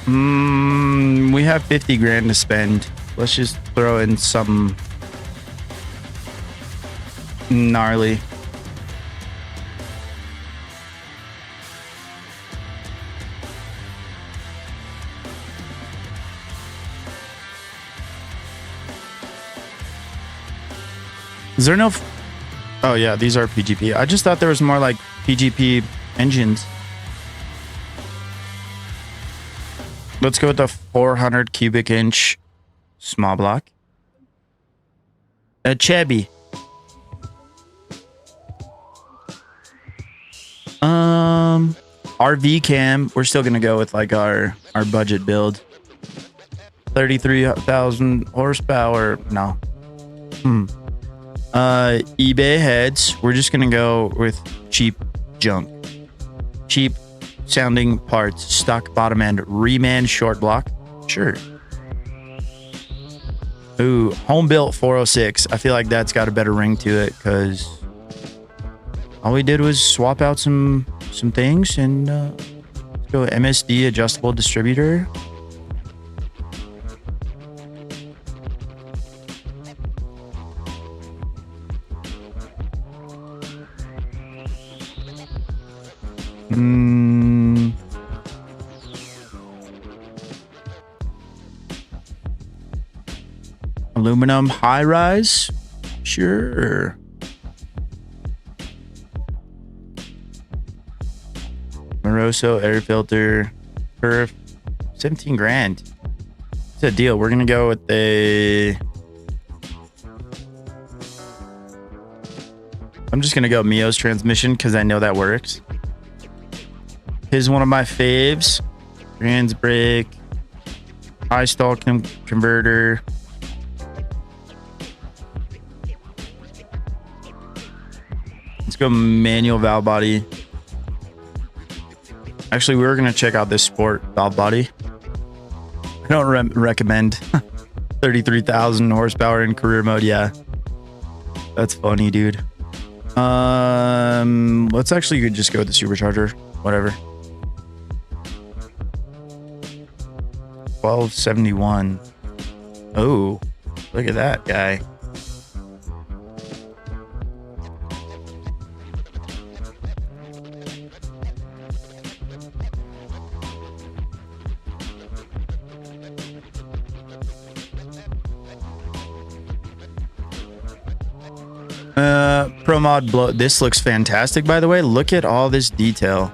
We have 50 grand to spend. Let's just throw in some gnarly. Is there no... Oh yeah, these are PGP. I just thought there was more like PGP engines. Let's go with the 400 cubic inch small block. A Chevy. RV cam. We're still gonna go with like our budget build. 33,000 horsepower. No. eBay heads. We're just gonna go with cheap junk. Cheap sounding parts, stock bottom end, reman short block. Sure. Ooh, home built 406. I feel like that's got a better ring to it because all we did was swap out some things and let's go MSD adjustable distributor. Aluminum high rise. Sure. Moroso air filter. Perf. 17 grand. It's a deal. We're gonna go with a... I'm just gonna go Mio's transmission because I know that works. Here's one of my faves. Handbrake. High stall converter. Let's go manual valve body. Actually, we were going to check out this sport valve body. I don't recommend 33,000 horsepower in career mode. Yeah. That's funny, dude. Let's actually just go with the supercharger. Whatever. 1271. Oh, look at that guy. Pro mod blow. This looks fantastic, by the way. Look at all this detail.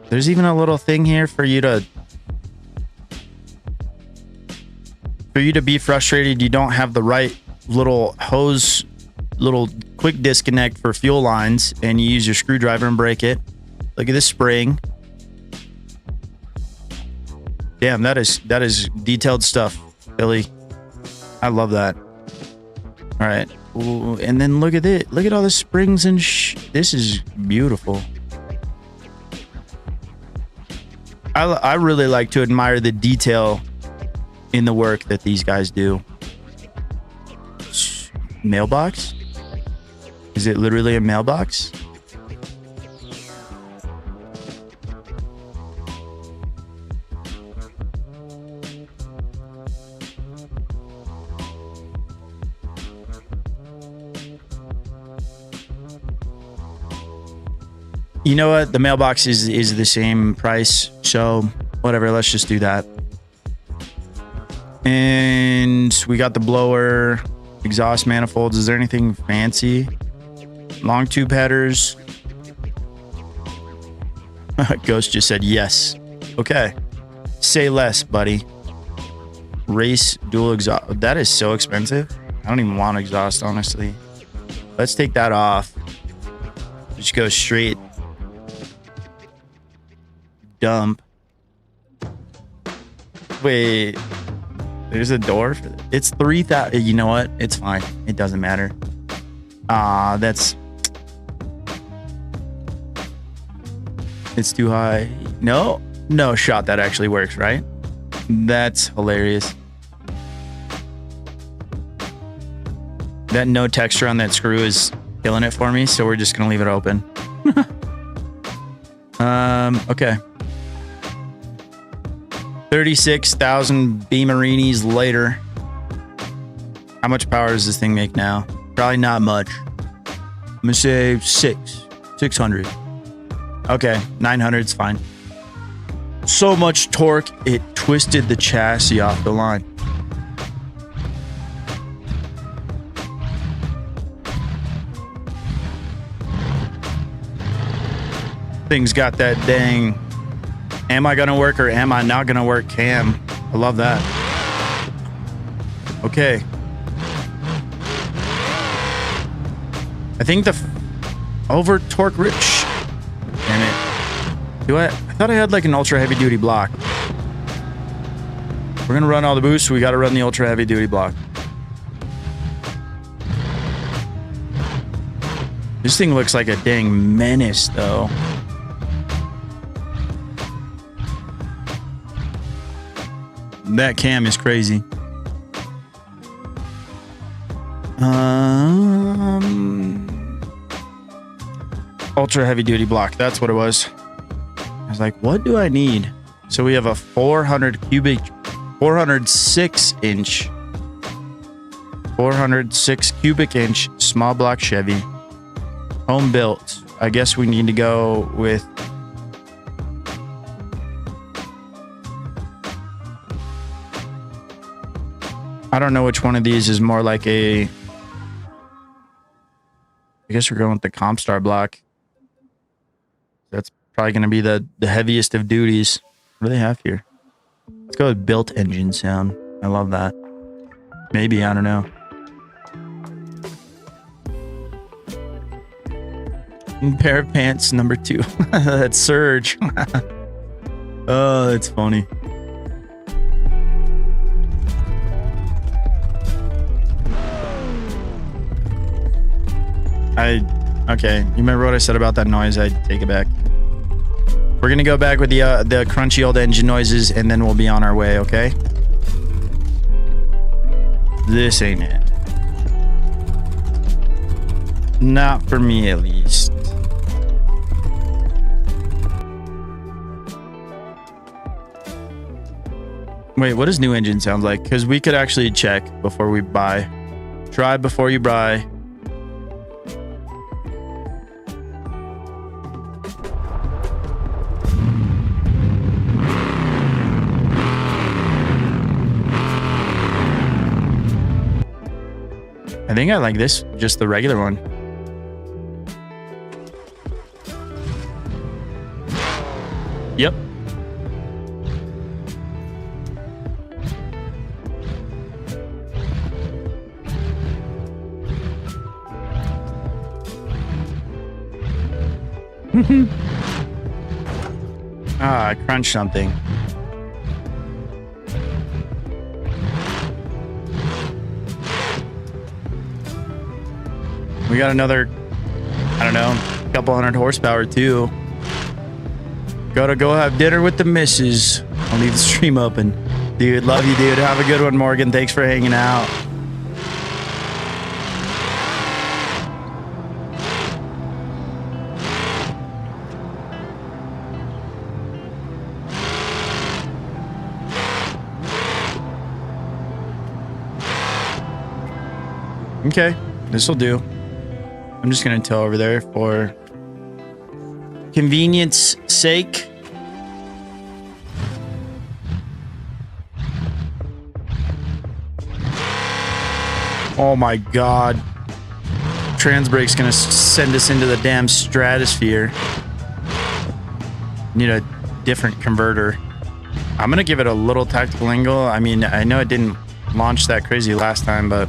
There's even a little thing here for you to be frustrated you don't have the right little hose little quick disconnect for fuel lines, and you use your screwdriver and break it. Look at this spring. Damn, that is detailed stuff, Billy. I love that. All right. Ooh, and then look at it. Look at all the springs and this is beautiful. I really like to admire the detail in the work that these guys do. Mailbox? Is it literally a mailbox? You know what? The mailbox is the same price, so whatever. Let's just do that. And we got the blower, exhaust manifolds. Is there anything fancy? Long tube headers. Ghost just said yes. Okay. Say less, buddy. Race dual exhaust. That is so expensive. I don't even want exhaust, honestly. Let's take that off. Just go straight. Dump. Wait, there's a door for it. It's 3,000. You know what? It's fine. It doesn't matter. That's. It's too high. No shot. That actually works, right? That's hilarious. That no texture on that screw is killing it for me, so we're just gonna leave it open. Okay. 36,000 Beamarinis later. How much power does this thing make now? Probably not much. I'm gonna say 600. Okay, 900's fine. So much torque, it twisted the chassis off the line. Thing's got that dang, am I gonna work or am I not gonna work cam. I love that. Okay. I think the over torque rich. Damn it. I thought I had like an ultra heavy duty block. We're gonna run all the boosts, so we gotta run the ultra heavy duty block. This thing looks like a dang menace though. That cam is crazy. Ultra heavy duty block. That's what it was. I was like, what do I need? So we have a 406 cubic inch small block Chevy. Home built. I guess we need to go with I don't know which one of these is more like a. I guess we're going with the Compstar block. That's probably going to be the heaviest of duties. What do they have here? Let's go with built engine sound. I love that. Maybe, I don't know. Pair of pants number 2. That's Surge. Oh, that's funny. Okay, you remember what I said about that noise? I take it back. We're gonna go back with the crunchy old engine noises, and then we'll be on our way, okay? This ain't it. Not for me, at least. Wait, what does new engine sound like? Because we could actually check before we buy. Try before you buy. I think I like this, just the regular one. Yep. Ah, I crunched something. We got another, I don't know, couple hundred horsepower too. Gotta go have dinner with the missus. I'll leave the stream open. Dude, love you, dude. Have a good one, Morgan. Thanks for hanging out. Okay, this will do. I'm just gonna tow over there for convenience sake. Oh my god. Transbrake's gonna send us into the damn stratosphere. Need a different converter. I'm gonna give it a little tactical angle. I mean, I know it didn't launch that crazy last time, but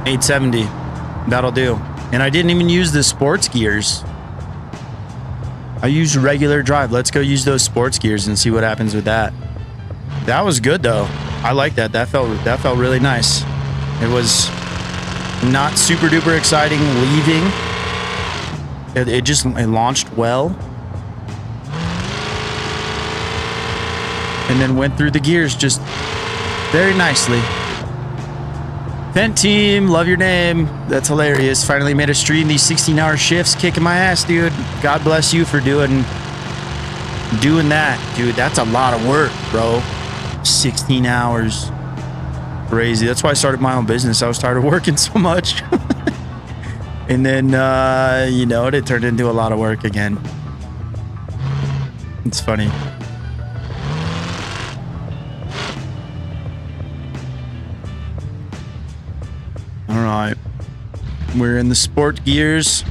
$870. That'll do. And I didn't even use the sports gears. I used regular drive. Let's go use those sports gears and see what happens with that. That was good though. I like that. That felt really nice. It was not super duper exciting leaving. It launched well. And then went through the gears just very nicely. Vent team, love your name. That's hilarious. Finally made a stream. These 16-hour shifts kicking my ass, dude. God bless you for doing that, dude. That's a lot of work, bro. 16 hours. Crazy. That's why I started my own business. I was tired of working so much. And then, you know, it turned into a lot of work again. It's funny. All right, we're in the sport gears.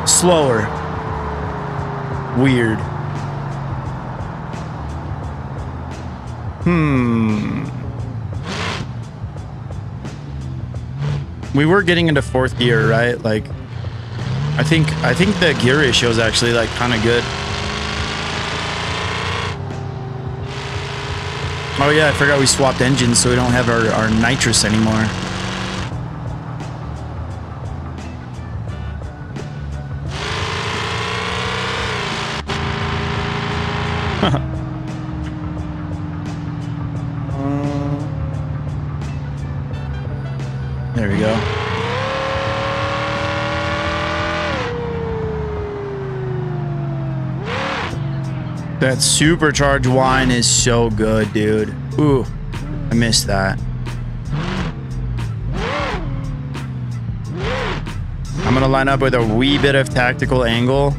Slower. Weird. We were getting into fourth gear, right? Like, I think the gear ratio is actually like kind of good. Oh yeah, I forgot we swapped engines, so we don't have our nitrous anymore. There we go. That supercharged wine is so good, dude. Ooh, I missed that. I'm gonna line up with a wee bit of tactical angle.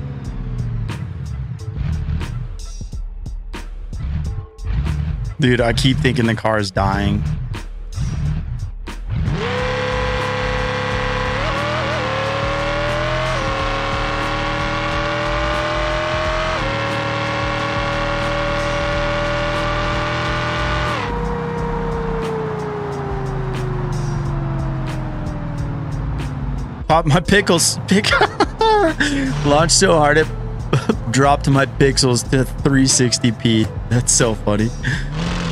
Dude, I keep thinking the car is dying. Pop my pickles. Launched so hard it dropped my pixels to 360p. That's so funny.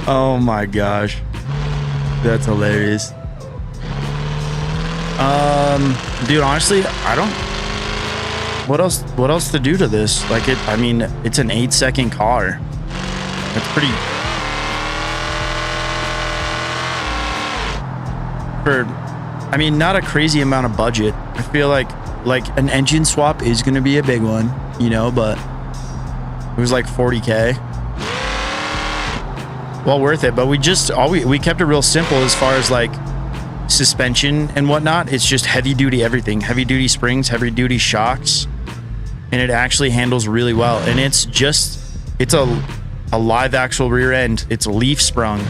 Oh my gosh. That's hilarious. Dude, honestly, I don't. What else to do to this? Like I mean, it's an 8-second car. That's pretty. I mean, not a crazy amount of budget. I feel like an engine swap is going to be a big one, you know, but it was like 40K. Well worth it, but we kept it real simple as far as like suspension and whatnot. It's just heavy duty everything. Heavy duty springs, heavy duty shocks. and it actually handles really well. And it's a live actual rear end. It's leaf sprung.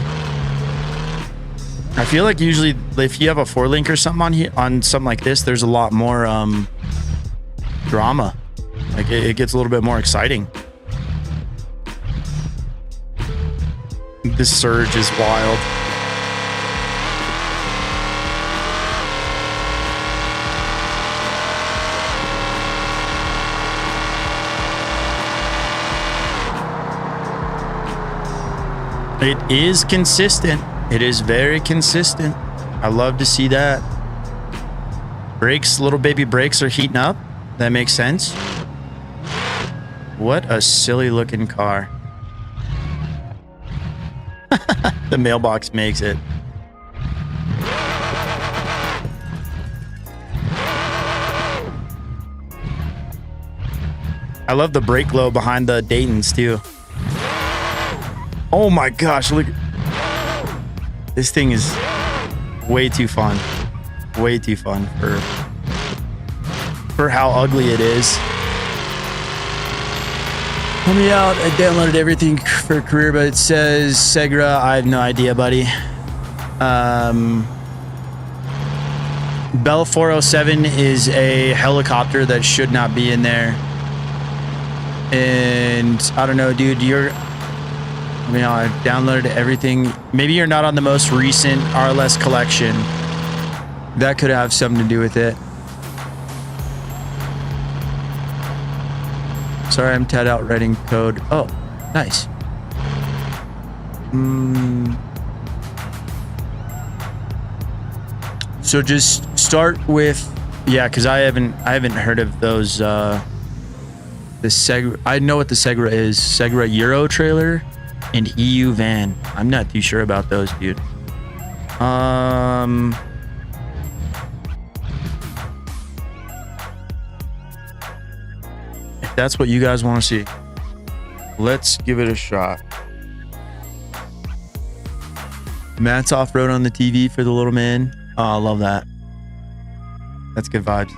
I feel like usually if you have a 4-link or something on here, on something like this, there's a lot more drama. Like it gets a little bit more exciting. This surge is wild. It is consistent. It is very consistent. I love to see that. Brakes, little baby brakes are heating up. That makes sense. What a silly looking car. The mailbox makes it. I love the brake glow behind the Daytons too. Oh my gosh, look. This thing is way too fun. Way too fun for how ugly it is. Let me out. I downloaded everything for career, but it says Segra. I have no idea, buddy. Bell 407 is a helicopter that should not be in there. And I don't know, dude, I've downloaded everything. Maybe you're not on the most recent RLS collection. That could have something to do with it. Sorry, I'm tad out writing code. Oh, nice. So just start with, yeah, because I haven't heard of those. The Segra. I know what the Segra is. Segra Euro trailer and EU van. I'm not too sure about those, dude. If that's what you guys want to see, let's give it a shot. Matt's off-road on the TV for the little man. Oh, I love that. That's good vibes.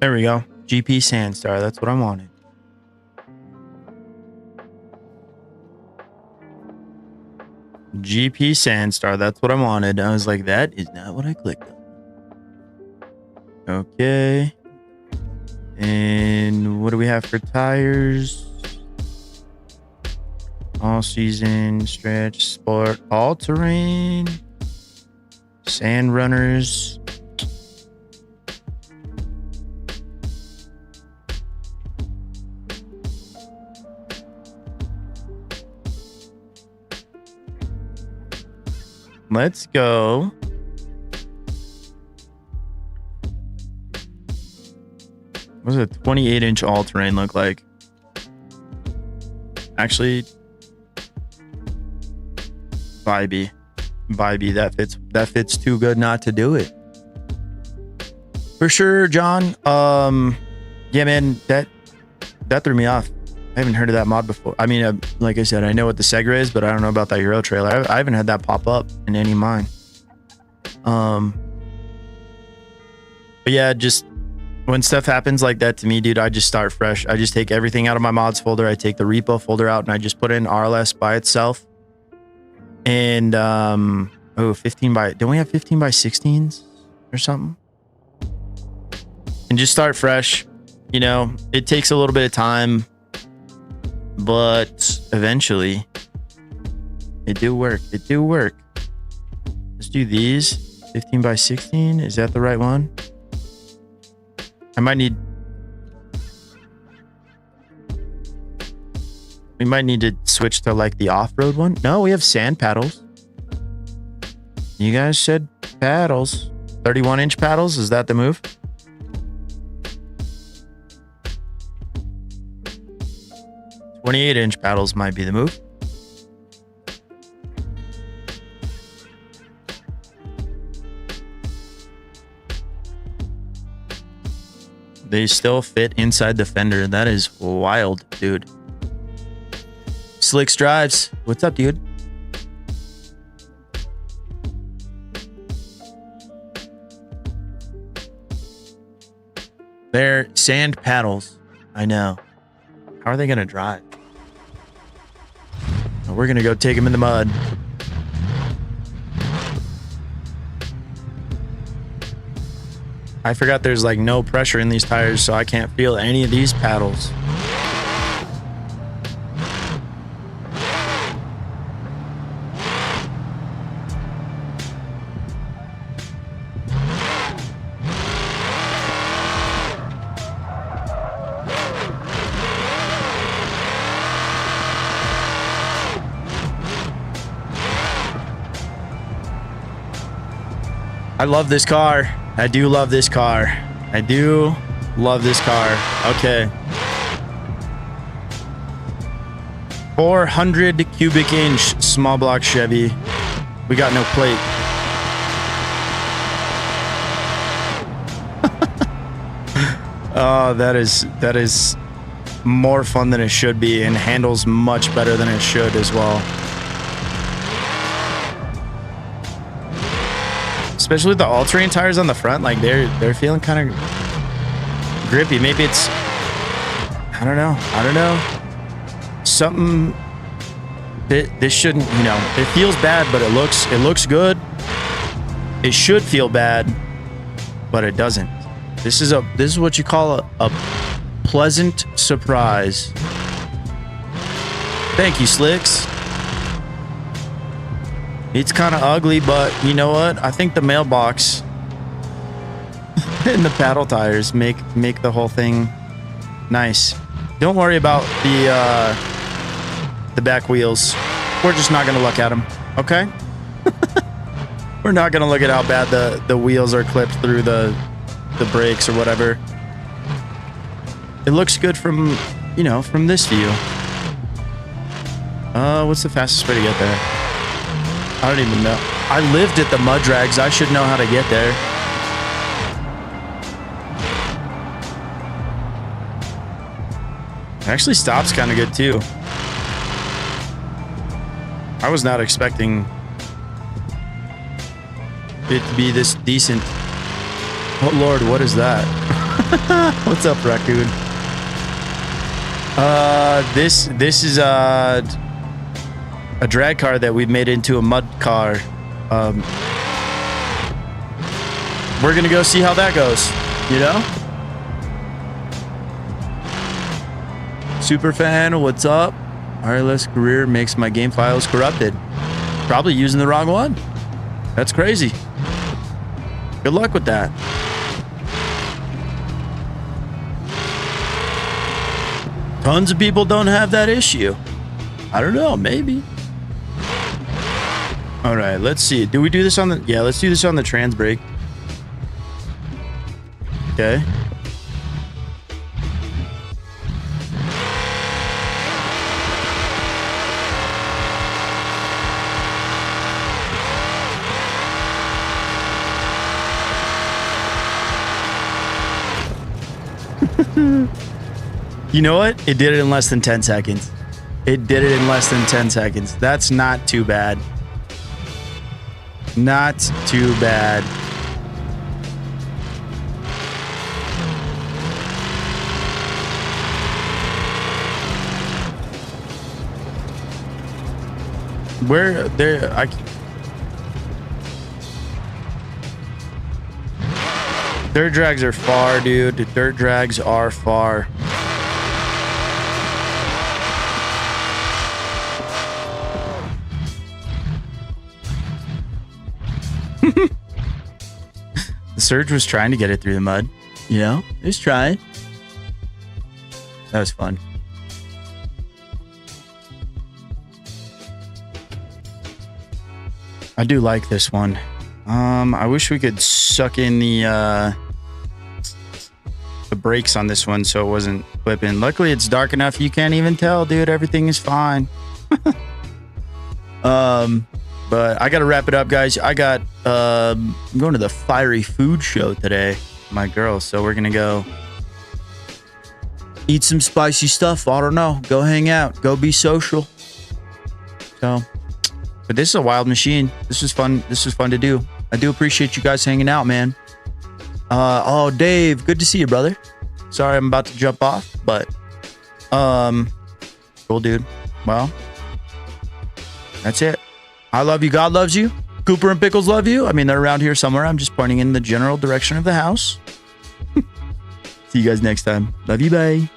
There we go. GP Sandstar. That's what I wanted. GP Sandstar. That's what I wanted. I was like, that is not what I clicked on. Okay. And what do we have for tires? All season, stretch, sport, all terrain, sand runners. Let's go. What does a 28-inch all-terrain look like? Actually, byyyyye. That fits too good not to do it. For sure, John. Yeah, man, that threw me off. I haven't heard of that mod before. I mean, like I said, I know what the Segra is, but I don't know about that Euro trailer. I haven't had that pop up in any of mine. But yeah, just when stuff happens like that to me, dude, I just start fresh. I just take everything out of my mods folder. I take the repo folder out and I just put in RLS by itself. And, 15 by, don't we have 15 by 16s or something? And just start fresh. You know, it takes a little bit of time, but eventually it do work. It do work. Let's do these 15 by 16. Is that the right one? I might need. We might need to switch to like the off-road one. No, we have sand paddles. You guys said paddles. 31-inch paddles, is that the move? "28-inch paddles might be the move. They still fit inside the fender. That is wild, dude. Slicks Drives. What's up, dude? They're sand paddles. I know. How are they going to drive? We're going to go take them in the mud. I forgot there's like no pressure in these tires, so I can't feel any of these paddles. I love this car. I do love this car. I do love this car. Okay. 400 cubic inch small block Chevy. We got no plate. Oh, that is more fun than it should be and handles much better than it should as well. Especially with the all-terrain tires on the front, like they're feeling kind of grippy. Maybe it's, I don't know. Something this shouldn't, you know, it feels bad, but it looks good. It should feel bad, but it doesn't. This is what you call a pleasant surprise. Thank you, Slicks. It's kind of ugly, but you know what? I think the mailbox and the paddle tires make the whole thing nice. Don't worry about the back wheels. We're just not gonna look at them, okay? We're not gonna look at how bad the wheels are clipped through the brakes or whatever. It looks good from, you know, from this view. What's the fastest way to get there? I don't even know. I lived at the mud drags. I should know how to get there. It actually stops kind of good too. I was not expecting it to be this decent. Oh Lord, what is that? What's up, raccoon? This is a drag car that we've made into a mud car. We're gonna go see how that goes, you know? Superfan, what's up? RLS career makes my game files corrupted. Probably using the wrong one. That's crazy. Good luck with that. Tons of people don't have that issue. I don't know, maybe. All right, let's see. Do we do this on the... Yeah, let's do this on the trans brake. Okay. You know what? It did it in less than 10 seconds. It did it in less than 10 seconds. That's not too bad. Not too bad. Where there dirt drags are far, dude. The dirt drags are far. The Surge was trying to get it through the mud. You know, he was trying. That was fun. I do like this one. I wish we could suck in the brakes on this one so it wasn't flipping. Luckily, it's dark enough you can't even tell, dude. Everything is fine. But I gotta wrap it up, guys. I'm going to the fiery food show today, my girl. So we're gonna go eat some spicy stuff. I don't know. Go hang out. Go be social. So, but this is a wild machine. This is fun. This is fun to do. I do appreciate you guys hanging out, man. Oh, Dave, good to see you, brother. Sorry, I'm about to jump off, but cool, dude. Well, that's it. I love you. God loves you. Cooper and Pickles love you. I mean, they're around here somewhere. I'm just pointing in the general direction of the house. See you guys next time. Love you. Bye.